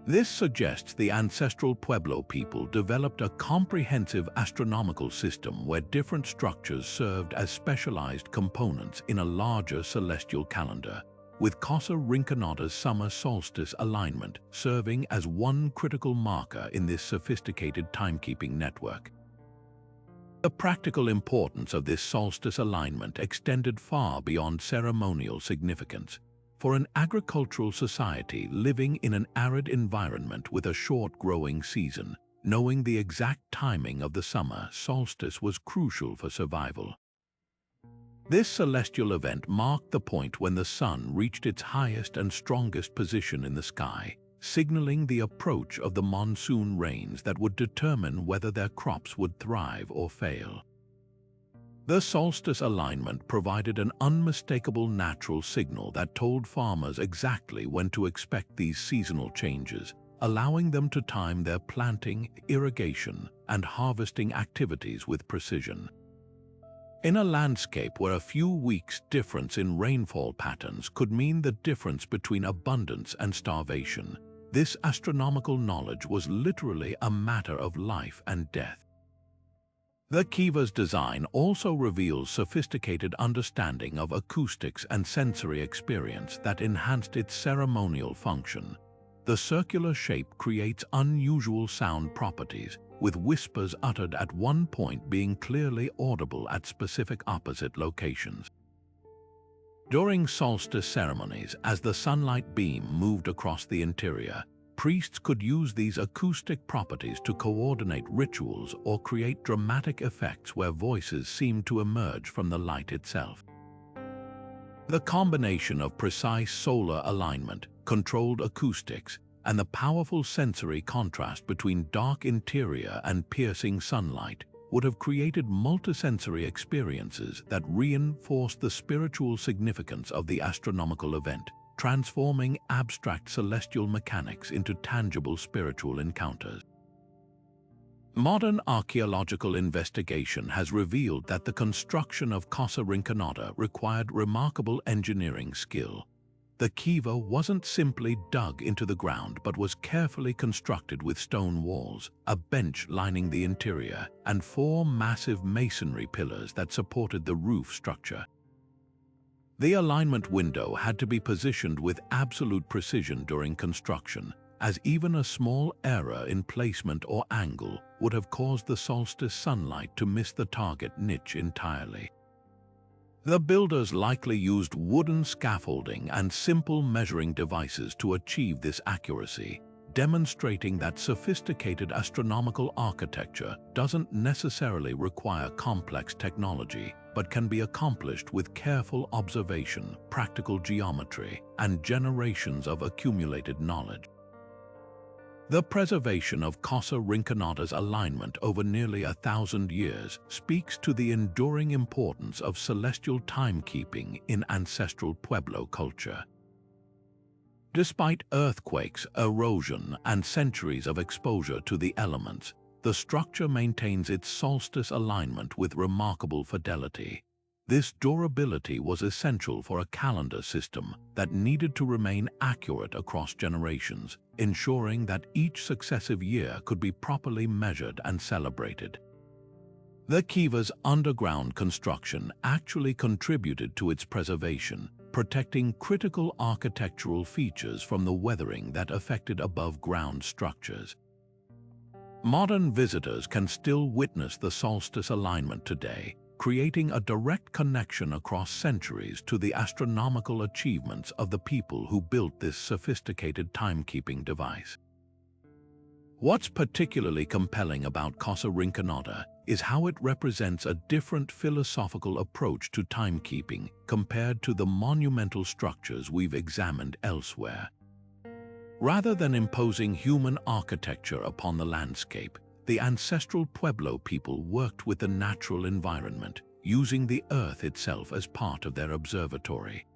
This suggests the ancestral Pueblo people developed a comprehensive astronomical system where different structures served as specialized components in a larger celestial calendar, with Casa Rinconada's summer solstice alignment serving as one critical marker in this sophisticated timekeeping network. The practical importance of this solstice alignment extended far beyond ceremonial significance. For an agricultural society living in an arid environment with a short growing season, knowing the exact timing of the summer solstice was crucial for survival. This celestial event marked the point when the sun reached its highest and strongest position in the sky, signaling the approach of the monsoon rains that would determine whether their crops would thrive or fail. The solstice alignment provided an unmistakable natural signal that told farmers exactly when to expect these seasonal changes, allowing them to time their planting, irrigation, and harvesting activities with precision. In a landscape where a few weeks' difference in rainfall patterns could mean the difference between abundance and starvation, this astronomical knowledge was literally a matter of life and death. The kiva's design also reveals sophisticated understanding of acoustics and sensory experience that enhanced its ceremonial function. The circular shape creates unusual sound properties, with whispers uttered at one point being clearly audible at specific opposite locations. During solstice ceremonies, as the sunlight beam moved across the interior, priests could use these acoustic properties to coordinate rituals or create dramatic effects where voices seemed to emerge from the light itself. The combination of precise solar alignment, controlled acoustics, and the powerful sensory contrast between dark interior and piercing sunlight would have created multisensory experiences that reinforced the spiritual significance of the astronomical event, transforming abstract celestial mechanics into tangible spiritual encounters. Modern archaeological investigation has revealed that the construction of Casa Rinconada required remarkable engineering skill. The kiva wasn't simply dug into the ground but was carefully constructed with stone walls, a bench lining the interior, and 4 massive masonry pillars that supported the roof structure. The alignment window had to be positioned with absolute precision during construction, as even a small error in placement or angle would have caused the solstice sunlight to miss the target niche entirely. The builders likely used wooden scaffolding and simple measuring devices to achieve this accuracy, demonstrating that sophisticated astronomical architecture doesn't necessarily require complex technology, but can be accomplished with careful observation, practical geometry, and generations of accumulated knowledge. The preservation of Casa Rinconada's alignment over nearly 1,000 years speaks to the enduring importance of celestial timekeeping in ancestral Pueblo culture. Despite earthquakes, erosion, and centuries of exposure to the elements, the structure maintains its solstice alignment with remarkable fidelity. This durability was essential for a calendar system that needed to remain accurate across generations, ensuring that each successive year could be properly measured and celebrated. The kiva's underground construction actually contributed to its preservation, protecting critical architectural features from the weathering that affected above-ground structures. Modern visitors can still witness the solstice alignment today, creating a direct connection across centuries to the astronomical achievements of the people who built this sophisticated timekeeping device. What's particularly compelling about Casa Rinconada is how it represents a different philosophical approach to timekeeping compared to the monumental structures we've examined elsewhere. Rather than imposing human architecture upon the landscape, the ancestral Pueblo people worked with the natural environment, using the earth itself as part of their observatory.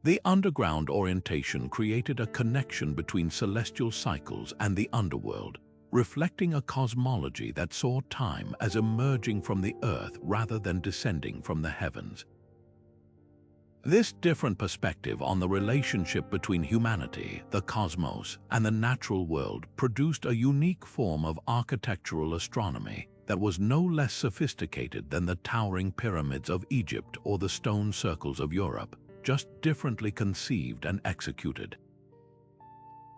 The underground orientation created a connection between celestial cycles and the underworld, reflecting a cosmology that saw time as emerging from the earth rather than descending from the heavens. This different perspective on the relationship between humanity, the cosmos, and the natural world produced a unique form of architectural astronomy that was no less sophisticated than the towering pyramids of Egypt or the stone circles of Europe, just differently conceived and executed.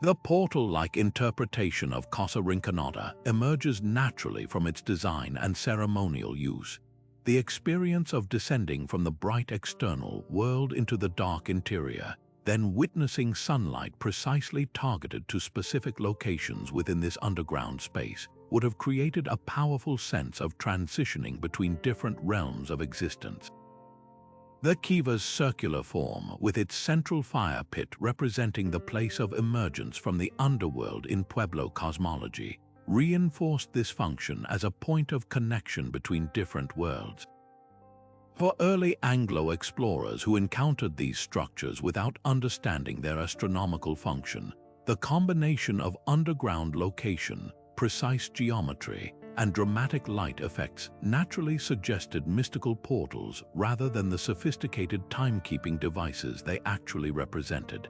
The portal-like interpretation of Casa Rinconada emerges naturally from its design and ceremonial use. The experience of descending from the bright external world into the dark interior, then witnessing sunlight precisely targeted to specific locations within this underground space, would have created a powerful sense of transitioning between different realms of existence. The kiva's circular form, with its central fire pit representing the place of emergence from the underworld in Pueblo cosmology, reinforced this function as a point of connection between different worlds. For early Anglo explorers who encountered these structures without understanding their astronomical function, the combination of underground location, precise geometry, and dramatic light effects naturally suggested mystical portals rather than the sophisticated timekeeping devices they actually represented.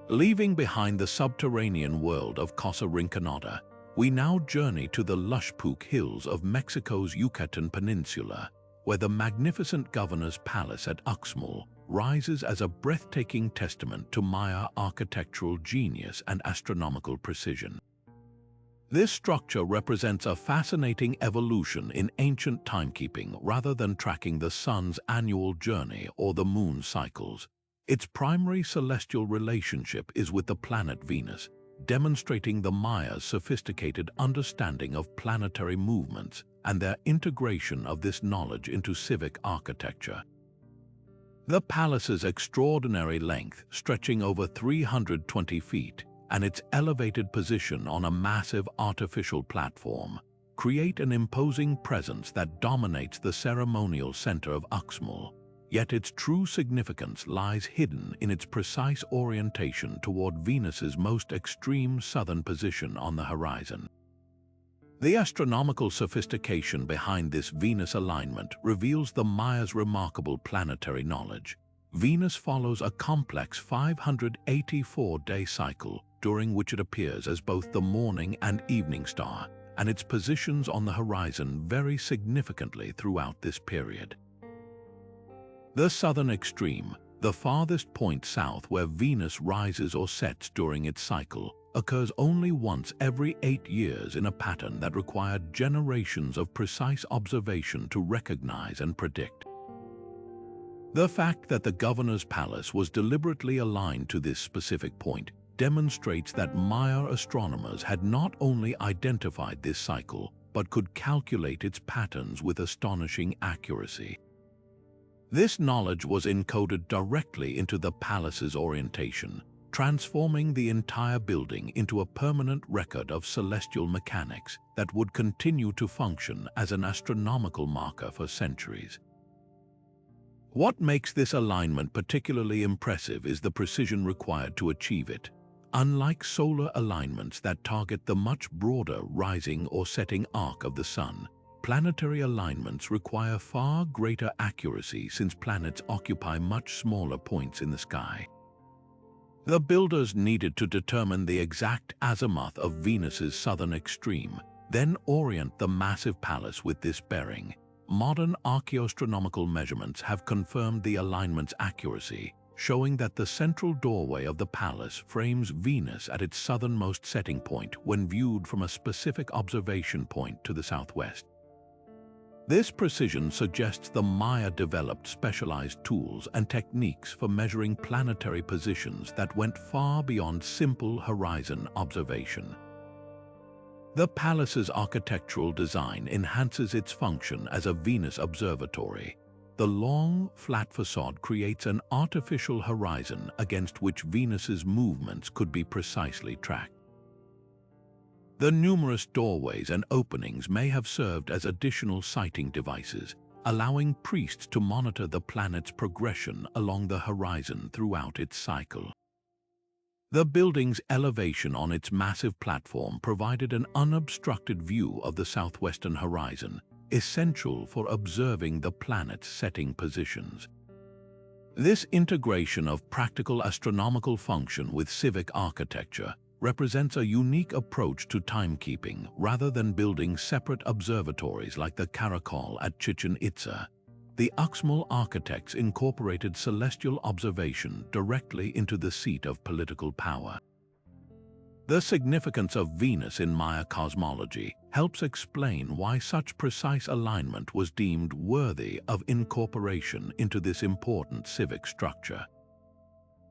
Leaving behind the subterranean world of Casa Rinconada, We now journey to the lush Puc Hills of Mexico's Yucatan Peninsula, where the magnificent governor's palace at Uxmal rises as a breathtaking testament to Maya architectural genius and astronomical precision. This structure represents a fascinating evolution in ancient timekeeping rather than tracking the sun's annual journey or the moon's cycles. Its primary celestial relationship is with the planet Venus, demonstrating the Maya's sophisticated understanding of planetary movements and their integration of this knowledge into civic architecture. The palace's extraordinary length, stretching over 320 feet, and its elevated position on a massive artificial platform create an imposing presence that dominates the ceremonial center of Uxmal. Yet its true significance lies hidden in its precise orientation toward Venus's most extreme southern position on the horizon. The astronomical sophistication behind this Venus alignment reveals the Maya's remarkable planetary knowledge. Venus follows a complex 584-day cycle, during which it appears as both the morning and evening star, and its positions on the horizon vary significantly throughout this period. The southern extreme, the farthest point south where Venus rises or sets during its cycle, occurs only once every 8 years in a pattern that required generations of precise observation to recognize and predict. The fact that the governor's palace was deliberately aligned to this specific point demonstrates that Maya astronomers had not only identified this cycle, but could calculate its patterns with astonishing accuracy. This knowledge was encoded directly into the palace's orientation, transforming the entire building into a permanent record of celestial mechanics that would continue to function as an astronomical marker for centuries. What makes this alignment particularly impressive is the precision required to achieve it. Unlike solar alignments that target the much broader rising or setting arc of the sun, planetary alignments require far greater accuracy since planets occupy much smaller points in the sky. The builders needed to determine the exact azimuth of Venus's southern extreme, then orient the massive palace with this bearing. Modern archaeoastronomical measurements have confirmed the alignment's accuracy, showing that the central doorway of the palace frames Venus at its southernmost setting point when viewed from a specific observation point to the southwest. This precision suggests the Maya developed specialized tools and techniques for measuring planetary positions that went far beyond simple horizon observation. The palace's architectural design enhances its function as a Venus observatory. The long, flat facade creates an artificial horizon against which Venus's movements could be precisely tracked. The numerous doorways and openings may have served as additional sighting devices, allowing priests to monitor the planet's progression along the horizon throughout its cycle. The building's elevation on its massive platform provided an unobstructed view of the southwestern horizon, essential for observing the planet's setting positions. This integration of practical astronomical function with civic architecture represents a unique approach to timekeeping rather than building separate observatories like the Caracol at Chichen Itza. The Uxmal architects incorporated celestial observation directly into the seat of political power. The significance of Venus in Maya cosmology helps explain why such precise alignment was deemed worthy of incorporation into this important civic structure.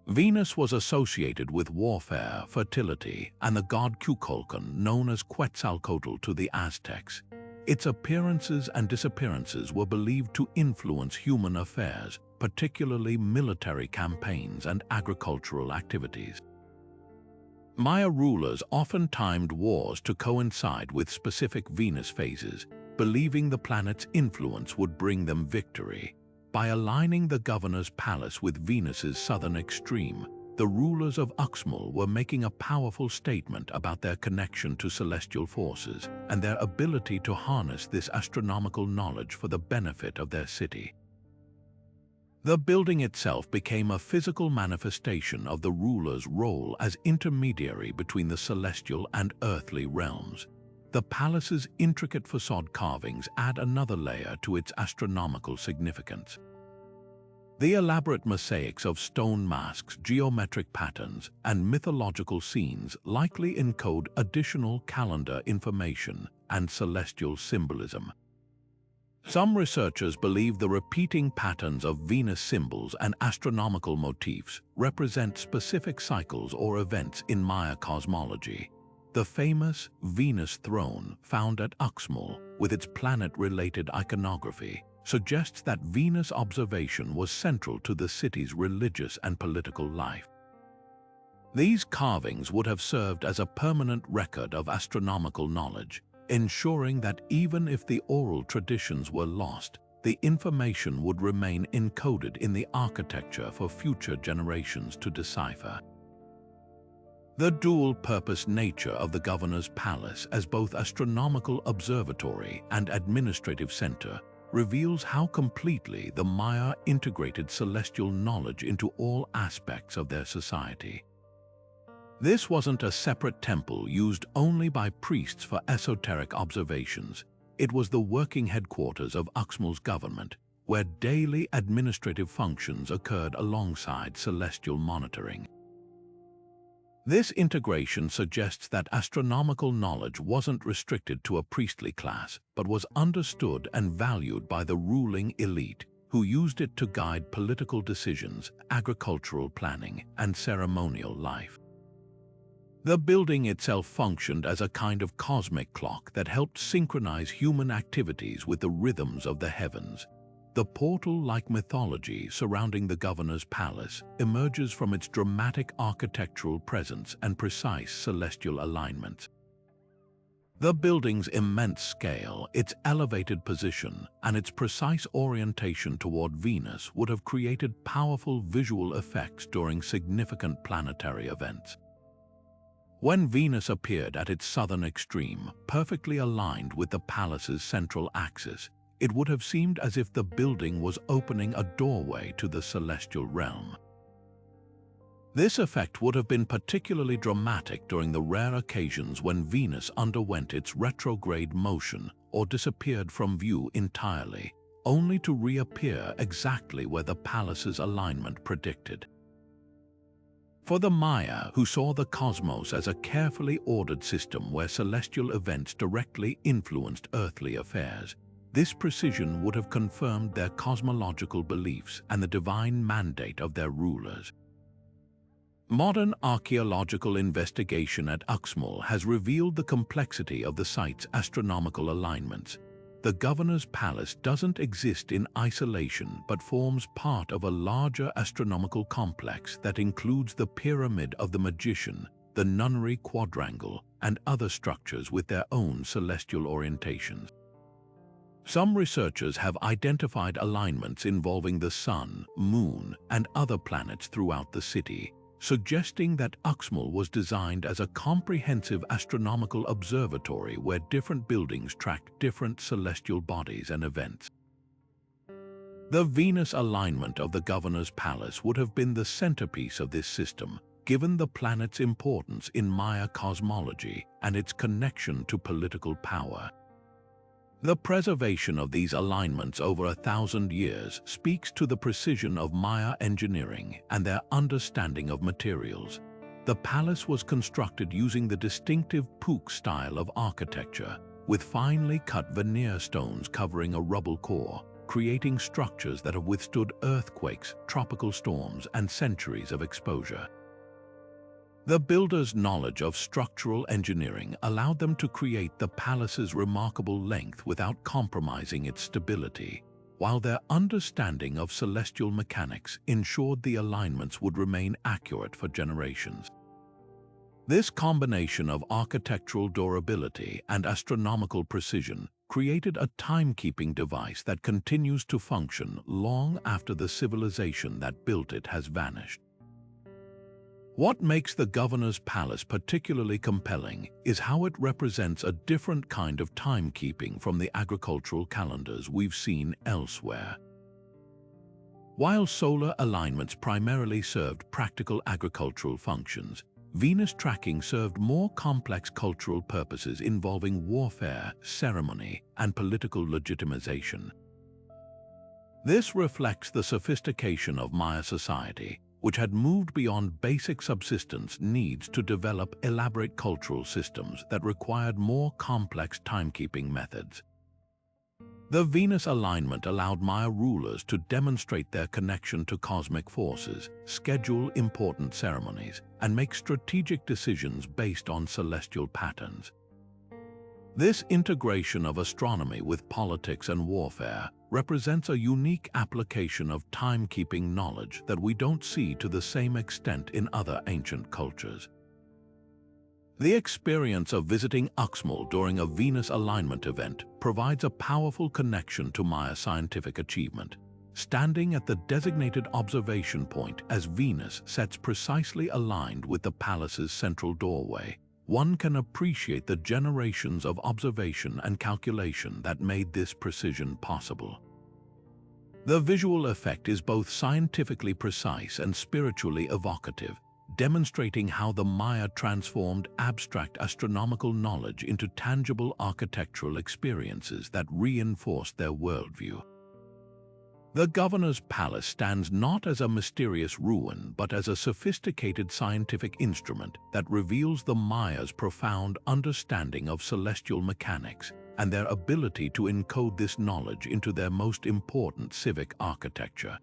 Venus was associated with warfare, fertility, and the god Kukulkan, known as Quetzalcoatl to the Aztecs. Its appearances and disappearances were believed to influence human affairs, particularly military campaigns and agricultural activities. Maya rulers often timed wars to coincide with specific Venus phases, believing the planet's influence would bring them victory. By aligning the governor's palace with Venus's southern extreme, the rulers of Uxmal were making a powerful statement about their connection to celestial forces and their ability to harness this astronomical knowledge for the benefit of their city. The building itself became a physical manifestation of the ruler's role as intermediary between the celestial and earthly realms. The palace's intricate facade carvings add another layer to its astronomical significance. The elaborate mosaics of stone masks, geometric patterns, and mythological scenes likely encode additional calendar information and celestial symbolism. Some researchers believe the repeating patterns of Venus symbols and astronomical motifs represent specific cycles or events in Maya cosmology. The famous Venus throne found at Uxmal, with its planet-related iconography, suggests that Venus observation was central to the city's religious and political life. These carvings would have served as a permanent record of astronomical knowledge, ensuring that even if the oral traditions were lost, the information would remain encoded in the architecture for future generations to decipher. The dual-purpose nature of the governor's palace as both astronomical observatory and administrative center reveals how completely the Maya integrated celestial knowledge into all aspects of their society. This wasn't a separate temple used only by priests for esoteric observations. It was the working headquarters of Uxmal's government, where daily administrative functions occurred alongside celestial monitoring. This integration suggests that astronomical knowledge wasn't restricted to a priestly class, but was understood and valued by the ruling elite, who used it to guide political decisions, agricultural planning, and ceremonial life. The building itself functioned as a kind of cosmic clock that helped synchronize human activities with the rhythms of the heavens. The portal-like mythology surrounding the governor's palace emerges from its dramatic architectural presence and precise celestial alignments. The building's immense scale, its elevated position, and its precise orientation toward Venus would have created powerful visual effects during significant planetary events. When Venus appeared at its southern extreme, perfectly aligned with the palace's central axis, it would have seemed as if the building was opening a doorway to the celestial realm. This effect would have been particularly dramatic during the rare occasions when Venus underwent its retrograde motion or disappeared from view entirely, only to reappear exactly where the palace's alignment predicted. For the Maya, who saw the cosmos as a carefully ordered system where celestial events directly influenced earthly affairs, this precision would have confirmed their cosmological beliefs and the divine mandate of their rulers. Modern archaeological investigation at Uxmal has revealed the complexity of the site's astronomical alignments. The governor's palace doesn't exist in isolation but forms part of a larger astronomical complex that includes the Pyramid of the Magician, the Nunnery Quadrangle, and other structures with their own celestial orientations. Some researchers have identified alignments involving the Sun, Moon, and other planets throughout the city, suggesting that Uxmal was designed as a comprehensive astronomical observatory where different buildings tracked different celestial bodies and events. The Venus alignment of the governor's palace would have been the centerpiece of this system, given the planet's importance in Maya cosmology and its connection to political power. The preservation of these alignments over 1,000 years speaks to the precision of Maya engineering and their understanding of materials. The palace was constructed using the distinctive Puch style of architecture, with finely cut veneer stones covering a rubble core, creating structures that have withstood earthquakes, tropical storms, and centuries of exposure. The builders' knowledge of structural engineering allowed them to create the palace's remarkable length without compromising its stability, while their understanding of celestial mechanics ensured the alignments would remain accurate for generations. This combination of architectural durability and astronomical precision created a timekeeping device that continues to function long after the civilization that built it has vanished. What makes the governor's palace particularly compelling is how it represents a different kind of timekeeping from the agricultural calendars we've seen elsewhere. While solar alignments primarily served practical agricultural functions, Venus tracking served more complex cultural purposes involving warfare, ceremony, and political legitimization. This reflects the sophistication of Maya society, which had moved beyond basic subsistence needs to develop elaborate cultural systems that required more complex timekeeping methods. The Venus alignment allowed Maya rulers to demonstrate their connection to cosmic forces, schedule important ceremonies, and make strategic decisions based on celestial patterns. This integration of astronomy with politics and warfare represents a unique application of timekeeping knowledge that we don't see to the same extent in other ancient cultures. The experience of visiting Uxmal during a Venus alignment event provides a powerful connection to Maya scientific achievement. Standing at the designated observation point as Venus sets precisely aligned with the palace's central doorway, one can appreciate the generations of observation and calculation that made this precision possible. The visual effect is both scientifically precise and spiritually evocative, demonstrating how the Maya transformed abstract astronomical knowledge into tangible architectural experiences that reinforced their worldview. The governor's palace stands not as a mysterious ruin, but as a sophisticated scientific instrument that reveals the Mayas' profound understanding of celestial mechanics and their ability to encode this knowledge into their most important civic architecture.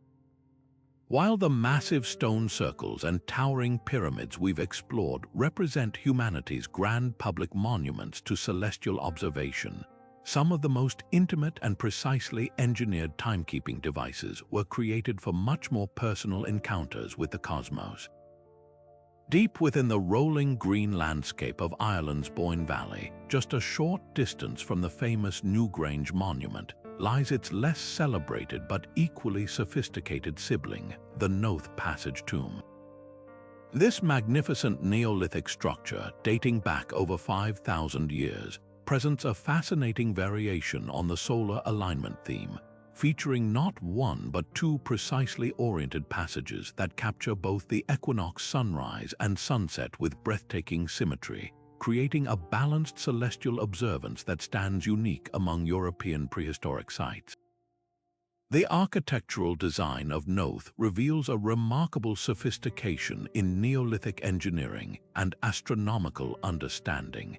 While the massive stone circles and towering pyramids we've explored represent humanity's grand public monuments to celestial observation, some of the most intimate and precisely engineered timekeeping devices were created for much more personal encounters with the cosmos. Deep within the rolling green landscape of Ireland's Boyne Valley, just a short distance from the famous Newgrange monument, lies its less celebrated but equally sophisticated sibling, the Noath Passage tomb. This magnificent Neolithic structure, dating back over 5,000 years, presents a fascinating variation on the solar alignment theme, featuring not one but two precisely oriented passages that capture both the equinox sunrise and sunset with breathtaking symmetry, creating a balanced celestial observance that stands unique among European prehistoric sites. The architectural design of Noath reveals a remarkable sophistication in Neolithic engineering and astronomical understanding.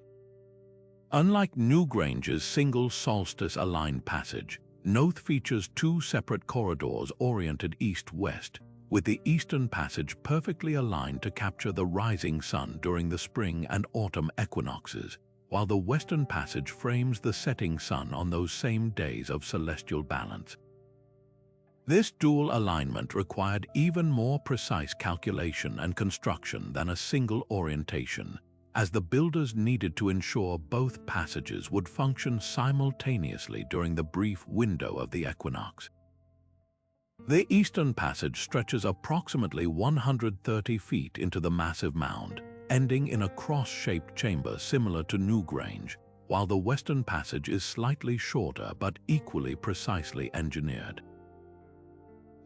Unlike Newgrange's single solstice-aligned passage, Noath features two separate corridors oriented east-west, with the eastern passage perfectly aligned to capture the rising sun during the spring and autumn equinoxes, while the western passage frames the setting sun on those same days of celestial balance. This dual alignment required even more precise calculation and construction than a single orientation, as the builders needed to ensure both passages would function simultaneously during the brief window of the equinox. The eastern passage stretches approximately 130 feet into the massive mound, ending in a cross-shaped chamber similar to Newgrange, while the western passage is slightly shorter but equally precisely engineered.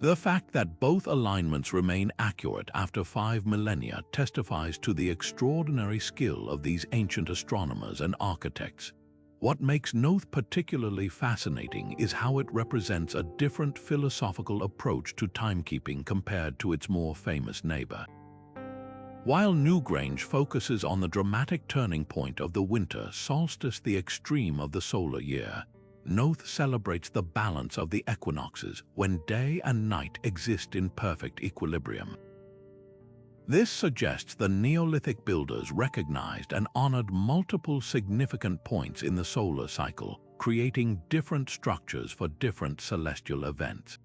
The fact that both alignments remain accurate after 5 millennia testifies to the extraordinary skill of these ancient astronomers and architects. What makes Noath particularly fascinating is how it represents a different philosophical approach to timekeeping compared to its more famous neighbor. While Newgrange focuses on the dramatic turning point of the winter solstice, the extreme of the solar year, Noath celebrates the balance of the equinoxes when day and night exist in perfect equilibrium. This suggests the Neolithic builders recognized and honored multiple significant points in the solar cycle, creating different structures for different celestial events.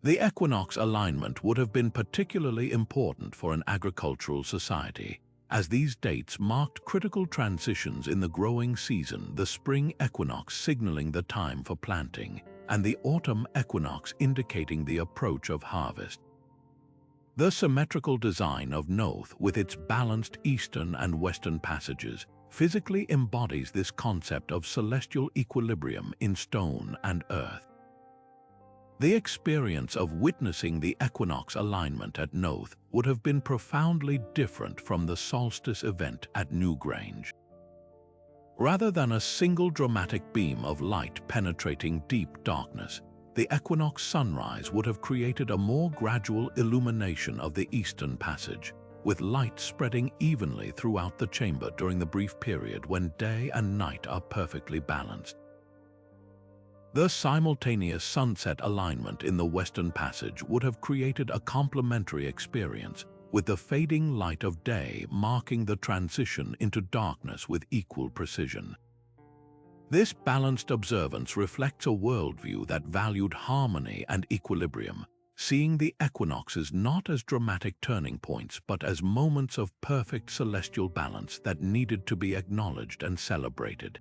The equinox alignment would have been particularly important for an agricultural society, as these dates marked critical transitions in the growing season, the spring equinox signaling the time for planting, and the autumn equinox indicating the approach of harvest. The symmetrical design of Noath, with its balanced eastern and western passages, physically embodies this concept of celestial equilibrium in stone and earth. The experience of witnessing the equinox alignment at Noth would have been profoundly different from the solstice event at Newgrange. Rather than a single dramatic beam of light penetrating deep darkness, the equinox sunrise would have created a more gradual illumination of the eastern passage, with light spreading evenly throughout the chamber during the brief period when day and night are perfectly balanced. The simultaneous sunset alignment in the western passage would have created a complementary experience, with the fading light of day marking the transition into darkness with equal precision. This balanced observance reflects a worldview that valued harmony and equilibrium, seeing the equinoxes not as dramatic turning points but as moments of perfect celestial balance that needed to be acknowledged and celebrated.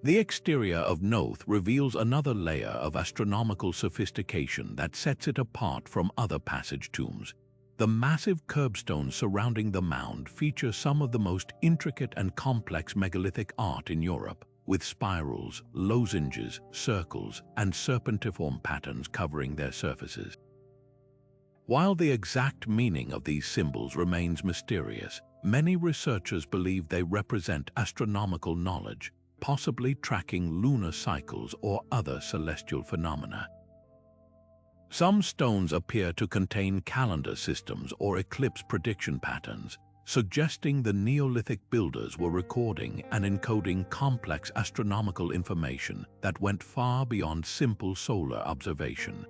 The exterior of Noth reveals another layer of astronomical sophistication that sets it apart from other passage tombs. The massive curbstones surrounding the mound feature some of the most intricate and complex megalithic art in Europe, with spirals, lozenges, circles, and serpentiform patterns covering their surfaces. While the exact meaning of these symbols remains mysterious, many researchers believe they represent astronomical knowledge, possibly tracking lunar cycles or other celestial phenomena. Some stones appear to contain calendar systems or eclipse prediction patterns, suggesting the Neolithic builders were recording and encoding complex astronomical information that went far beyond simple solar observation.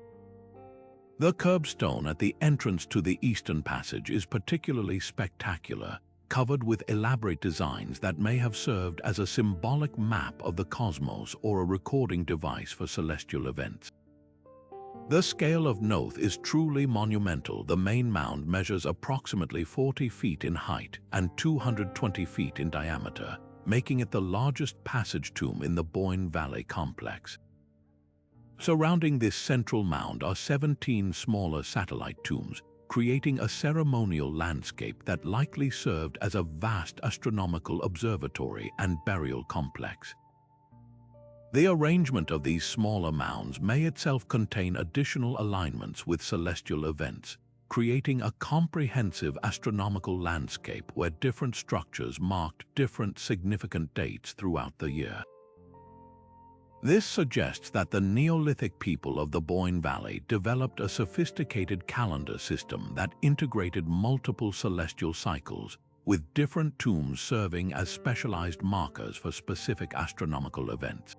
The curbstone at the entrance to the eastern passage is particularly spectacular, covered with elaborate designs that may have served as a symbolic map of the cosmos or a recording device for celestial events. The scale of Noth is truly monumental. The main mound measures approximately 40 feet in height and 220 feet in diameter, making it the largest passage tomb in the Boyne Valley complex. Surrounding this central mound are 17 smaller satellite tombs, creating a ceremonial landscape that likely served as a vast astronomical observatory and burial complex. The arrangement of these smaller mounds may itself contain additional alignments with celestial events, creating a comprehensive astronomical landscape where different structures marked different significant dates throughout the year. This suggests that the Neolithic people of the Boyne Valley developed a sophisticated calendar system that integrated multiple celestial cycles, with different tombs serving as specialized markers for specific astronomical events.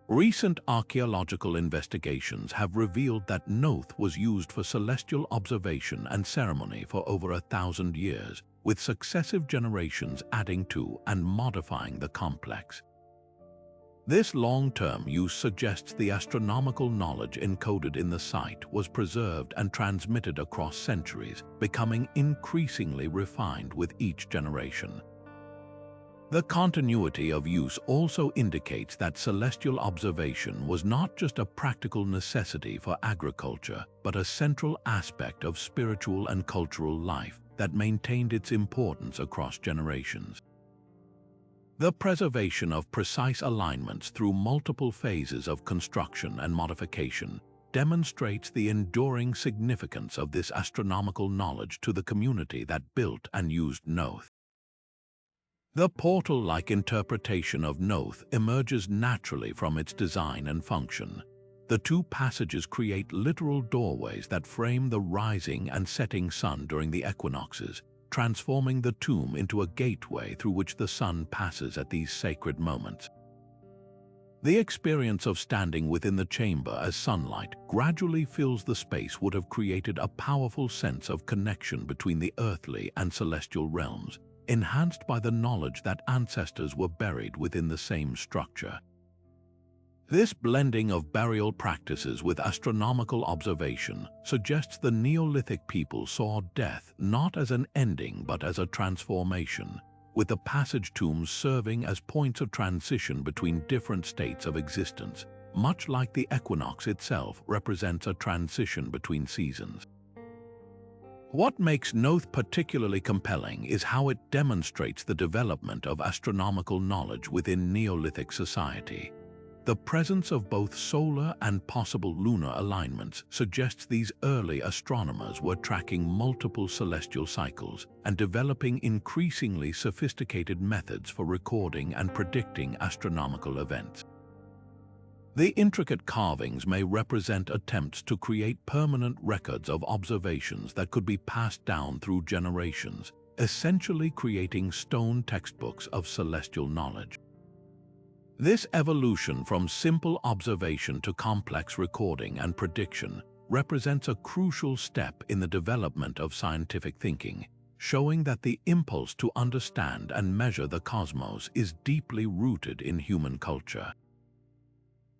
Recent archaeological investigations have revealed that Noth was used for celestial observation and ceremony for over 1,000 years, with successive generations adding to and modifying the complex. This long-term use suggests the astronomical knowledge encoded in the site was preserved and transmitted across centuries, becoming increasingly refined with each generation. The continuity of use also indicates that celestial observation was not just a practical necessity for agriculture, but a central aspect of spiritual and cultural life that maintained its importance across generations. The preservation of precise alignments through multiple phases of construction and modification demonstrates the enduring significance of this astronomical knowledge to the community that built and used Noth. The portal-like interpretation of Noth emerges naturally from its design and function. The two passages create literal doorways that frame the rising and setting sun during the equinoxes, transforming the tomb into a gateway through which the sun passes at these sacred moments. The experience of standing within the chamber as sunlight gradually fills the space would have created a powerful sense of connection between the earthly and celestial realms, enhanced by the knowledge that ancestors were buried within the same structure. This blending of burial practices with astronomical observation suggests the Neolithic people saw death not as an ending but as a transformation, with the passage tombs serving as points of transition between different states of existence, much like the equinox itself represents a transition between seasons. What makes Noth particularly compelling is how it demonstrates the development of astronomical knowledge within Neolithic society. The presence of both solar and possible lunar alignments suggests these early astronomers were tracking multiple celestial cycles and developing increasingly sophisticated methods for recording and predicting astronomical events. The intricate carvings may represent attempts to create permanent records of observations that could be passed down through generations, essentially creating stone textbooks of celestial knowledge. This evolution from simple observation to complex recording and prediction represents a crucial step in the development of scientific thinking, showing that the impulse to understand and measure the cosmos is deeply rooted in human culture.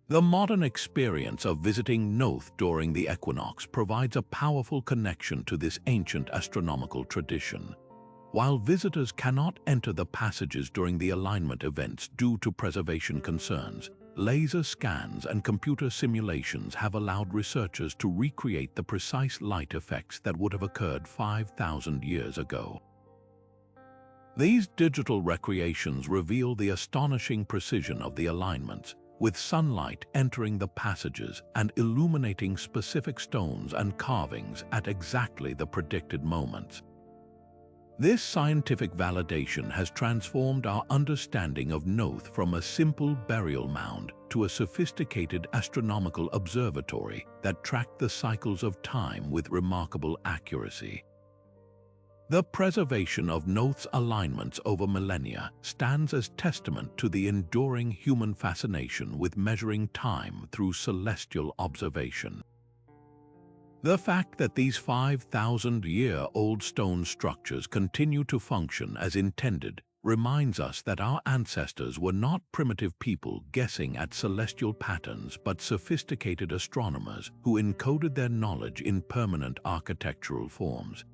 The modern experience of visiting Noth during the equinox provides a powerful connection to this ancient astronomical tradition. While visitors cannot enter the passages during the alignment events due to preservation concerns, laser scans and computer simulations have allowed researchers to recreate the precise light effects that would have occurred 5,000 years ago. These digital recreations reveal the astonishing precision of the alignments, with sunlight entering the passages and illuminating specific stones and carvings at exactly the predicted moments. This scientific validation has transformed our understanding of Noth from a simple burial mound to a sophisticated astronomical observatory that tracked the cycles of time with remarkable accuracy. The preservation of Noth's alignments over millennia stands as testament to the enduring human fascination with measuring time through celestial observation. The fact that these 5,000-year-old stone structures continue to function as intended reminds us that our ancestors were not primitive people guessing at celestial patterns but sophisticated astronomers who encoded their knowledge in permanent architectural forms.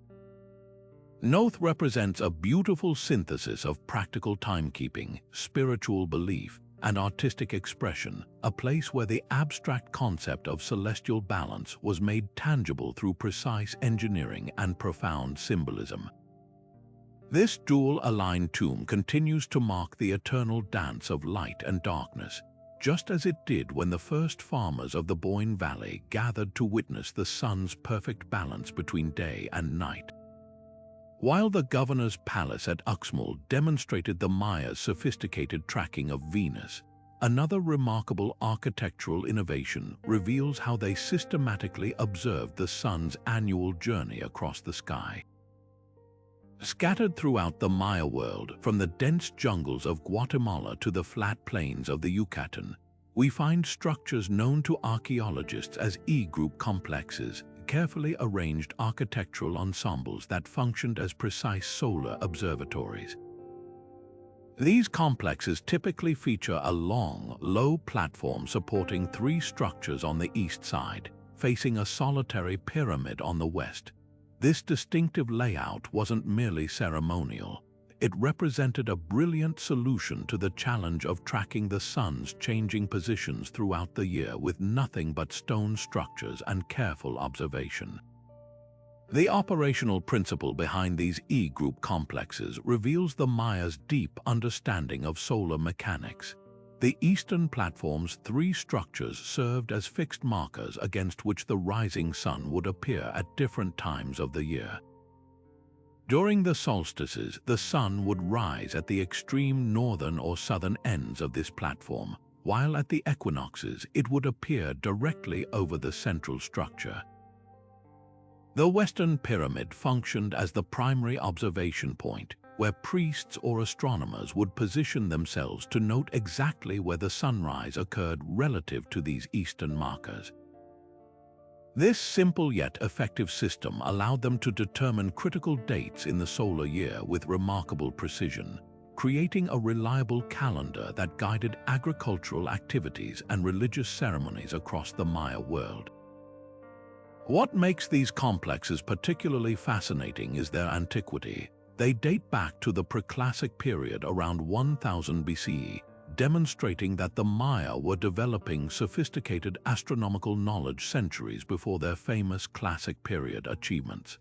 Noth represents a beautiful synthesis of practical timekeeping, spiritual belief, and artistic expression, a place where the abstract concept of celestial balance was made tangible through precise engineering and profound symbolism. This dual-aligned tomb continues to mark the eternal dance of light and darkness, just as it did when the first farmers of the Boyne Valley gathered to witness the sun's perfect balance between day and night. While the governor's palace at Uxmal demonstrated the Mayas' sophisticated tracking of Venus, another remarkable architectural innovation reveals how they systematically observed the sun's annual journey across the sky. Scattered throughout the Maya world, from the dense jungles of Guatemala to the flat plains of the Yucatan, we find structures known to archaeologists as E-group complexes, carefully arranged architectural ensembles that functioned as precise solar observatories. These complexes typically feature a long, low platform supporting three structures on the east side, facing a solitary pyramid on the west. This distinctive layout wasn't merely ceremonial. It represented a brilliant solution to the challenge of tracking the sun's changing positions throughout the year with nothing but stone structures and careful observation. The operational principle behind these E-group complexes reveals the Mayas' deep understanding of solar mechanics. The eastern platform's three structures served as fixed markers against which the rising sun would appear at different times of the year. During the solstices, the sun would rise at the extreme northern or southern ends of this platform, while at the equinoxes it would appear directly over the central structure. The Western Pyramid functioned as the primary observation point, where priests or astronomers would position themselves to note exactly where the sunrise occurred relative to these eastern markers. This simple yet effective system allowed them to determine critical dates in the solar year with remarkable precision, creating a reliable calendar that guided agricultural activities and religious ceremonies across the Maya world. What makes these complexes particularly fascinating is their antiquity. They date back to the preclassic period around 1000 BCE, demonstrating that the Maya were developing sophisticated astronomical knowledge centuries before their famous classic period achievements.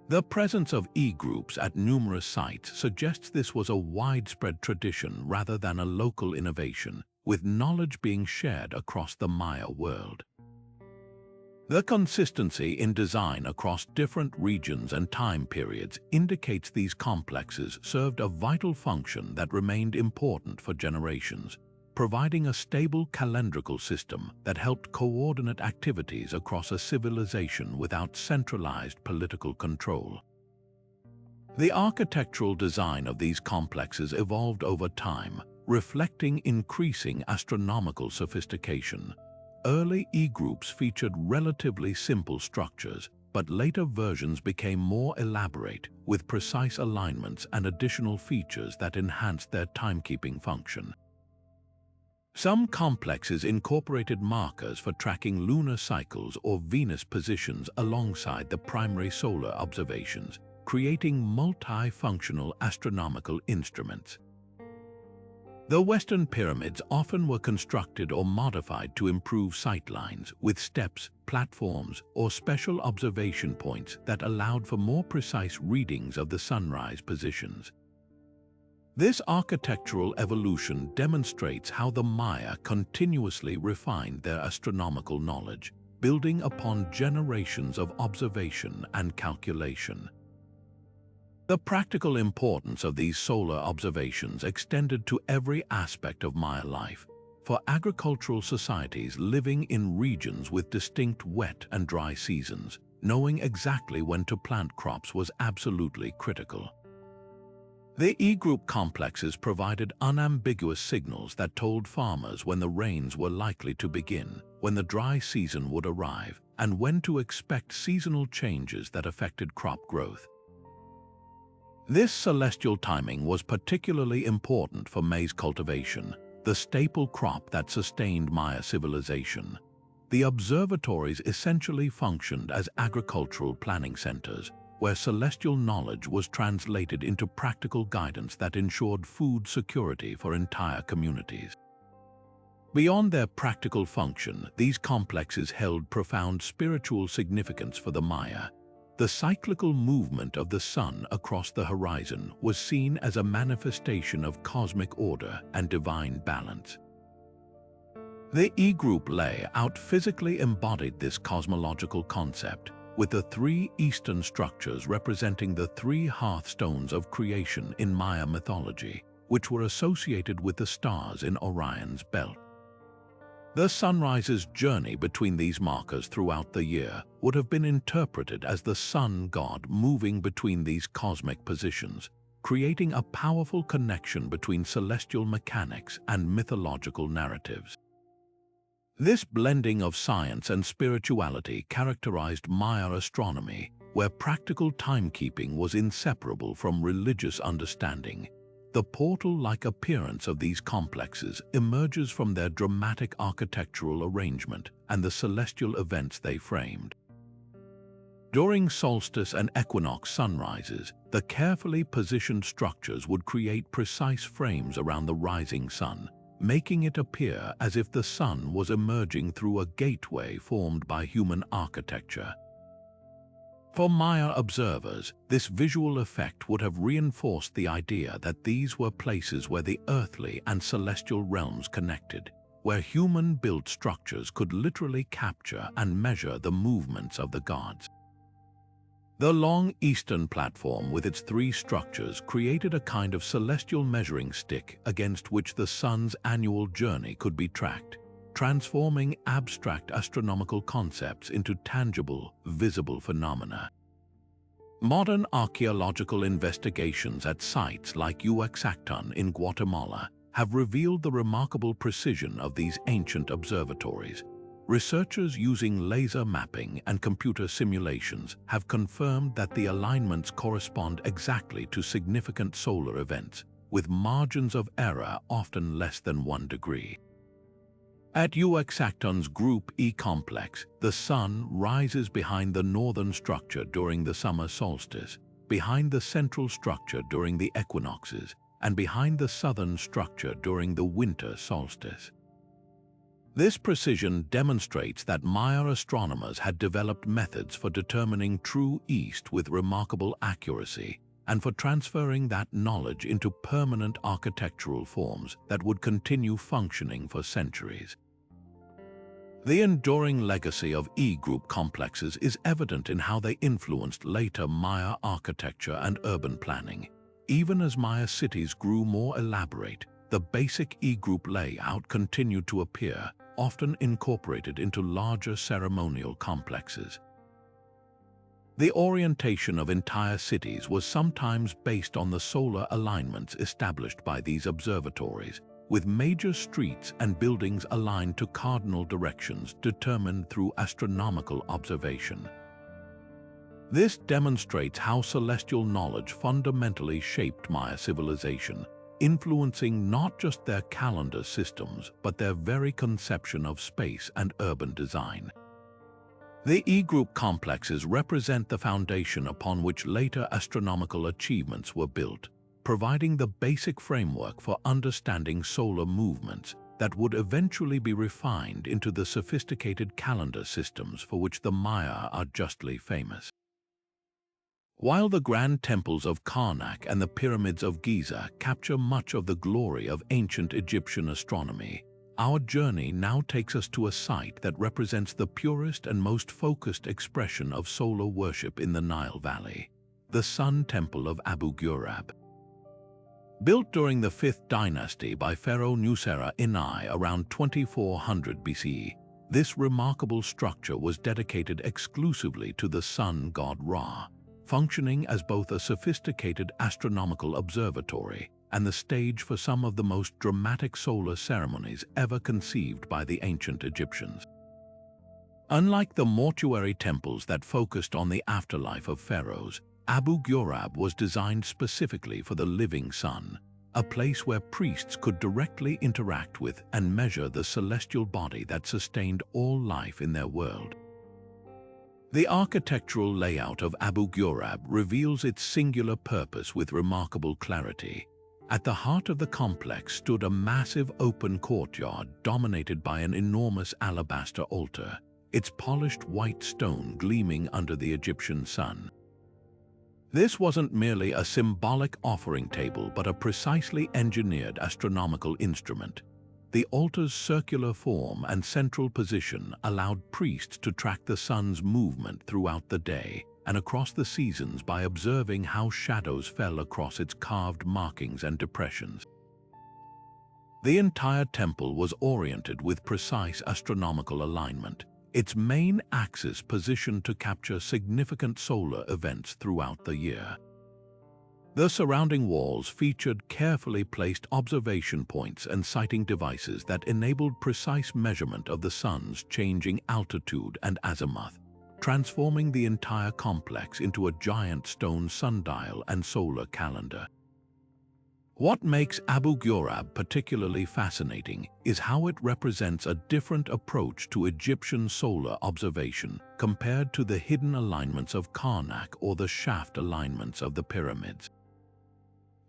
The presence of E-groups at numerous sites suggests this was a widespread tradition rather than a local innovation, with knowledge being shared across the Maya world. The consistency in design across different regions and time periods indicates these complexes served a vital function that remained important for generations, providing a stable calendrical system that helped coordinate activities across a civilization without centralized political control. The architectural design of these complexes evolved over time, reflecting increasing astronomical sophistication. Early E-groups featured relatively simple structures, but later versions became more elaborate, with precise alignments and additional features that enhanced their timekeeping function. Some complexes incorporated markers for tracking lunar cycles or Venus positions alongside the primary solar observations, creating multi-functional astronomical instruments. The Western pyramids often were constructed or modified to improve sightlines, with steps, platforms, or special observation points that allowed for more precise readings of the sunrise positions. This architectural evolution demonstrates how the Maya continuously refined their astronomical knowledge, building upon generations of observation and calculation. The practical importance of these solar observations extended to every aspect of Maya life. For agricultural societies living in regions with distinct wet and dry seasons, knowing exactly when to plant crops was absolutely critical. The E-group complexes provided unambiguous signals that told farmers when the rains were likely to begin, when the dry season would arrive, and when to expect seasonal changes that affected crop growth. This celestial timing was particularly important for maize cultivation, the staple crop that sustained Maya civilization. The observatories essentially functioned as agricultural planning centers, where celestial knowledge was translated into practical guidance that ensured food security for entire communities. Beyond their practical function, these complexes held profound spiritual significance for the Maya. The cyclical movement of the sun across the horizon was seen as a manifestation of cosmic order and divine balance. The E-group layout physically embodied this cosmological concept, with the three eastern structures representing the three hearthstones of creation in Maya mythology, which were associated with the stars in Orion's belt. The sunrise's journey between these markers throughout the year would have been interpreted as the sun god moving between these cosmic positions, creating a powerful connection between celestial mechanics and mythological narratives. This blending of science and spirituality characterized Maya astronomy, where practical timekeeping was inseparable from religious understanding. The portal-like appearance of these complexes emerges from their dramatic architectural arrangement and the celestial events they framed. During solstice and equinox sunrises, the carefully positioned structures would create precise frames around the rising sun, making it appear as if the sun was emerging through a gateway formed by human architecture. For Maya observers, this visual effect would have reinforced the idea that these were places where the earthly and celestial realms connected, where human-built structures could literally capture and measure the movements of the gods. The long eastern platform with its three structures created a kind of celestial measuring stick against which the sun's annual journey could be tracked, transforming abstract astronomical concepts into tangible, visible phenomena. Modern archaeological investigations at sites like Uaxactun in Guatemala have revealed the remarkable precision of these ancient observatories. Researchers using laser mapping and computer simulations have confirmed that the alignments correspond exactly to significant solar events, with margins of error often less than 1 degree. At Uaxactun's Group E complex, the sun rises behind the northern structure during the summer solstice, behind the central structure during the equinoxes, and behind the southern structure during the winter solstice. This precision demonstrates that Maya astronomers had developed methods for determining true east with remarkable accuracy, and for transferring that knowledge into permanent architectural forms that would continue functioning for centuries. The enduring legacy of E-group complexes is evident in how they influenced later Maya architecture and urban planning. Even as Maya cities grew more elaborate, the basic E-group layout continued to appear, often incorporated into larger ceremonial complexes. The orientation of entire cities was sometimes based on the solar alignments established by these observatories, with major streets and buildings aligned to cardinal directions determined through astronomical observation. This demonstrates how celestial knowledge fundamentally shaped Maya civilization, influencing not just their calendar systems but their very conception of space and urban design. The E-group complexes represent the foundation upon which later astronomical achievements were built, providing the basic framework for understanding solar movements that would eventually be refined into the sophisticated calendar systems for which the Maya are justly famous. While the grand temples of Karnak and the pyramids of Giza capture much of the glory of ancient Egyptian astronomy, our journey now takes us to a site that represents the purest and most focused expression of solar worship in the Nile Valley, the Sun Temple of Abu Ghurab. Built during the 5th dynasty by Pharaoh Nusera Inai around 2400 BCE, this remarkable structure was dedicated exclusively to the sun god Ra, functioning as both a sophisticated astronomical observatory and the stage for some of the most dramatic solar ceremonies ever conceived by the ancient Egyptians. Unlike the mortuary temples that focused on the afterlife of pharaohs, Abu Ghurab was designed specifically for the living sun, a place where priests could directly interact with and measure the celestial body that sustained all life in their world. The architectural layout of Abu Ghurab reveals its singular purpose with remarkable clarity. At the heart of the complex stood a massive open courtyard dominated by an enormous alabaster altar, its polished white stone gleaming under the Egyptian sun. This wasn't merely a symbolic offering table but a precisely engineered astronomical instrument. The altar's circular form and central position allowed priests to track the sun's movement throughout the day and across the seasons by observing how shadows fell across its carved markings and depressions. The entire temple was oriented with precise astronomical alignment, its main axis positioned to capture significant solar events throughout the year. The surrounding walls featured carefully placed observation points and sighting devices that enabled precise measurement of the sun's changing altitude and azimuth, transforming the entire complex into a giant stone sundial and solar calendar. What makes Abu Ghurab particularly fascinating is how it represents a different approach to Egyptian solar observation compared to the hidden alignments of Karnak or the shaft alignments of the pyramids.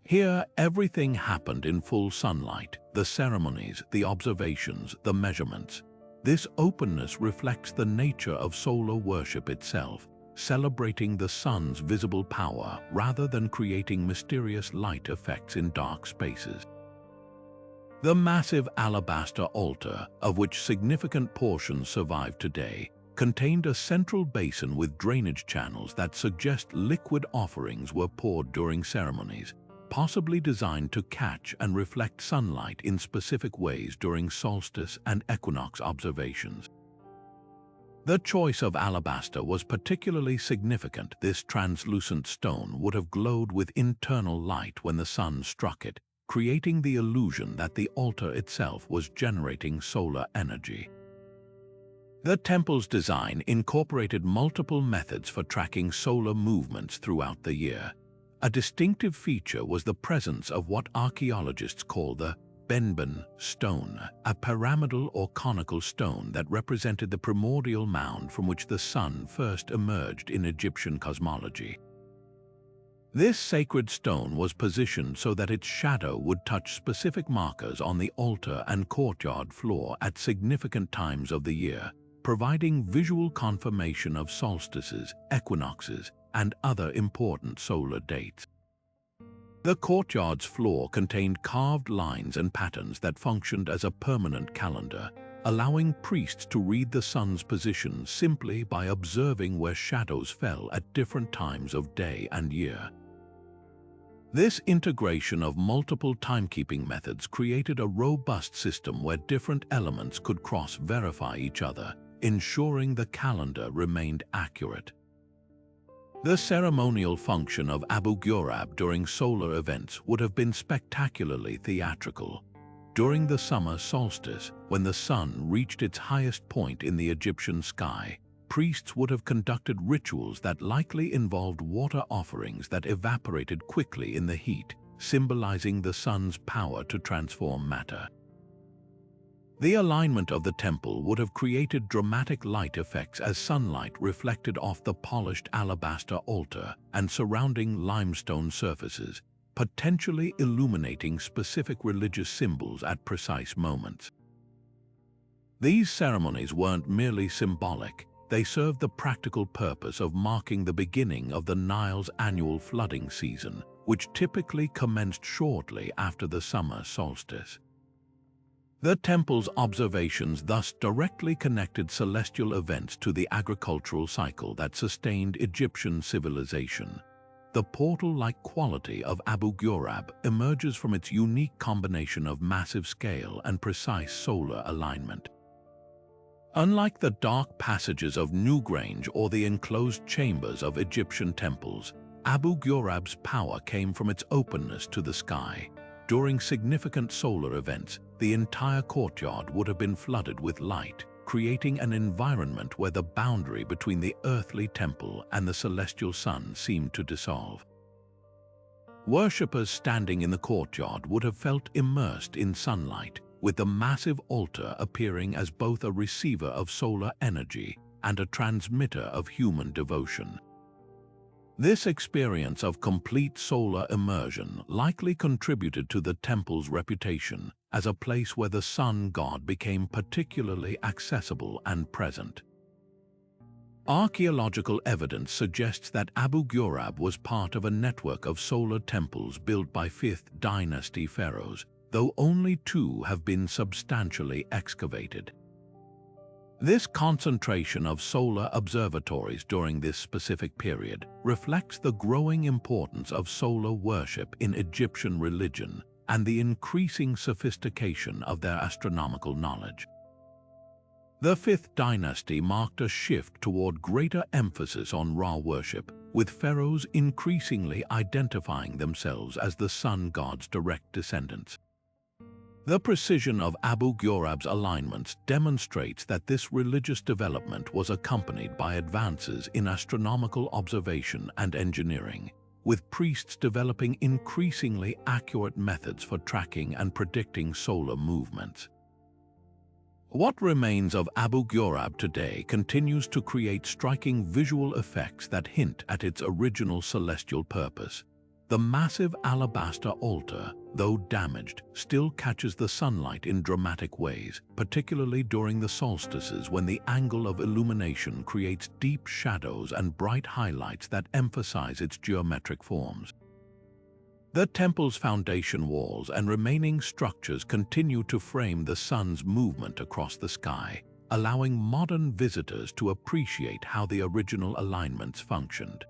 Here, everything happened in full sunlight: the ceremonies, the observations, the measurements. This openness reflects the nature of solar worship itself, celebrating the sun's visible power rather than creating mysterious light effects in dark spaces. The massive alabaster altar, of which significant portions survive today, contained a central basin with drainage channels that suggest liquid offerings were poured during ceremonies, possibly designed to catch and reflect sunlight in specific ways during solstice and equinox observations. The choice of alabaster was particularly significant. This translucent stone would have glowed with internal light when the sun struck it, creating the illusion that the altar itself was generating solar energy. The temple's design incorporated multiple methods for tracking solar movements throughout the year. A distinctive feature was the presence of what archaeologists call the Benben stone, a pyramidal or conical stone that represented the primordial mound from which the sun first emerged in Egyptian cosmology. This sacred stone was positioned so that its shadow would touch specific markers on the altar and courtyard floor at significant times of the year, providing visual confirmation of solstices, equinoxes, and other important solar dates. The courtyard's floor contained carved lines and patterns that functioned as a permanent calendar, allowing priests to read the sun's position simply by observing where shadows fell at different times of day and year. This integration of multiple timekeeping methods created a robust system where different elements could cross-verify each other, ensuring the calendar remained accurate. The ceremonial function of Abu Ghurab during solar events would have been spectacularly theatrical. During the summer solstice, when the sun reached its highest point in the Egyptian sky, priests would have conducted rituals that likely involved water offerings that evaporated quickly in the heat, symbolizing the sun's power to transform matter. The alignment of the temple would have created dramatic light effects as sunlight reflected off the polished alabaster altar and surrounding limestone surfaces, potentially illuminating specific religious symbols at precise moments. These ceremonies weren't merely symbolic. They served the practical purpose of marking the beginning of the Nile's annual flooding season, which typically commenced shortly after the summer solstice. The temple's observations thus directly connected celestial events to the agricultural cycle that sustained Egyptian civilization. The portal-like quality of Abu Ghurab emerges from its unique combination of massive scale and precise solar alignment. Unlike the dark passages of Newgrange or the enclosed chambers of Egyptian temples, Abu Ghurab's power came from its openness to the sky. During significant solar events, the entire courtyard would have been flooded with light, creating an environment where the boundary between the earthly temple and the celestial sun seemed to dissolve. Worshippers standing in the courtyard would have felt immersed in sunlight, with the massive altar appearing as both a receiver of solar energy and a transmitter of human devotion. This experience of complete solar immersion likely contributed to the temple's reputation as a place where the sun god became particularly accessible and present. Archaeological evidence suggests that Abu Ghurab was part of a network of solar temples built by 5th dynasty pharaohs, though only 2 have been substantially excavated. This concentration of solar observatories during this specific period reflects the growing importance of solar worship in Egyptian religion and the increasing sophistication of their astronomical knowledge. The 5th dynasty marked a shift toward greater emphasis on Ra worship, with pharaohs increasingly identifying themselves as the sun god's direct descendants. The precision of Abu Ghurab's alignments demonstrates that this religious development was accompanied by advances in astronomical observation and engineering, with priests developing increasingly accurate methods for tracking and predicting solar movements. What remains of Abu Ghurab today continues to create striking visual effects that hint at its original celestial purpose. The massive alabaster altar, though damaged, still catches the sunlight in dramatic ways, particularly during the solstices when the angle of illumination creates deep shadows and bright highlights that emphasize its geometric forms. The temple's foundation walls and remaining structures continue to frame the sun's movement across the sky, allowing modern visitors to appreciate how the original alignments functioned.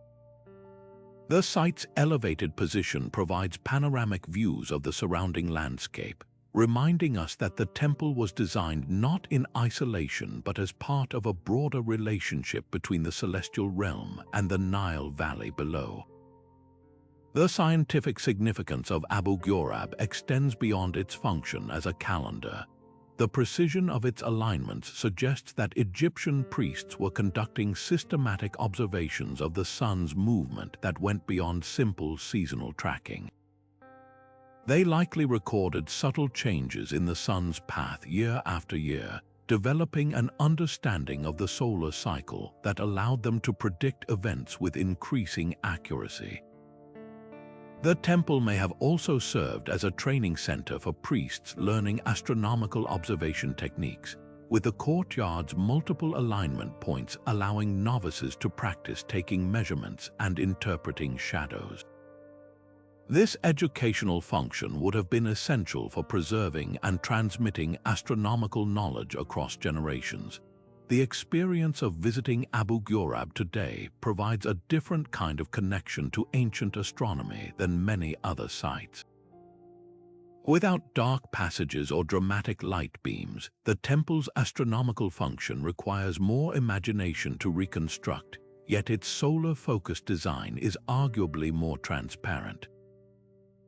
The site's elevated position provides panoramic views of the surrounding landscape, reminding us that the temple was designed not in isolation but as part of a broader relationship between the celestial realm and the Nile Valley below. The scientific significance of Abu Ghurab extends beyond its function as a calendar. The precision of its alignments suggests that Egyptian priests were conducting systematic observations of the sun's movement that went beyond simple seasonal tracking. They likely recorded subtle changes in the sun's path year after year, developing an understanding of the solar cycle that allowed them to predict events with increasing accuracy. The temple may have also served as a training center for priests learning astronomical observation techniques, with the courtyard's multiple alignment points allowing novices to practice taking measurements and interpreting shadows. This educational function would have been essential for preserving and transmitting astronomical knowledge across generations. The experience of visiting Abu Ghurab today provides a different kind of connection to ancient astronomy than many other sites. Without dark passages or dramatic light beams, the temple's astronomical function requires more imagination to reconstruct, yet its solar-focused design is arguably more transparent.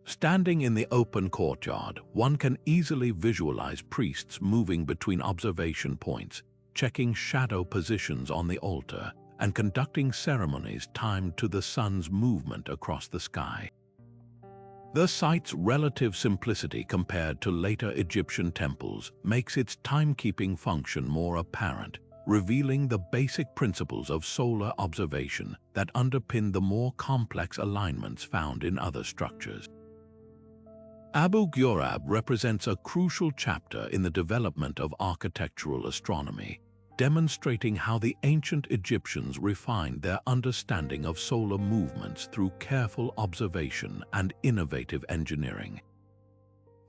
Standing in the open courtyard, one can easily visualize priests moving between observation points, checking shadow positions on the altar, and conducting ceremonies timed to the sun's movement across the sky. The site's relative simplicity compared to later Egyptian temples makes its timekeeping function more apparent, revealing the basic principles of solar observation that underpin the more complex alignments found in other structures. Abu Ghurab represents a crucial chapter in the development of architectural astronomy, demonstrating how the ancient Egyptians refined their understanding of solar movements through careful observation and innovative engineering.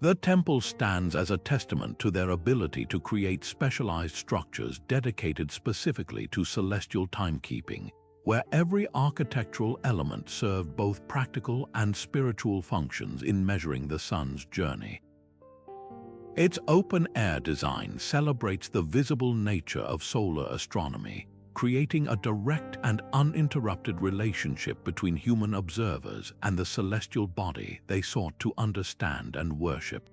The temple stands as a testament to their ability to create specialized structures dedicated specifically to celestial timekeeping, where every architectural element served both practical and spiritual functions in measuring the sun's journey. Its open-air design celebrates the visible nature of solar astronomy, creating a direct and uninterrupted relationship between human observers and the celestial body they sought to understand and worship.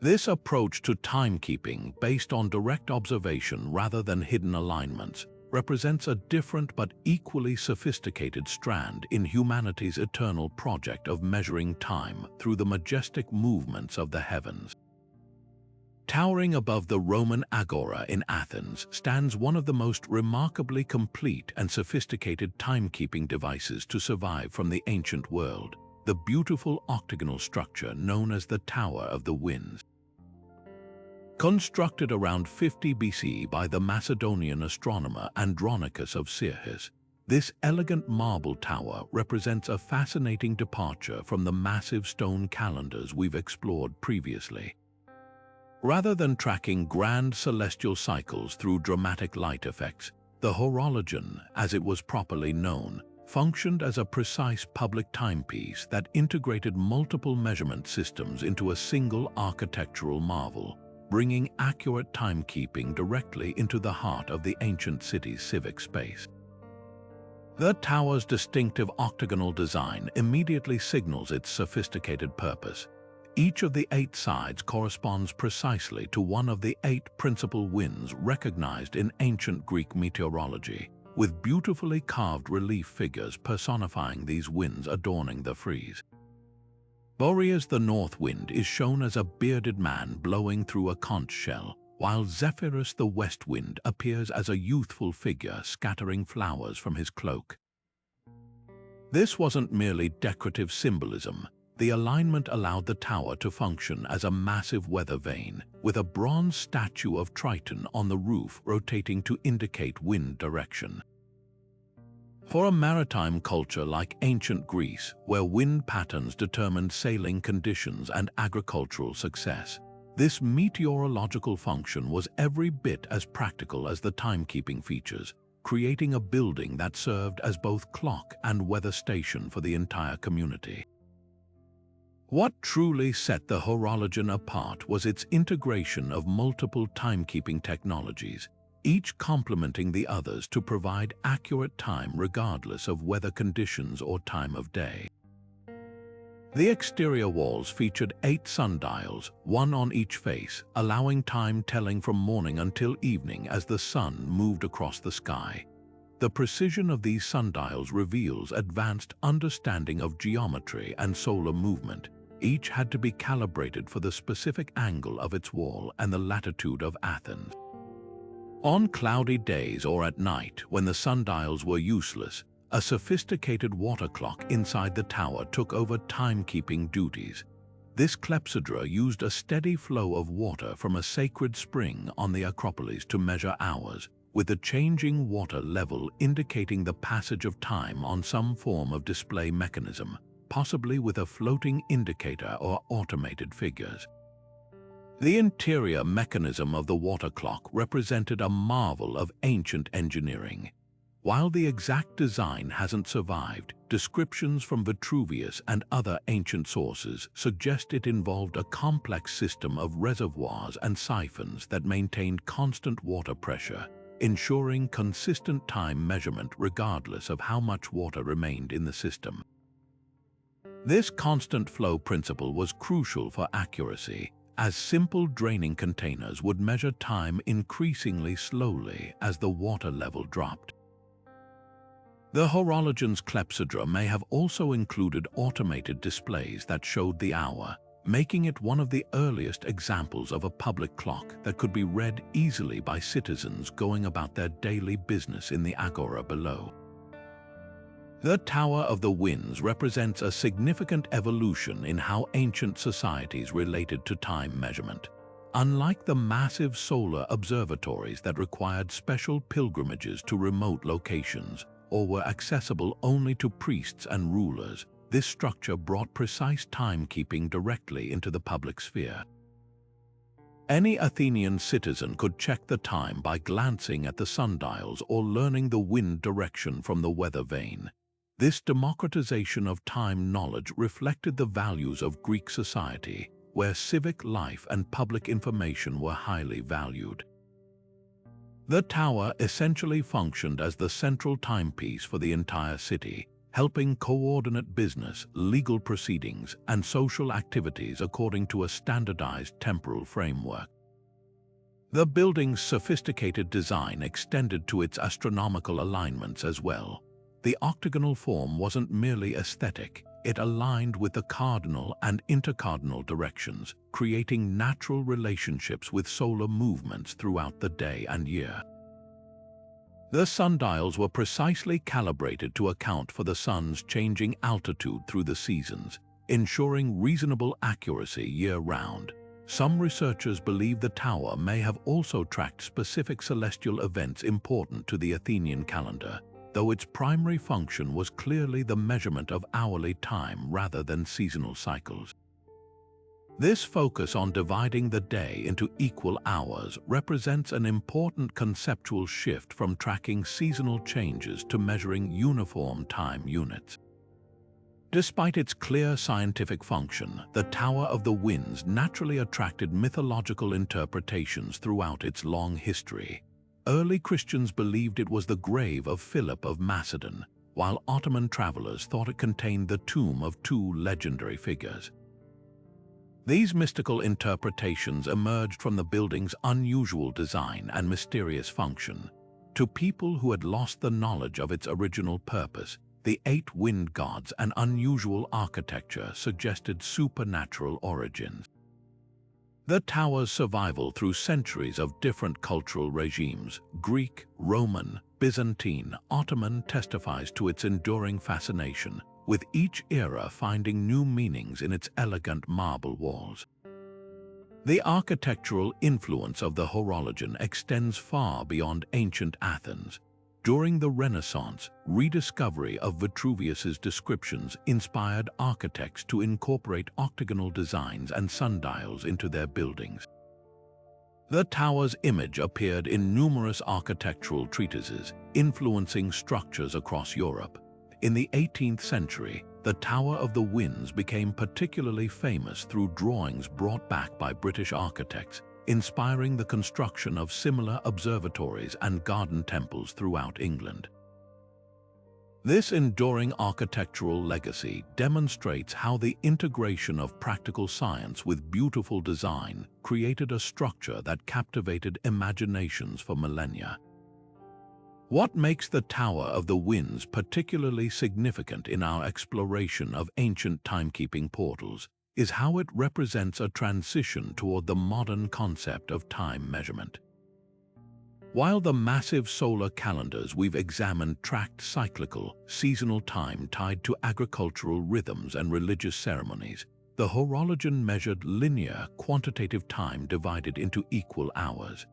This approach to timekeeping, based on direct observation rather than hidden alignments, represents a different but equally sophisticated strand in humanity's eternal project of measuring time through the majestic movements of the heavens. Towering above the Roman Agora in Athens stands one of the most remarkably complete and sophisticated timekeeping devices to survive from the ancient world, the beautiful octagonal structure known as the Tower of the Winds. Constructed around 50 BC by the Macedonian astronomer Andronicus of Syrtis, this elegant marble tower represents a fascinating departure from the massive stone calendars we've explored previously. Rather than tracking grand celestial cycles through dramatic light effects, the horologion, as it was properly known, functioned as a precise public timepiece that integrated multiple measurement systems into a single architectural marvel, bringing accurate timekeeping directly into the heart of the ancient city's civic space. The tower's distinctive octagonal design immediately signals its sophisticated purpose. Each of the 8 sides corresponds precisely to one of the 8 principal winds recognized in ancient Greek meteorology, with beautifully carved relief figures personifying these winds adorning the frieze. Boreas the north wind is shown as a bearded man blowing through a conch shell, while Zephyrus the west wind appears as a youthful figure scattering flowers from his cloak. This wasn't merely decorative symbolism. The alignment allowed the tower to function as a massive weather vane, with a bronze statue of Triton on the roof rotating to indicate wind direction. For a maritime culture like ancient Greece, where wind patterns determined sailing conditions and agricultural success, this meteorological function was every bit as practical as the timekeeping features, creating a building that served as both clock and weather station for the entire community. What truly set the horologion apart was its integration of multiple timekeeping technologies, each complementing the others to provide accurate time regardless of weather conditions or time of day. The exterior walls featured 8 sundials, one on each face, allowing time telling from morning until evening as the sun moved across the sky. The precision of these sundials reveals advanced understanding of geometry and solar movement. Each had to be calibrated for the specific angle of its wall and the latitude of Athens. On cloudy days or at night, when the sundials were useless, a sophisticated water clock inside the tower took over timekeeping duties. This clepsydra used a steady flow of water from a sacred spring on the Acropolis to measure hours, with the changing water level indicating the passage of time on some form of display mechanism. possibly with a floating indicator or automated figures. The interior mechanism of the water clock represented a marvel of ancient engineering. While the exact design hasn't survived, descriptions from Vitruvius and other ancient sources suggest it involved a complex system of reservoirs and siphons that maintained constant water pressure, ensuring consistent time measurement regardless of how much water remained in the system. This constant flow principle was crucial for accuracy, as simple draining containers would measure time increasingly slowly as the water level dropped. The horologian's clepsydra may have also included automated displays that showed the hour, making it one of the earliest examples of a public clock that could be read easily by citizens going about their daily business in the agora below. The Tower of the Winds represents a significant evolution in how ancient societies related to time measurement. Unlike the massive solar observatories that required special pilgrimages to remote locations or were accessible only to priests and rulers, this structure brought precise timekeeping directly into the public sphere. Any Athenian citizen could check the time by glancing at the sundials or learning the wind direction from the weather vane. This democratization of time knowledge reflected the values of Greek society, where civic life and public information were highly valued. The tower essentially functioned as the central timepiece for the entire city, helping coordinate business, legal proceedings, and social activities according to a standardized temporal framework. The building's sophisticated design extended to its astronomical alignments as well. The octagonal form wasn't merely aesthetic, it aligned with the cardinal and intercardinal directions, creating natural relationships with solar movements throughout the day and year. The sundials were precisely calibrated to account for the sun's changing altitude through the seasons, ensuring reasonable accuracy year-round. Some researchers believe the tower may have also tracked specific celestial events important to the Athenian calendar, though its primary function was clearly the measurement of hourly time rather than seasonal cycles. This focus on dividing the day into equal hours represents an important conceptual shift from tracking seasonal changes to measuring uniform time units. Despite its clear scientific function, the Tower of the Winds naturally attracted mythological interpretations throughout its long history. Early Christians believed it was the grave of Philip of Macedon, while Ottoman travelers thought it contained the tomb of two legendary figures. These mystical interpretations emerged from the building's unusual design and mysterious function. To people who had lost the knowledge of its original purpose, the 8 wind gods and unusual architecture suggested supernatural origins. The tower's survival through centuries of different cultural regimes, Greek, Roman, Byzantine, Ottoman, testifies to its enduring fascination, with each era finding new meanings in its elegant marble walls. The architectural influence of the horologion extends far beyond ancient Athens. During the Renaissance, rediscovery of Vitruvius's descriptions inspired architects to incorporate octagonal designs and sundials into their buildings. The tower's image appeared in numerous architectural treatises, influencing structures across Europe. In the 18th century, the Tower of the Winds became particularly famous through drawings brought back by British architects, inspiring the construction of similar observatories and garden temples throughout England. This enduring architectural legacy demonstrates how the integration of practical science with beautiful design created a structure that captivated imaginations for millennia. What makes the Tower of the Winds particularly significant in our exploration of ancient timekeeping portals is how it represents a transition toward the modern concept of time measurement. While the massive solar calendars we've examined tracked cyclical, seasonal time tied to agricultural rhythms and religious ceremonies, the horologion measured linear, quantitative time divided into equal hours.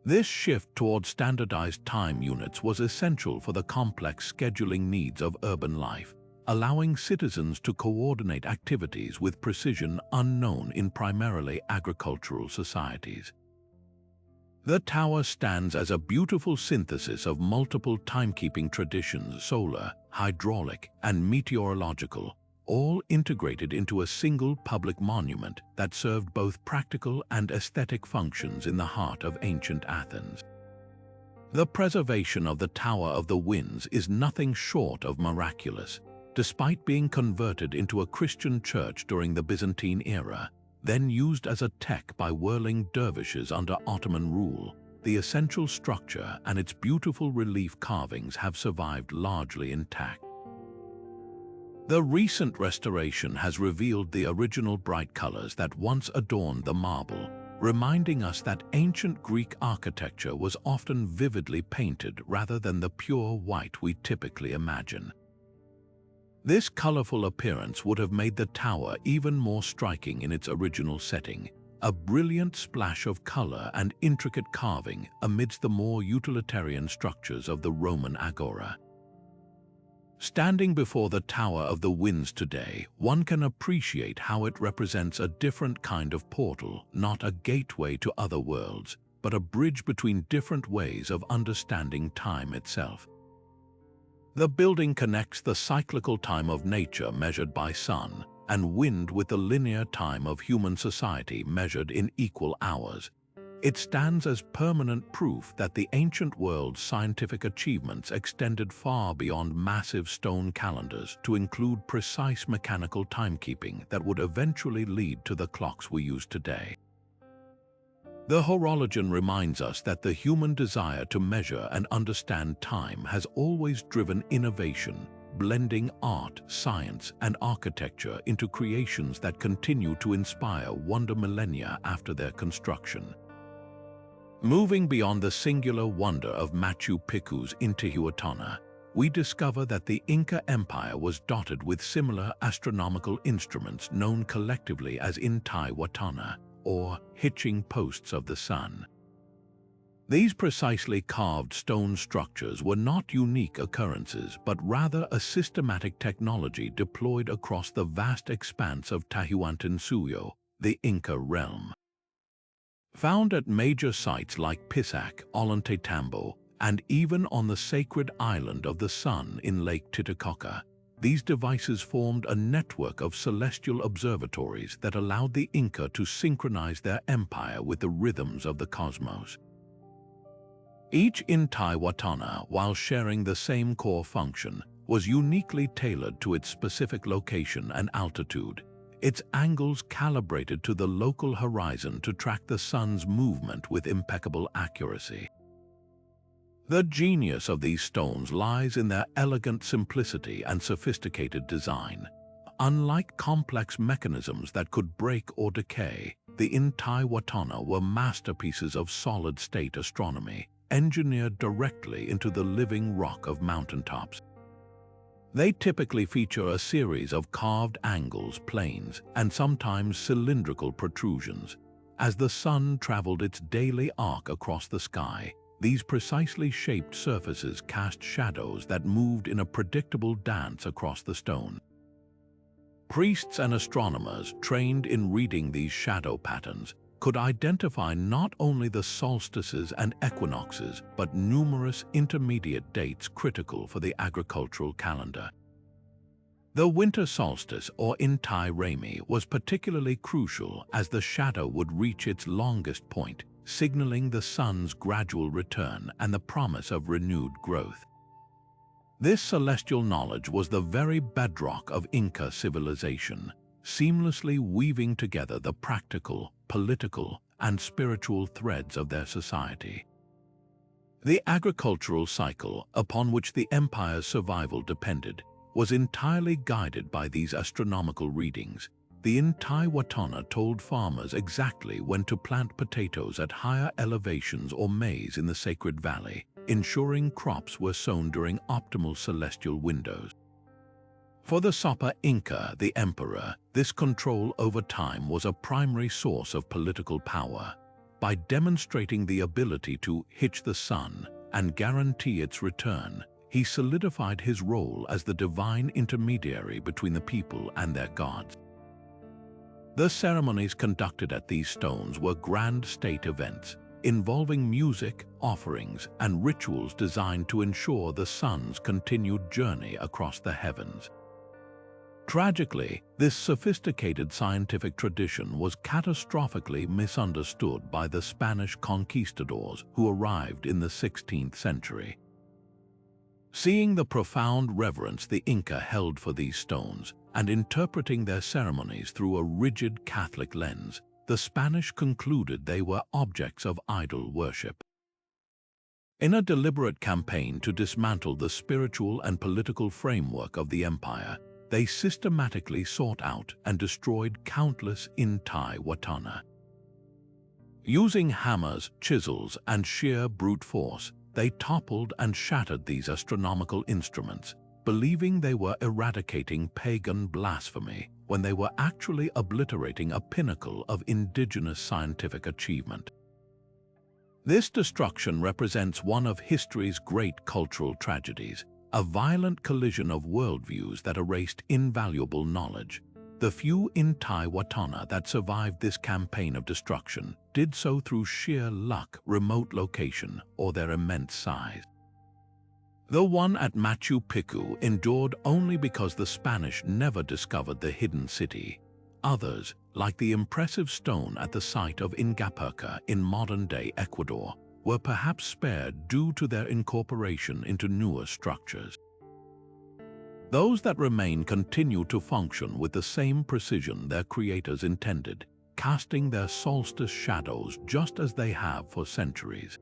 This shift toward standardized time units was essential for the complex scheduling needs of urban life, allowing citizens to coordinate activities with precision unknown in primarily agricultural societies. The tower stands as a beautiful synthesis of multiple timekeeping traditions, solar, hydraulic, and meteorological, all integrated into a single public monument that served both practical and aesthetic functions in the heart of ancient Athens. The preservation of the Tower of the Winds is nothing short of miraculous. Despite being converted into a Christian church during the Byzantine era, then used as a tech by whirling dervishes under Ottoman rule, the essential structure and its beautiful relief carvings have survived largely intact. The recent restoration has revealed the original bright colors that once adorned the marble, reminding us that ancient Greek architecture was often vividly painted rather than the pure white we typically imagine. This colorful appearance would have made the tower even more striking in its original setting, a brilliant splash of color and intricate carving amidst the more utilitarian structures of the Roman agora. Standing before the Tower of the Winds today, one can appreciate how it represents a different kind of portal, not a gateway to other worlds, but a bridge between different ways of understanding time itself. The building connects the cyclical time of nature measured by sun and wind with the linear time of human society measured in equal hours. It stands as permanent proof that the ancient world's scientific achievements extended far beyond massive stone calendars to include precise mechanical timekeeping that would eventually lead to the clocks we use today. The horologion reminds us that the human desire to measure and understand time has always driven innovation, blending art, science, and architecture into creations that continue to inspire wonder millennia after their construction. Moving beyond the singular wonder of Machu Picchu's Intihuatana, we discover that the Inca Empire was dotted with similar astronomical instruments known collectively as Intihuatana, or hitching posts of the sun. These precisely carved stone structures were not unique occurrences, but rather a systematic technology deployed across the vast expanse of Tahuantinsuyo, the Inca realm. Found at major sites like Pisac, Ollantaytambo, and even on the sacred island of the Sun in Lake Titicaca, these devices formed a network of celestial observatories that allowed the Inca to synchronize their empire with the rhythms of the cosmos. Each Intihuatana, while sharing the same core function, was uniquely tailored to its specific location and altitude, its angles calibrated to the local horizon to track the sun's movement with impeccable accuracy. The genius of these stones lies in their elegant simplicity and sophisticated design. Unlike complex mechanisms that could break or decay, the Intihuatana were masterpieces of solid-state astronomy, engineered directly into the living rock of mountaintops. They typically feature a series of carved angles, planes, and sometimes cylindrical protrusions. As the sun traveled its daily arc across the sky, these precisely shaped surfaces cast shadows that moved in a predictable dance across the stone. Priests and astronomers trained in reading these shadow patterns could identify not only the solstices and equinoxes, but numerous intermediate dates critical for the agricultural calendar. The winter solstice, or Intai Raymi, was particularly crucial as the shadow would reach its longest point, signaling the sun's gradual return and the promise of renewed growth. This celestial knowledge was the very bedrock of Inca civilization, seamlessly weaving together the practical, political, and spiritual threads of their society. The agricultural cycle, upon which the empire's survival depended, was entirely guided by these astronomical readings. The Intihuatana told farmers exactly when to plant potatoes at higher elevations or maize in the sacred valley, ensuring crops were sown during optimal celestial windows. For the Sapa Inca, the emperor, this control over time was a primary source of political power. By demonstrating the ability to hitch the sun and guarantee its return, he solidified his role as the divine intermediary between the people and their gods. The ceremonies conducted at these stones were grand state events, involving music, offerings, and rituals designed to ensure the sun's continued journey across the heavens. Tragically, this sophisticated scientific tradition was catastrophically misunderstood by the Spanish conquistadors who arrived in the 16th century. Seeing the profound reverence the Inca held for these stones and interpreting their ceremonies through a rigid Catholic lens, the Spanish concluded they were objects of idol worship. In a deliberate campaign to dismantle the spiritual and political framework of the empire, they systematically sought out and destroyed countless Intihuatana. Using hammers, chisels, and sheer brute force, they toppled and shattered these astronomical instruments, believing they were eradicating pagan blasphemy when they were actually obliterating a pinnacle of indigenous scientific achievement. This destruction represents one of history's great cultural tragedies, a violent collision of worldviews that erased invaluable knowledge. The few Intihuatana that survived this campaign of destruction did so through sheer luck, remote location, or their immense size. The one at Machu Picchu endured only because the Spanish never discovered the hidden city. Others, like the impressive stone at the site of Angkor in modern-day Ecuador, were perhaps spared due to their incorporation into newer structures. Those that remain continue to function with the same precision their creators intended, casting their solstice shadows just as they have for centuries.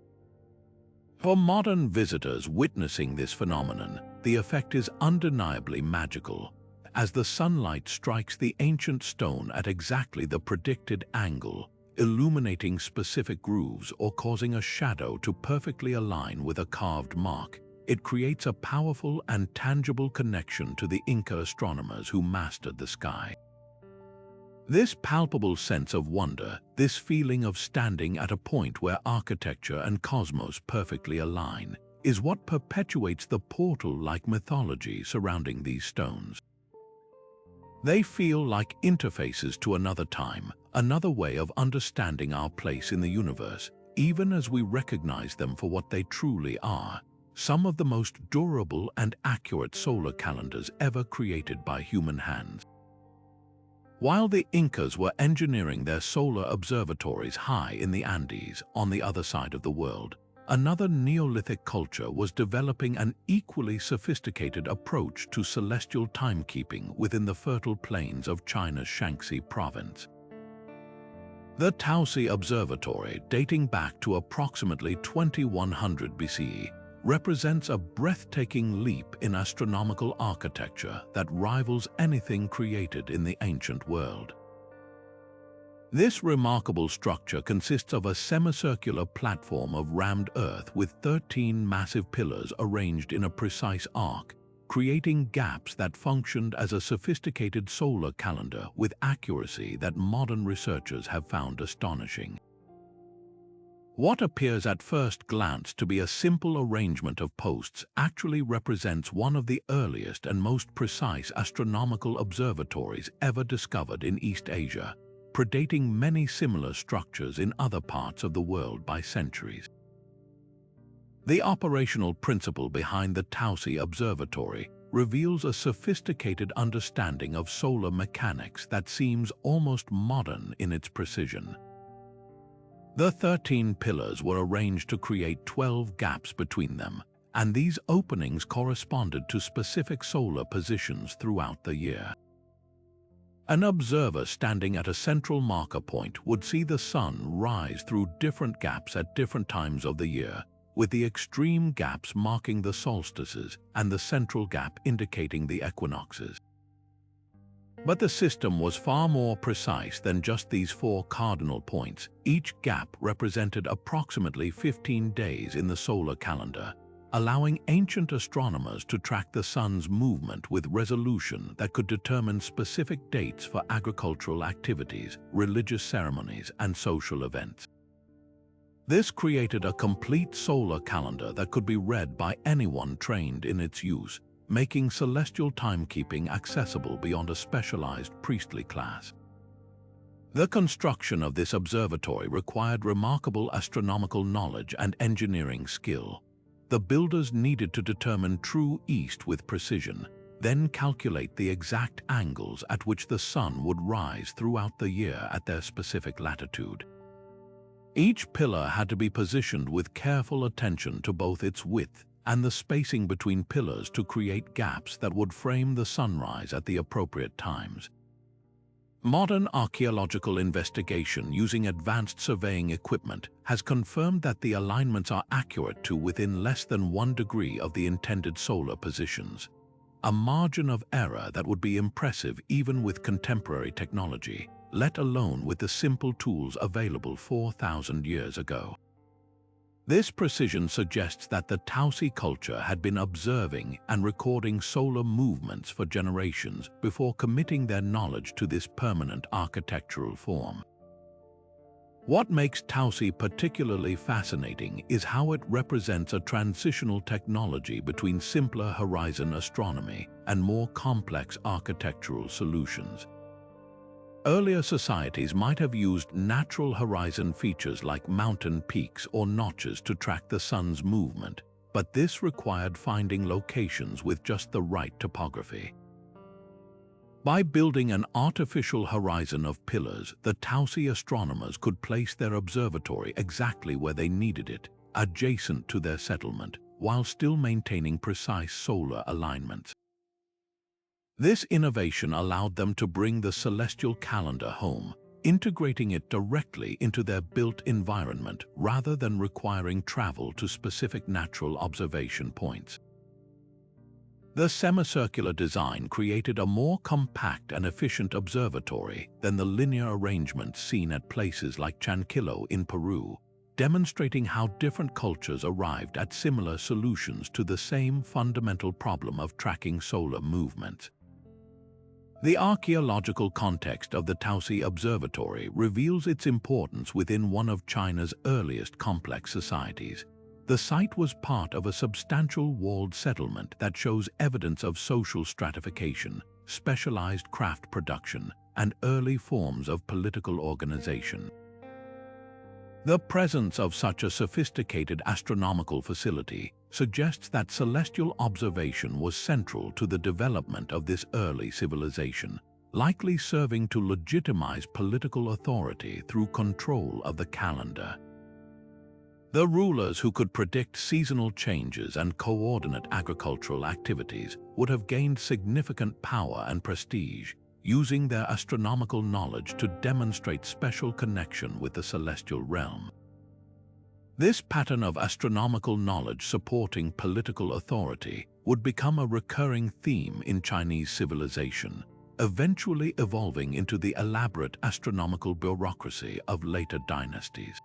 For modern visitors witnessing this phenomenon, the effect is undeniably magical, as the sunlight strikes the ancient stone at exactly the predicted angle, illuminating specific grooves or causing a shadow to perfectly align with a carved mark. It creates a powerful and tangible connection to the Inca astronomers who mastered the sky. This palpable sense of wonder, this feeling of standing at a point where architecture and cosmos perfectly align, is what perpetuates the portal-like mythology surrounding these stones. They feel like interfaces to another time, another way of understanding our place in the universe, even as we recognize them for what they truly are, some of the most durable and accurate solar calendars ever created by human hands. While the Incas were engineering their solar observatories high in the Andes on the other side of the world, another Neolithic culture was developing an equally sophisticated approach to celestial timekeeping within the fertile plains of China's Shaanxi province. The Tousie Observatory, dating back to approximately 2100 BCE, represents a breathtaking leap in astronomical architecture that rivals anything created in the ancient world. This remarkable structure consists of a semicircular platform of rammed earth with 13 massive pillars arranged in a precise arc, creating gaps that functioned as a sophisticated solar calendar with accuracy that modern researchers have found astonishing. What appears at first glance to be a simple arrangement of posts actually represents one of the earliest and most precise astronomical observatories ever discovered in East Asia, predating many similar structures in other parts of the world by centuries. The operational principle behind the Tousie Observatory reveals a sophisticated understanding of solar mechanics that seems almost modern in its precision. The 13 pillars were arranged to create 12 gaps between them, and these openings corresponded to specific solar positions throughout the year. An observer standing at a central marker point would see the sun rise through different gaps at different times of the year, with the extreme gaps marking the solstices and the central gap indicating the equinoxes. But the system was far more precise than just these 4 cardinal points. Each gap represented approximately 15 days in the solar calendar, allowing ancient astronomers to track the sun's movement with resolution that could determine specific dates for agricultural activities, religious ceremonies, and social events. This created a complete solar calendar that could be read by anyone trained in its use, making celestial timekeeping accessible beyond a specialized priestly class. The construction of this observatory required remarkable astronomical knowledge and engineering skill. The builders needed to determine true east with precision, then calculate the exact angles at which the sun would rise throughout the year at their specific latitude. Each pillar had to be positioned with careful attention to both its width and the spacing between pillars to create gaps that would frame the sunrise at the appropriate times. Modern archaeological investigation using advanced surveying equipment has confirmed that the alignments are accurate to within less than 1 degree of the intended solar positions, a margin of error that would be impressive even with contemporary technology, let alone with the simple tools available 4,000 years ago. This precision suggests that the Tousie culture had been observing and recording solar movements for generations before committing their knowledge to this permanent architectural form. What makes Tousie particularly fascinating is how it represents a transitional technology between simpler horizon astronomy and more complex architectural solutions. Earlier societies might have used natural horizon features like mountain peaks or notches to track the sun's movement, but this required finding locations with just the right topography. By building an artificial horizon of pillars, the Tousie astronomers could place their observatory exactly where they needed it, adjacent to their settlement, while still maintaining precise solar alignments. This innovation allowed them to bring the celestial calendar home, integrating it directly into their built environment rather than requiring travel to specific natural observation points. The semicircular design created a more compact and efficient observatory than the linear arrangements seen at places like Chanquillo in Peru, demonstrating how different cultures arrived at similar solutions to the same fundamental problem of tracking solar movements. The archaeological context of the Tousie Observatory reveals its importance within one of China's earliest complex societies. The site was part of a substantial walled settlement that shows evidence of social stratification, specialized craft production, and early forms of political organization. The presence of such a sophisticated astronomical facility suggests that celestial observation was central to the development of this early civilization, likely serving to legitimize political authority through control of the calendar. The rulers who could predict seasonal changes and coordinate agricultural activities would have gained significant power and prestige, using their astronomical knowledge to demonstrate special connection with the celestial realm. This pattern of astronomical knowledge supporting political authority would become a recurring theme in Chinese civilization, eventually evolving into the elaborate astronomical bureaucracy of later dynasties.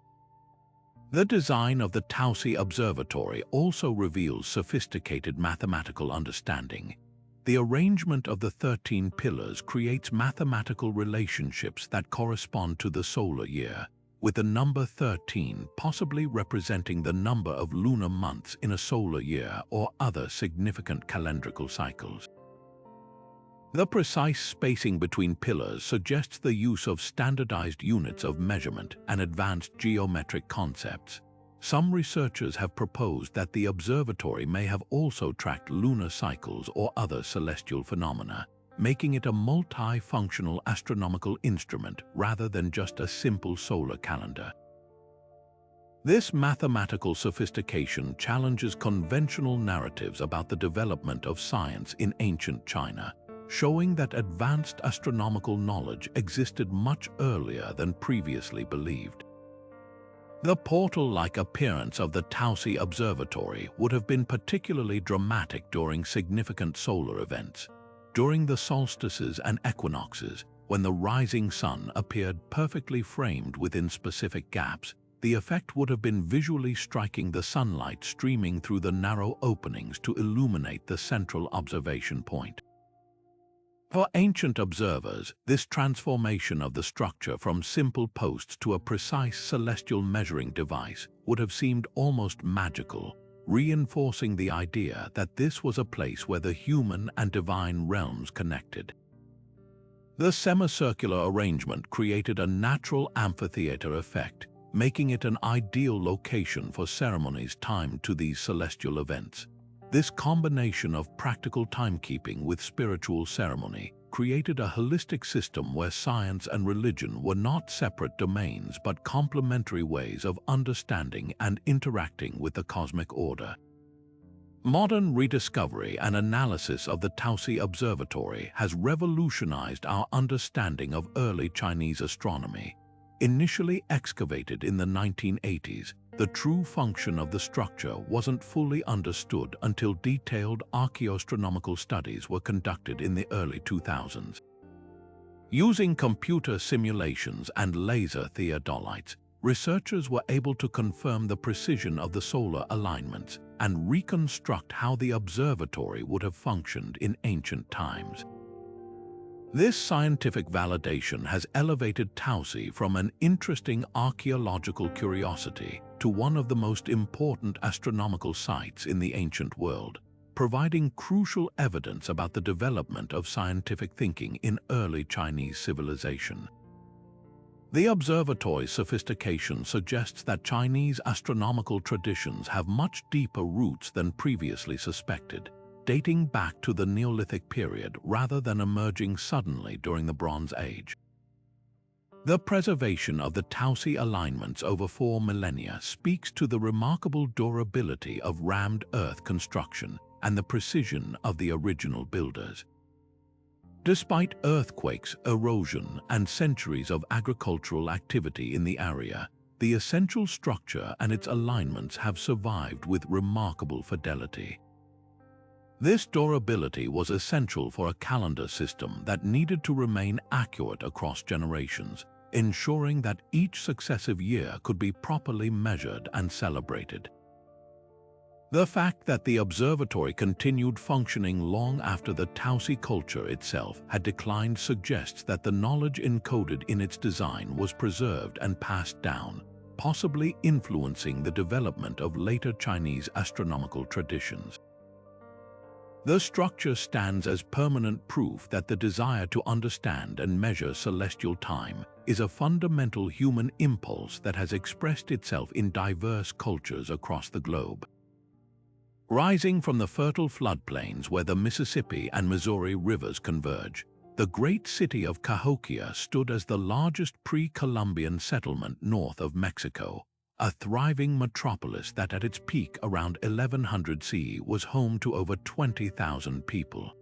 The design of the Tousie Observatory also reveals sophisticated mathematical understanding. The arrangement of the 13 pillars creates mathematical relationships that correspond to the solar year, with the number 13 possibly representing the number of lunar months in a solar year or other significant calendrical cycles. The precise spacing between pillars suggests the use of standardized units of measurement and advanced geometric concepts. Some researchers have proposed that the observatory may have also tracked lunar cycles or other celestial phenomena, making it a multi-functional astronomical instrument rather than just a simple solar calendar. This mathematical sophistication challenges conventional narratives about the development of science in ancient China, showing that advanced astronomical knowledge existed much earlier than previously believed. The portal-like appearance of the Tousie Observatory would have been particularly dramatic during significant solar events. During the solstices and equinoxes, when the rising sun appeared perfectly framed within specific gaps, the effect would have been visually striking, the sunlight streaming through the narrow openings to illuminate the central observation point. For ancient observers, this transformation of the structure from simple posts to a precise celestial measuring device would have seemed almost magical, reinforcing the idea that this was a place where the human and divine realms connected. The semicircular arrangement created a natural amphitheater effect, making it an ideal location for ceremonies timed to these celestial events. This combination of practical timekeeping with spiritual ceremony created a holistic system where science and religion were not separate domains but complementary ways of understanding and interacting with the cosmic order. Modern rediscovery and analysis of the Tousie Observatory has revolutionized our understanding of early Chinese astronomy. Initially excavated in the 1980s, the true function of the structure wasn't fully understood until detailed archaeoastronomical studies were conducted in the early 2000s. Using computer simulations and laser theodolites, researchers were able to confirm the precision of the solar alignments and reconstruct how the observatory would have functioned in ancient times. This scientific validation has elevated Tousie from an interesting archaeological curiosity to one of the most important astronomical sites in the ancient world, providing crucial evidence about the development of scientific thinking in early Chinese civilization. The observatory's sophistication suggests that Chinese astronomical traditions have much deeper roots than previously suspected, dating back to the Neolithic period rather than emerging suddenly during the Bronze Age. The preservation of the Tousie alignments over 4 millennia speaks to the remarkable durability of rammed earth construction and the precision of the original builders. Despite earthquakes, erosion, and centuries of agricultural activity in the area, the essential structure and its alignments have survived with remarkable fidelity. This durability was essential for a calendar system that needed to remain accurate across generations, ensuring that each successive year could be properly measured and celebrated. The fact that the observatory continued functioning long after the Tousie culture itself had declined suggests that the knowledge encoded in its design was preserved and passed down, possibly influencing the development of later Chinese astronomical traditions. The structure stands as permanent proof that the desire to understand and measure celestial time is a fundamental human impulse that has expressed itself in diverse cultures across the globe. Rising from the fertile floodplains where the Mississippi and Missouri rivers converge, the great city of Cahokia stood as the largest pre-Columbian settlement north of Mexico, a thriving metropolis that at its peak around 1100 CE was home to over 20,000 people.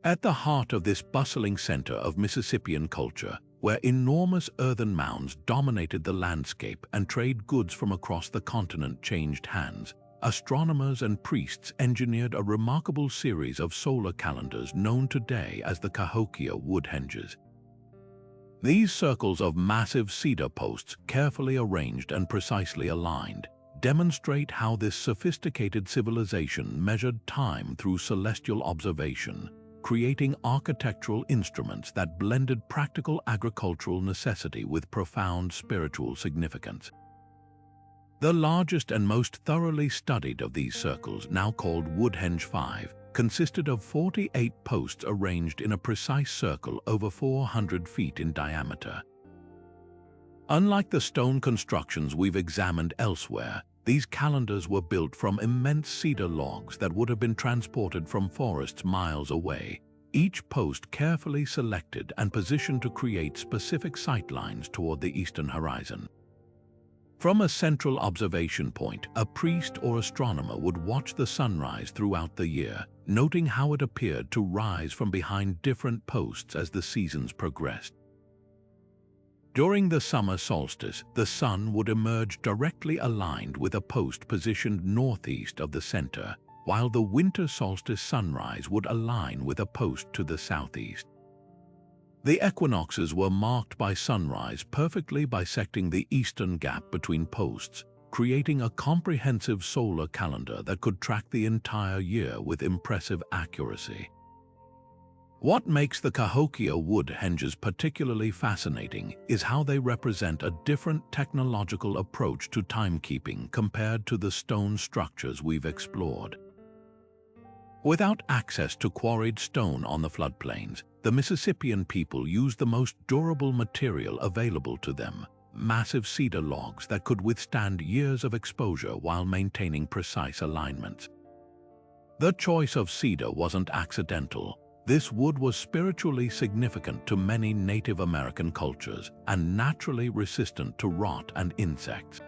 At the heart of this bustling center of Mississippian culture, where enormous earthen mounds dominated the landscape and trade goods from across the continent changed hands, astronomers and priests engineered a remarkable series of solar calendars known today as the Cahokia Woodhenges. These circles of massive cedar posts, carefully arranged and precisely aligned, demonstrate how this sophisticated civilization measured time through celestial observation, creating architectural instruments that blended practical agricultural necessity with profound spiritual significance. The largest and most thoroughly studied of these circles, now called Woodhenge 5, consisted of 48 posts arranged in a precise circle over 400 feet in diameter. Unlike the stone constructions we've examined elsewhere, these calendars were built from immense cedar logs that would have been transported from forests miles away, each post carefully selected and positioned to create specific sightlines toward the eastern horizon. From a central observation point, a priest or astronomer would watch the sunrise throughout the year, noting how it appeared to rise from behind different posts as the seasons progressed. During the summer solstice, the sun would emerge directly aligned with a post positioned northeast of the center, while the winter solstice sunrise would align with a post to the southeast. The equinoxes were marked by sunrise perfectly bisecting the eastern gap between posts, creating a comprehensive solar calendar that could track the entire year with impressive accuracy. What makes the Cahokia Woodhenges particularly fascinating is how they represent a different technological approach to timekeeping compared to the stone structures we've explored. Without access to quarried stone on the floodplains, the Mississippian people used the most durable material available to them, massive cedar logs that could withstand years of exposure while maintaining precise alignments. The choice of cedar wasn't accidental. This wood was spiritually significant to many Native American cultures and naturally resistant to rot and insects.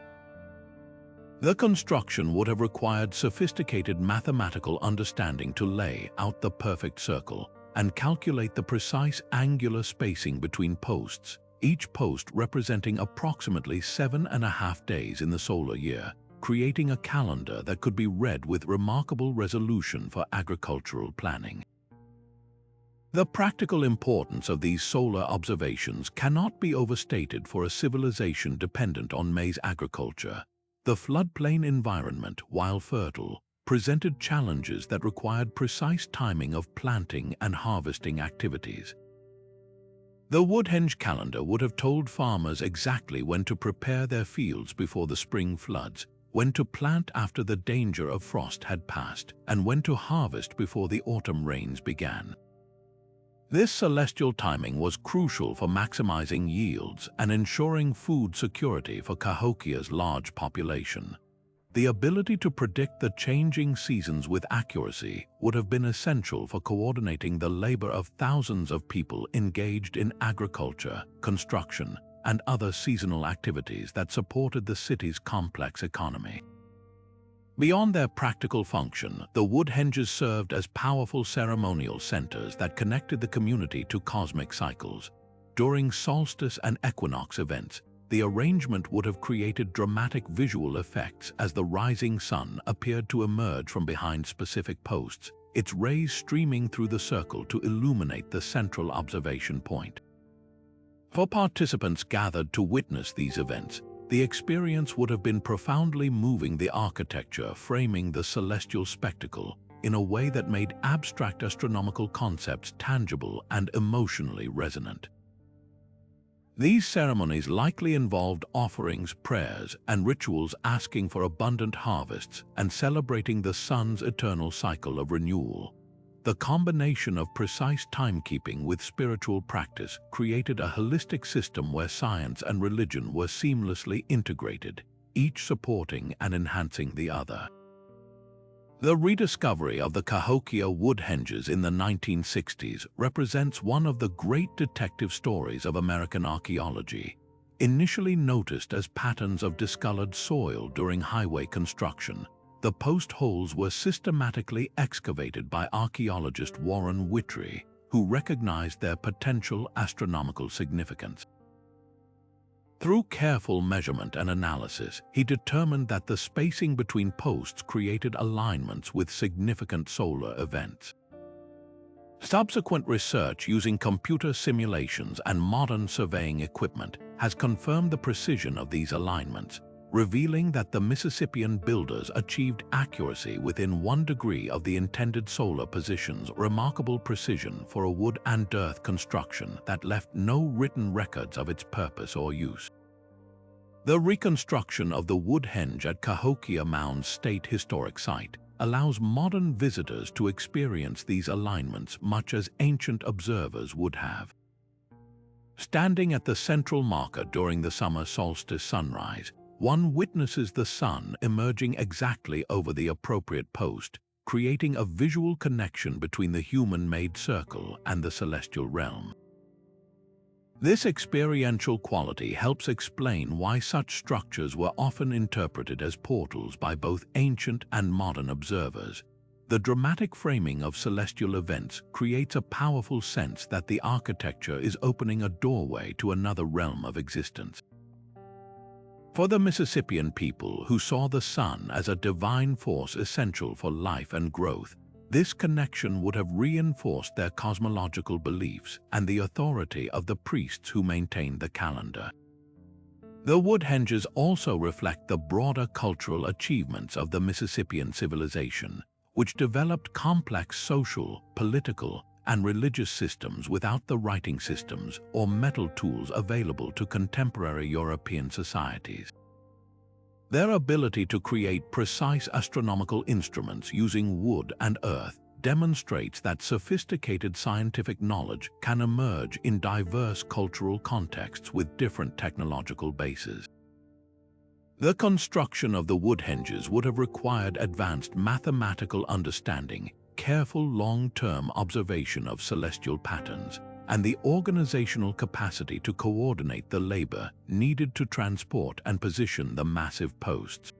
The construction would have required sophisticated mathematical understanding to lay out the perfect circle and calculate the precise angular spacing between posts, each post representing approximately 7.5 days in the solar year, creating a calendar that could be read with remarkable resolution for agricultural planning. The practical importance of these solar observations cannot be overstated for a civilization dependent on maize agriculture. The floodplain environment, while fertile, presented challenges that required precise timing of planting and harvesting activities. The Woodhenge calendar would have told farmers exactly when to prepare their fields before the spring floods, when to plant after the danger of frost had passed, and when to harvest before the autumn rains began. This celestial timing was crucial for maximizing yields and ensuring food security for Cahokia's large population. The ability to predict the changing seasons with accuracy would have been essential for coordinating the labor of thousands of people engaged in agriculture, construction, and other seasonal activities that supported the city's complex economy. Beyond their practical function, the Woodhenges served as powerful ceremonial centers that connected the community to cosmic cycles. During solstice and equinox events, the arrangement would have created dramatic visual effects as the rising sun appeared to emerge from behind specific posts, its rays streaming through the circle to illuminate the central observation point. For participants gathered to witness these events, the experience would have been profoundly moving. The architecture framing the celestial spectacle in a way that made abstract astronomical concepts tangible and emotionally resonant. These ceremonies likely involved offerings, prayers, and rituals asking for abundant harvests and celebrating the sun's eternal cycle of renewal. The combination of precise timekeeping with spiritual practice created a holistic system where science and religion were seamlessly integrated, each supporting and enhancing the other. The rediscovery of the Cahokia Woodhenges in the 1960s represents one of the great detective stories of American archaeology. Initially noticed as patterns of discolored soil during highway construction, the post holes were systematically excavated by archaeologist Warren Whitry, who recognized their potential astronomical significance. Through careful measurement and analysis, he determined that the spacing between posts created alignments with significant solar events. Subsequent research using computer simulations and modern surveying equipment has confirmed the precision of these alignments, revealing that the Mississippian builders achieved accuracy within 1 degree of the intended solar positions, remarkable precision for a wood and earth construction that left no written records of its purpose or use. The reconstruction of the Woodhenge at Cahokia Mound State Historic Site allows modern visitors to experience these alignments much as ancient observers would have. Standing at the central marker during the summer solstice sunrise, one witnesses the sun emerging exactly over the appropriate post, creating a visual connection between the human-made circle and the celestial realm. This experiential quality helps explain why such structures were often interpreted as portals by both ancient and modern observers. The dramatic framing of celestial events creates a powerful sense that the architecture is opening a doorway to another realm of existence. For the Mississippian people who saw the sun as a divine force essential for life and growth, this connection would have reinforced their cosmological beliefs and the authority of the priests who maintained the calendar. The Woodhenges also reflect the broader cultural achievements of the Mississippian civilization, which developed complex social, political, and religious systems without the writing systems or metal tools available to contemporary European societies. Their ability to create precise astronomical instruments using wood and earth demonstrates that sophisticated scientific knowledge can emerge in diverse cultural contexts with different technological bases. The construction of the Woodhenges would have required advanced mathematical understanding, careful long-term observation of celestial patterns, and the organizational capacity to coordinate the labor needed to transport and position the massive posts.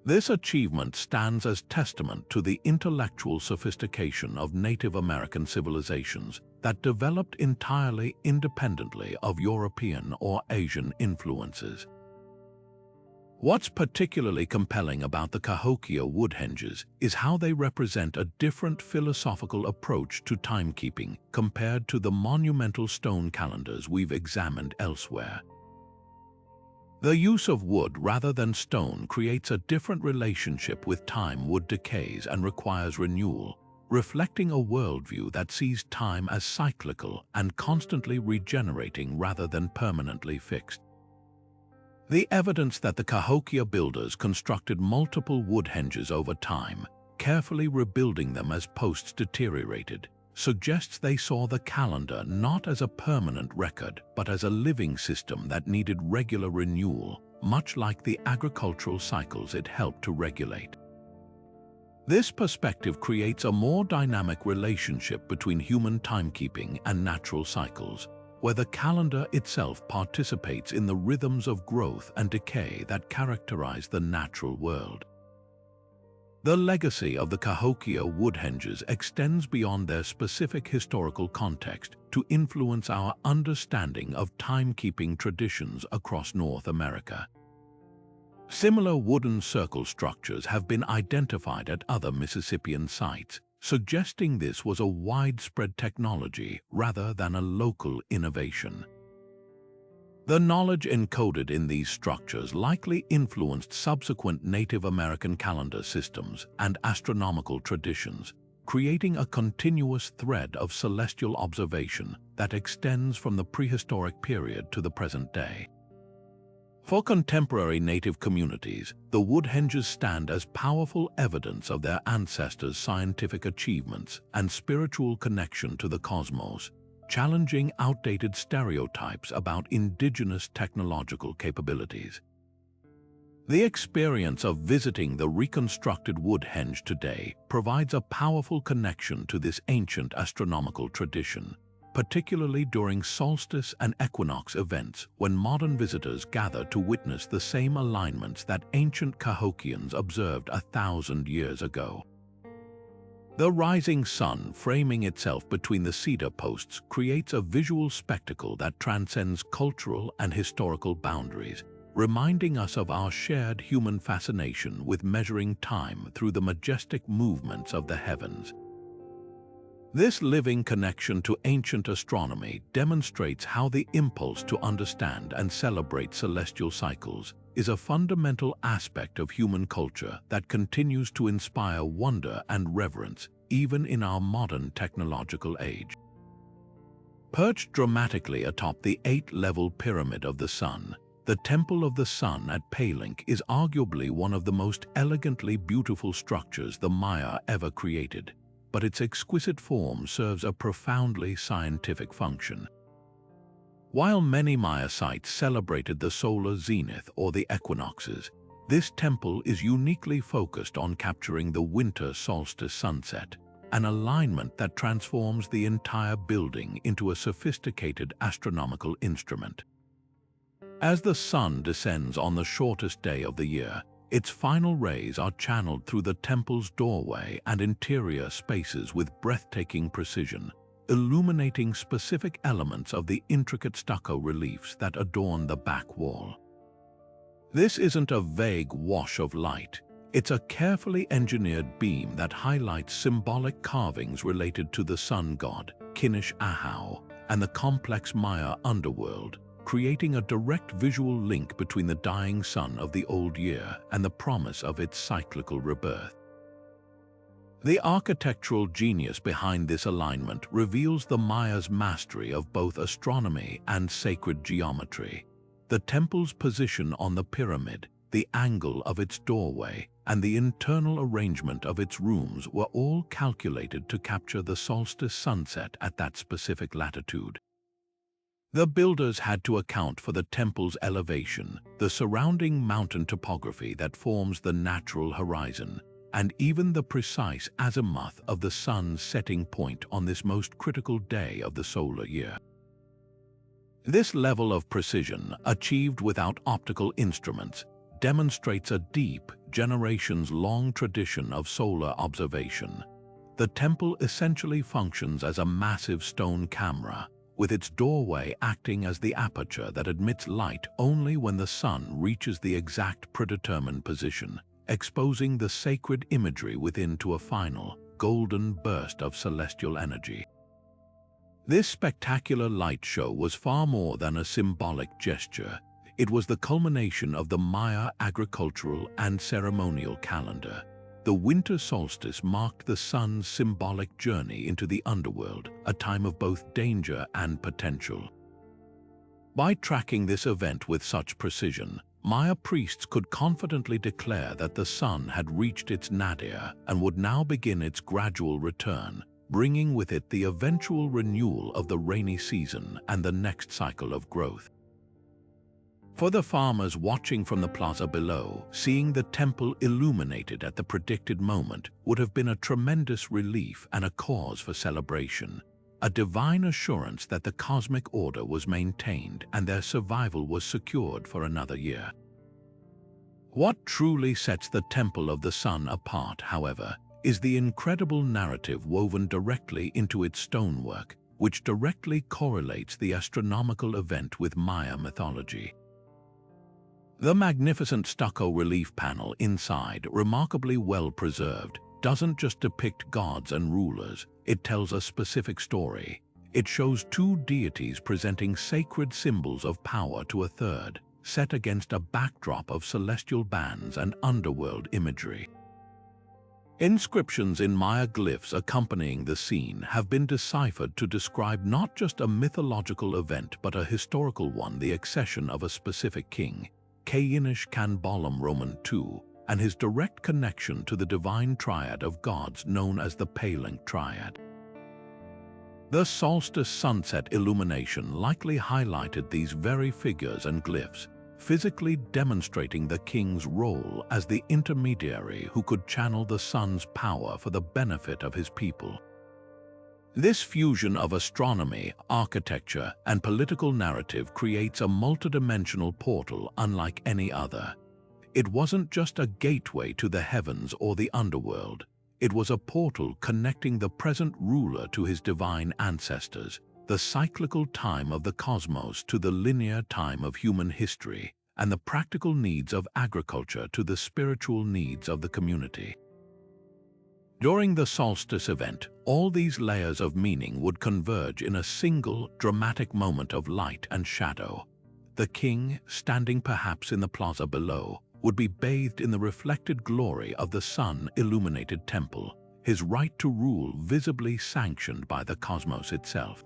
This achievement stands as testament to the intellectual sophistication of Native American civilizations that developed entirely independently of European or Asian influences. What's particularly compelling about the Cahokia Woodhenges is how they represent a different philosophical approach to timekeeping compared to the monumental stone calendars we've examined elsewhere. The use of wood rather than stone creates a different relationship with time. Wood decays and requires renewal, reflecting a worldview that sees time as cyclical and constantly regenerating rather than permanently fixed. The evidence that the Cahokia builders constructed multiple Woodhenges over time, carefully rebuilding them as posts deteriorated, suggests they saw the calendar not as a permanent record but as a living system that needed regular renewal, much like the agricultural cycles it helped to regulate. This perspective creates a more dynamic relationship between human timekeeping and natural cycles, where the calendar itself participates in the rhythms of growth and decay that characterize the natural world. The legacy of the Cahokia Woodhenges extends beyond their specific historical context to influence our understanding of timekeeping traditions across North America. Similar wooden circle structures have been identified at other Mississippian sites, suggesting this was a widespread technology rather than a local innovation. The knowledge encoded in these structures likely influenced subsequent Native American calendar systems and astronomical traditions, creating a continuous thread of celestial observation that extends from the prehistoric period to the present day. For contemporary Native communities, the Woodhenges stand as powerful evidence of their ancestors' scientific achievements and spiritual connection to the cosmos, challenging outdated stereotypes about indigenous technological capabilities. The experience of visiting the reconstructed Woodhenge today provides a powerful connection to this ancient astronomical tradition, particularly during solstice and equinox events when modern visitors gather to witness the same alignments that ancient Cahokians observed 1,000 years ago. The rising sun framing itself between the cedar posts creates a visual spectacle that transcends cultural and historical boundaries, reminding us of our shared human fascination with measuring time through the majestic movements of the heavens. This living connection to ancient astronomy demonstrates how the impulse to understand and celebrate celestial cycles is a fundamental aspect of human culture that continues to inspire wonder and reverence even in our modern technological age. Perched dramatically atop the 8-level Pyramid of the Sun, the Temple of the Sun at Palenque is arguably one of the most elegantly beautiful structures the Maya ever created, but its exquisite form serves a profoundly scientific function. While many Maya sites celebrated the solar zenith or the equinoxes, this temple is uniquely focused on capturing the winter solstice sunset, an alignment that transforms the entire building into a sophisticated astronomical instrument. As the sun descends on the shortest day of the year, its final rays are channeled through the temple's doorway and interior spaces with breathtaking precision, illuminating specific elements of the intricate stucco reliefs that adorn the back wall. This isn't a vague wash of light. It's a carefully engineered beam that highlights symbolic carvings related to the sun god, Kinish Ahau, and the complex Maya underworld, creating a direct visual link between the dying sun of the old year and the promise of its cyclical rebirth. The architectural genius behind this alignment reveals the Maya's mastery of both astronomy and sacred geometry. The temple's position on the pyramid, the angle of its doorway, and the internal arrangement of its rooms were all calculated to capture the solstice sunset at that specific latitude. The builders had to account for the temple's elevation, the surrounding mountain topography that forms the natural horizon, and even the precise azimuth of the sun's setting point on this most critical day of the solar year. This level of precision, achieved without optical instruments, demonstrates a deep, generations-long tradition of solar observation. The temple essentially functions as a massive stone camera, with its doorway acting as the aperture that admits light only when the sun reaches the exact predetermined position, exposing the sacred imagery within to a final, golden burst of celestial energy. This spectacular light show was far more than a symbolic gesture. It was the culmination of the Maya agricultural and ceremonial calendar. The winter solstice marked the sun's symbolic journey into the underworld, a time of both danger and potential. By tracking this event with such precision, Maya priests could confidently declare that the sun had reached its nadir and would now begin its gradual return, bringing with it the eventual renewal of the rainy season and the next cycle of growth. For the farmers watching from the plaza below, seeing the temple illuminated at the predicted moment would have been a tremendous relief and a cause for celebration, a divine assurance that the cosmic order was maintained and their survival was secured for another year. What truly sets the Temple of the Sun apart, however, is the incredible narrative woven directly into its stonework, which directly correlates the astronomical event with Maya mythology. The magnificent stucco relief panel inside, remarkably well preserved, doesn't just depict gods and rulers, it tells a specific story. It shows two deities presenting sacred symbols of power to a third, set against a backdrop of celestial bands and underworld imagery. Inscriptions in Maya glyphs accompanying the scene have been deciphered to describe not just a mythological event but a historical one, the accession of a specific king, Cainish Canbolum Roman II, and his direct connection to the divine triad of gods known as the Palinc Triad. The solstice sunset illumination likely highlighted these very figures and glyphs, physically demonstrating the king's role as the intermediary who could channel the sun's power for the benefit of his people. This fusion of astronomy, architecture, and political narrative creates a multidimensional portal unlike any other. It wasn't just a gateway to the heavens or the underworld. It was a portal connecting the present ruler to his divine ancestors, the cyclical time of the cosmos to the linear time of human history, and the practical needs of agriculture to the spiritual needs of the community. During the solstice event, all these layers of meaning would converge in a single, dramatic moment of light and shadow. The king, standing perhaps in the plaza below, would be bathed in the reflected glory of the sun-illuminated temple, his right to rule visibly sanctioned by the cosmos itself.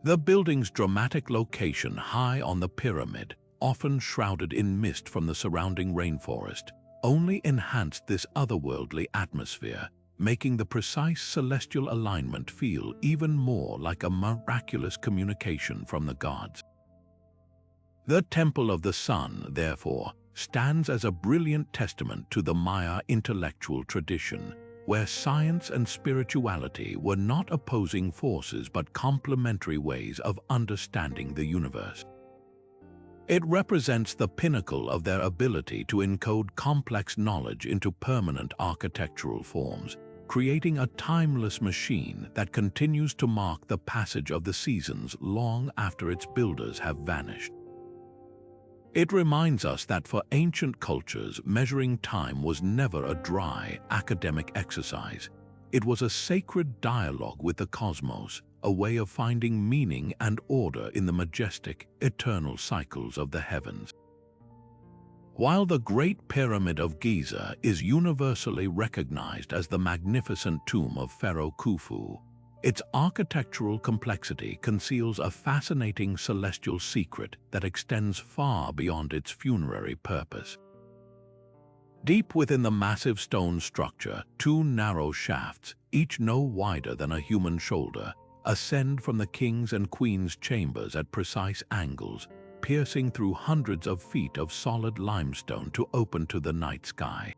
The building's dramatic location high on the pyramid, often shrouded in mist from the surrounding rainforest, only enhanced this otherworldly atmosphere, making the precise celestial alignment feel even more like a miraculous communication from the gods. The Temple of the Sun, therefore, stands as a brilliant testament to the Maya intellectual tradition, where science and spirituality were not opposing forces but complementary ways of understanding the universe. It represents the pinnacle of their ability to encode complex knowledge into permanent architectural forms, creating a timeless machine that continues to mark the passage of the seasons long after its builders have vanished. It reminds us that for ancient cultures, measuring time was never a dry, academic exercise. It was a sacred dialogue with the cosmos, a way of finding meaning and order in the majestic, eternal cycles of the heavens. While the Great Pyramid of Giza is universally recognized as the magnificent tomb of Pharaoh Khufu, its architectural complexity conceals a fascinating celestial secret that extends far beyond its funerary purpose. Deep within the massive stone structure, two narrow shafts, each no wider than a human shoulder, ascend from the king's and queen's chambers at precise angles, piercing through hundreds of feet of solid limestone to open to the night sky.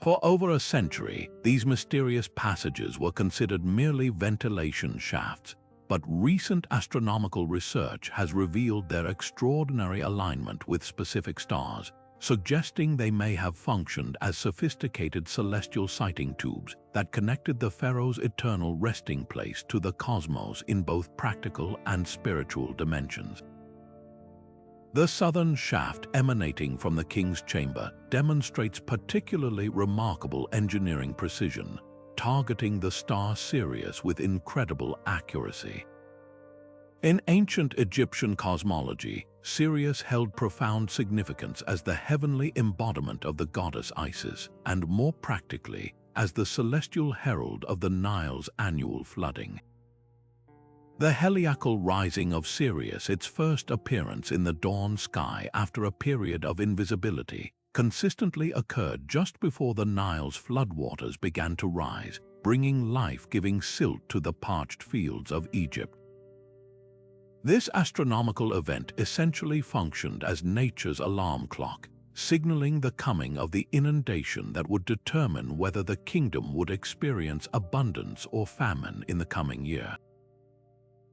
For over a century, these mysterious passages were considered merely ventilation shafts, but recent astronomical research has revealed their extraordinary alignment with specific stars, suggesting they may have functioned as sophisticated celestial sighting tubes that connected the pharaoh's eternal resting place to the cosmos in both practical and spiritual dimensions. The southern shaft emanating from the king's chamber demonstrates particularly remarkable engineering precision, targeting the star Sirius with incredible accuracy. In ancient Egyptian cosmology, Sirius held profound significance as the heavenly embodiment of the goddess Isis, and more practically, as the celestial herald of the Nile's annual flooding. The heliacal rising of Sirius, its first appearance in the dawn sky after a period of invisibility, consistently occurred just before the Nile's floodwaters began to rise, bringing life-giving silt to the parched fields of Egypt. This astronomical event essentially functioned as nature's alarm clock, signaling the coming of the inundation that would determine whether the kingdom would experience abundance or famine in the coming year.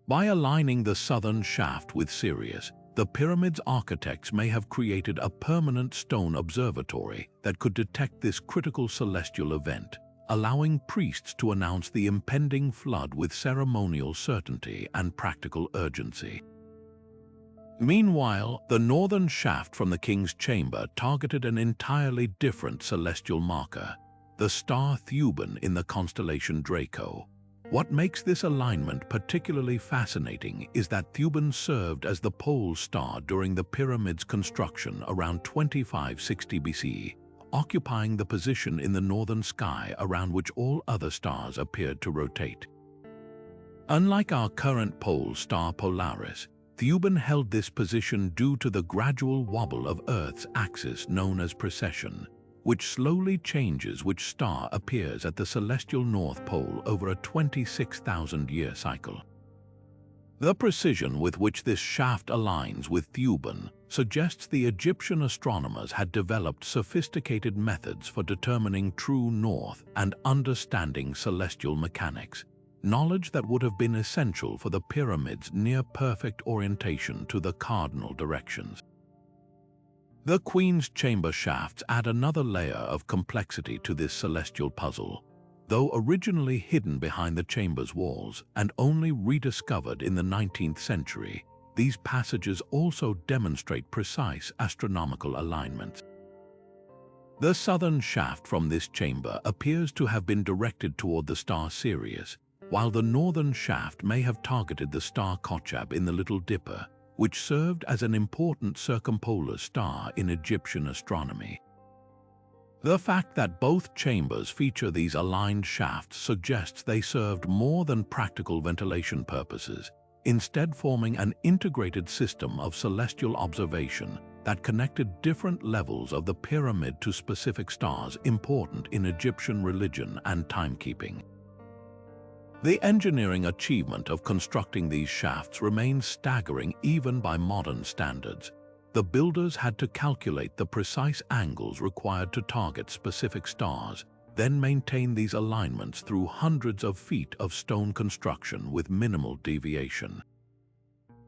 By aligning the southern shaft with Sirius, the pyramid's architects may have created a permanent stone observatory that could detect this critical celestial event, allowing priests to announce the impending flood with ceremonial certainty and practical urgency. Meanwhile, the northern shaft from the king's chamber targeted an entirely different celestial marker, the star Thuban in the constellation Draco. What makes this alignment particularly fascinating is that Thuban served as the pole star during the pyramid's construction around 2560 BC, occupying the position in the northern sky around which all other stars appeared to rotate. Unlike our current pole star Polaris, Thuban held this position due to the gradual wobble of Earth's axis known as precession, which slowly changes which star appears at the celestial North Pole over a 26,000-year cycle. The precision with which this shaft aligns with Thuban suggests the Egyptian astronomers had developed sophisticated methods for determining true north and understanding celestial mechanics, knowledge that would have been essential for the pyramid's near-perfect orientation to the cardinal directions. The Queen's chamber shafts add another layer of complexity to this celestial puzzle. Though originally hidden behind the chamber's walls and only rediscovered in the 19th century, these passages also demonstrate precise astronomical alignments. The southern shaft from this chamber appears to have been directed toward the star Sirius, while the northern shaft may have targeted the star Kochab in the Little Dipper, which served as an important circumpolar star in Egyptian astronomy. The fact that both chambers feature these aligned shafts suggests they served more than practical ventilation purposes, instead forming an integrated system of celestial observation that connected different levels of the pyramid to specific stars important in Egyptian religion and timekeeping. The engineering achievement of constructing these shafts remains staggering even by modern standards. The builders had to calculate the precise angles required to target specific stars, then maintain these alignments through hundreds of feet of stone construction with minimal deviation.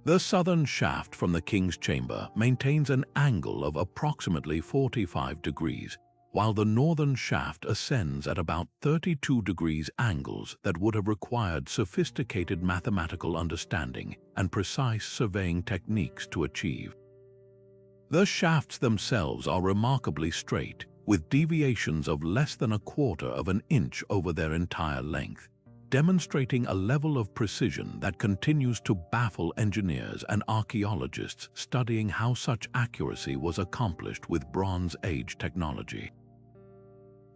The southern shaft from the king's chamber maintains an angle of approximately 45 degrees, while the northern shaft ascends at about 32 degrees angles that would have required sophisticated mathematical understanding and precise surveying techniques to achieve. The shafts themselves are remarkably straight, with deviations of less than a quarter of an inch over their entire length. demonstrating a level of precision that continues to baffle engineers and archaeologists studying how such accuracy was accomplished with Bronze Age technology.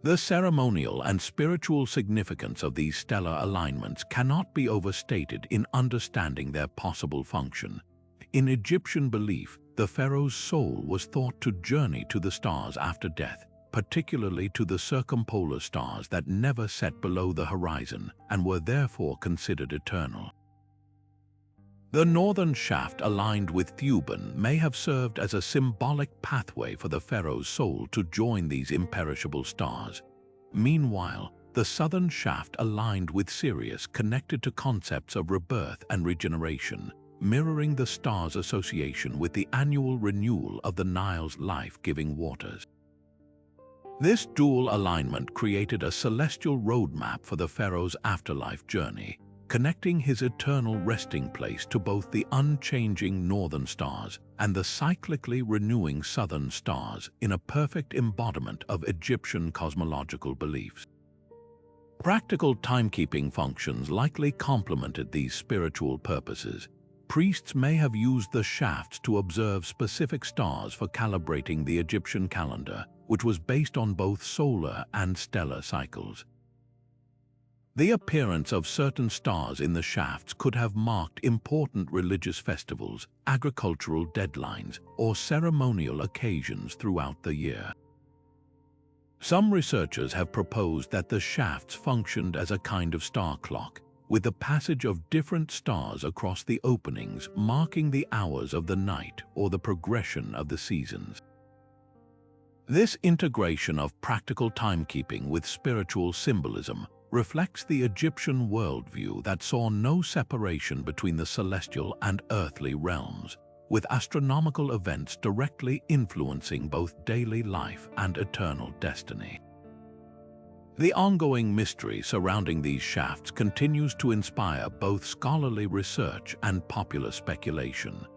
The ceremonial and spiritual significance of these stellar alignments cannot be overstated in understanding their possible function. In Egyptian belief, the pharaoh's soul was thought to journey to the stars after death, particularly to the circumpolar stars that never set below the horizon and were therefore considered eternal. The northern shaft aligned with Thuban may have served as a symbolic pathway for the pharaoh's soul to join these imperishable stars. Meanwhile, the southern shaft aligned with Sirius connected to concepts of rebirth and regeneration, mirroring the star's association with the annual renewal of the Nile's life-giving waters. This dual alignment created a celestial roadmap for the pharaoh's afterlife journey, connecting his eternal resting place to both the unchanging northern stars and the cyclically renewing southern stars in a perfect embodiment of Egyptian cosmological beliefs. Practical timekeeping functions likely complemented these spiritual purposes. Priests may have used the shafts to observe specific stars for calibrating the Egyptian calendar, which was based on both solar and stellar cycles. The appearance of certain stars in the shafts could have marked important religious festivals, agricultural deadlines, or ceremonial occasions throughout the year. Some researchers have proposed that the shafts functioned as a kind of star clock, with the passage of different stars across the openings marking the hours of the night or the progression of the seasons. This integration of practical timekeeping with spiritual symbolism reflects the Egyptian worldview that saw no separation between the celestial and earthly realms, with astronomical events directly influencing both daily life and eternal destiny. The ongoing mystery surrounding these shafts continues to inspire both scholarly research and popular speculation.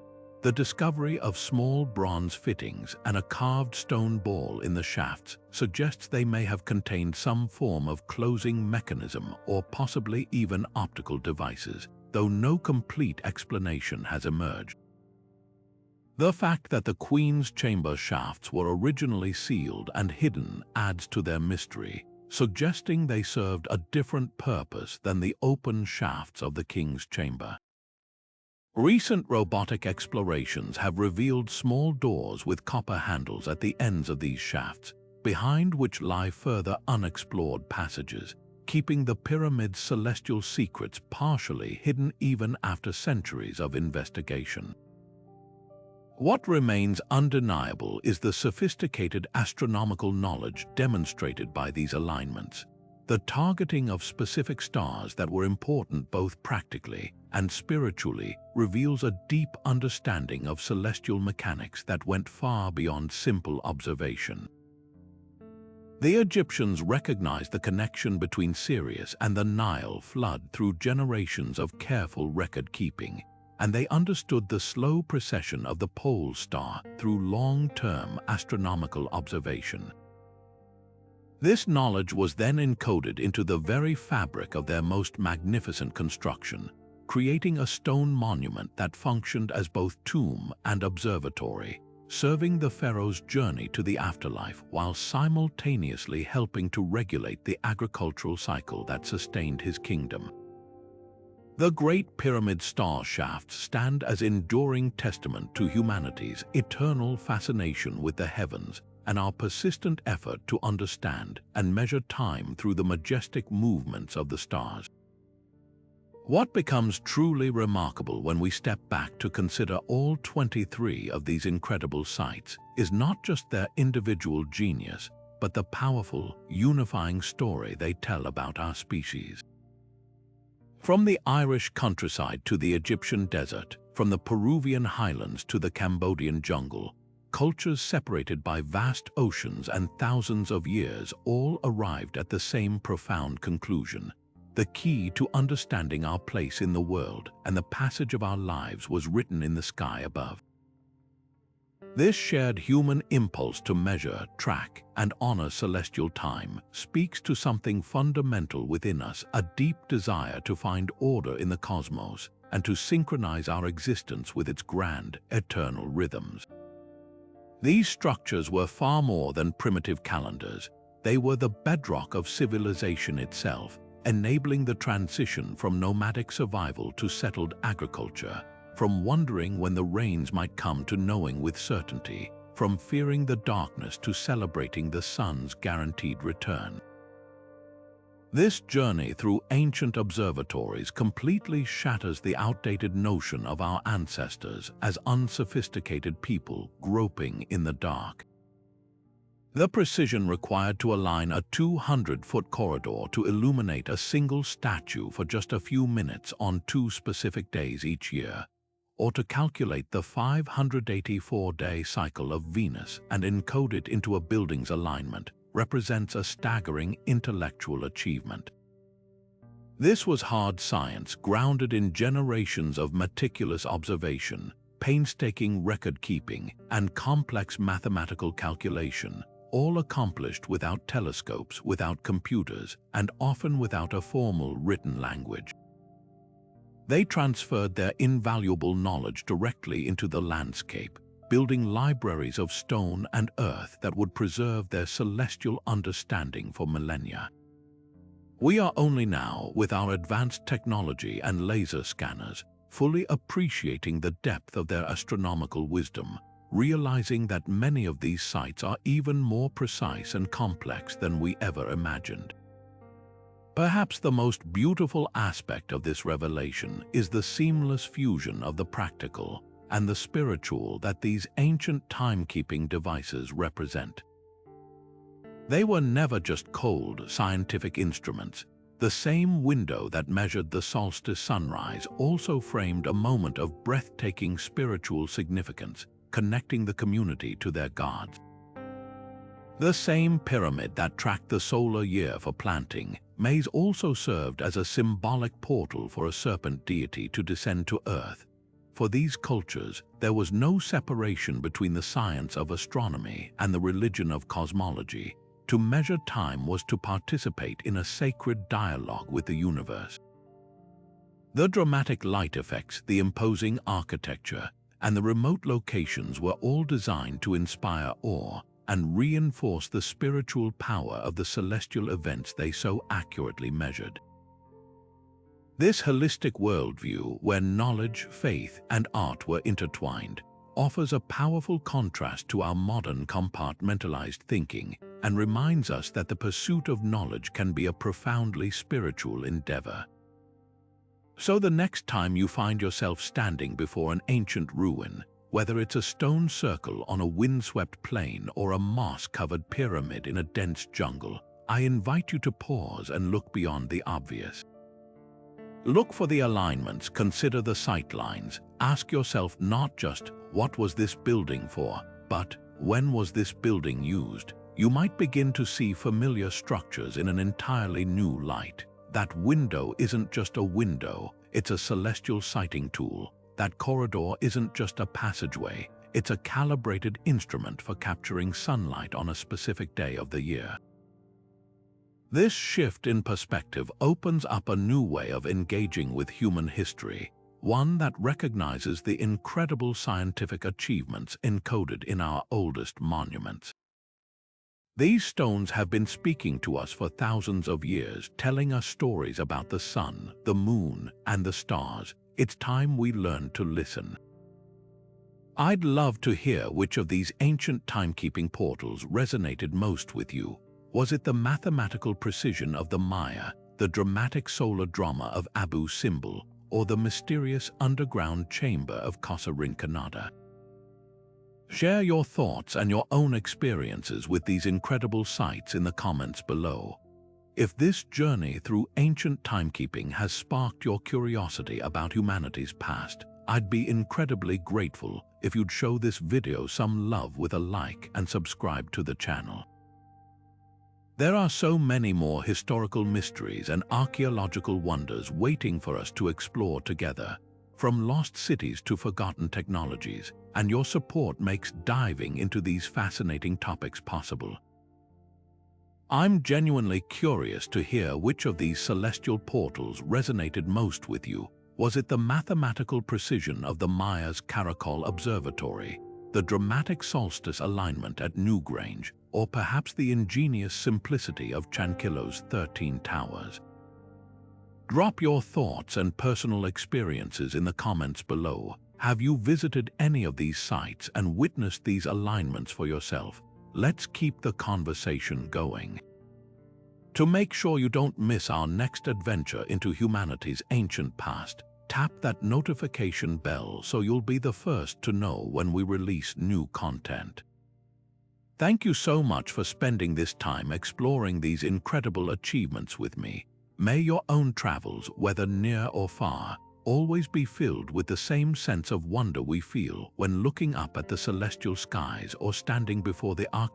The discovery of small bronze fittings and a carved stone ball in the shafts suggests they may have contained some form of closing mechanism or possibly even optical devices, though no complete explanation has emerged. The fact that the Queen's chamber shafts were originally sealed and hidden adds to their mystery, suggesting they served a different purpose than the open shafts of the King's chamber. Recent robotic explorations have revealed small doors with copper handles at the ends of these shafts, behind which lie further unexplored passages, keeping the pyramid's celestial secrets partially hidden even after centuries of investigation. What remains undeniable is the sophisticated astronomical knowledge demonstrated by these alignments. The targeting of specific stars that were important both practically and spiritually reveals a deep understanding of celestial mechanics that went far beyond simple observation. The Egyptians recognized the connection between Sirius and the Nile flood through generations of careful record-keeping, and they understood the slow precession of the pole star through long-term astronomical observation. This knowledge was then encoded into the very fabric of their most magnificent construction, creating a stone monument that functioned as both tomb and observatory, serving the pharaoh's journey to the afterlife while simultaneously helping to regulate the agricultural cycle that sustained his kingdom. The Great Pyramid star shafts stand as enduring testament to humanity's eternal fascination with the heavens and our persistent effort to understand and measure time through the majestic movements of the stars. What becomes truly remarkable when we step back to consider all 23 of these incredible sites is not just their individual genius, but the powerful, unifying story they tell about our species. From the Irish countryside to the Egyptian desert, from the Peruvian highlands to the Cambodian jungle, cultures separated by vast oceans and thousands of years all arrived at the same profound conclusion. The key to understanding our place in the world and the passage of our lives was written in the sky above. This shared human impulse to measure, track, and honor celestial time speaks to something fundamental within us, a deep desire to find order in the cosmos and to synchronize our existence with its grand, eternal rhythms. These structures were far more than primitive calendars. They were the bedrock of civilization itself, enabling the transition from nomadic survival to settled agriculture, from wondering when the rains might come to knowing with certainty, from fearing the darkness to celebrating the sun's guaranteed return. This journey through ancient observatories completely shatters the outdated notion of our ancestors as unsophisticated people groping in the dark. The precision required to align a 200-foot corridor to illuminate a single statue for just a few minutes on 2 specific days each year, or to calculate the 584-day cycle of Venus and encode it into a building's alignment, represents a staggering intellectual achievement. This was hard science grounded in generations of meticulous observation, painstaking record-keeping, and complex mathematical calculation, all accomplished without telescopes, without computers, and often without a formal written language. They transferred their invaluable knowledge directly into the landscape, building libraries of stone and earth that would preserve their celestial understanding for millennia. We are only now, with our advanced technology and laser scanners, fully appreciating the depth of their astronomical wisdom, realizing that many of these sites are even more precise and complex than we ever imagined. Perhaps the most beautiful aspect of this revelation is the seamless fusion of the practical and the spiritual that these ancient timekeeping devices represent. They were never just cold, scientific instruments. The same window that measured the solstice sunrise also framed a moment of breathtaking spiritual significance, connecting the community to their gods. The same pyramid that tracked the solar year for planting may also served as a symbolic portal for a serpent deity to descend to Earth. For these cultures, there was no separation between the science of astronomy and the religion of cosmology. To measure time was to participate in a sacred dialogue with the universe. The dramatic light effects, the imposing architecture, and the remote locations were all designed to inspire awe and reinforce the spiritual power of the celestial events they so accurately measured. This holistic worldview, where knowledge, faith, and art were intertwined, offers a powerful contrast to our modern compartmentalized thinking and reminds us that the pursuit of knowledge can be a profoundly spiritual endeavor. So the next time you find yourself standing before an ancient ruin, whether it's a stone circle on a windswept plain or a moss-covered pyramid in a dense jungle, I invite you to pause and look beyond the obvious. Look for the alignments, consider the sightlines. Ask yourself not just, what was this building for, but when was this building used? You might begin to see familiar structures in an entirely new light. That window isn't just a window, it's a celestial sighting tool. That corridor isn't just a passageway, it's a calibrated instrument for capturing sunlight on a specific day of the year. This shift in perspective opens up a new way of engaging with human history, one that recognizes the incredible scientific achievements encoded in our oldest monuments. These stones have been speaking to us for thousands of years, telling us stories about the sun, the moon, and the stars. It's time we learned to listen. I'd love to hear which of these ancient timekeeping portals resonated most with you. Was it the mathematical precision of the Maya, the dramatic solar drama of Abu Simbel, or the mysterious underground chamber of Casa Rinconada? Share your thoughts and your own experiences with these incredible sites in the comments below. If this journey through ancient timekeeping has sparked your curiosity about humanity's past, I'd be incredibly grateful if you'd show this video some love with a like and subscribe to the channel. There are so many more historical mysteries and archaeological wonders waiting for us to explore together. from lost cities to forgotten technologies, and your support makes diving into these fascinating topics possible. I'm genuinely curious to hear which of these celestial portals resonated most with you. Was it the mathematical precision of the Maya's Caracol Observatory, the dramatic solstice alignment at Newgrange, or perhaps the ingenious simplicity of Chanquillo's 13 towers? Drop your thoughts and personal experiences in the comments below. Have you visited any of these sites and witnessed these alignments for yourself? Let's keep the conversation going. To make sure you don't miss our next adventure into humanity's ancient past, tap that notification bell so you'll be the first to know when we release new content. Thank you so much for spending this time exploring these incredible achievements with me. May your own travels, whether near or far, always be filled with the same sense of wonder we feel when looking up at the celestial skies or standing before the archaeological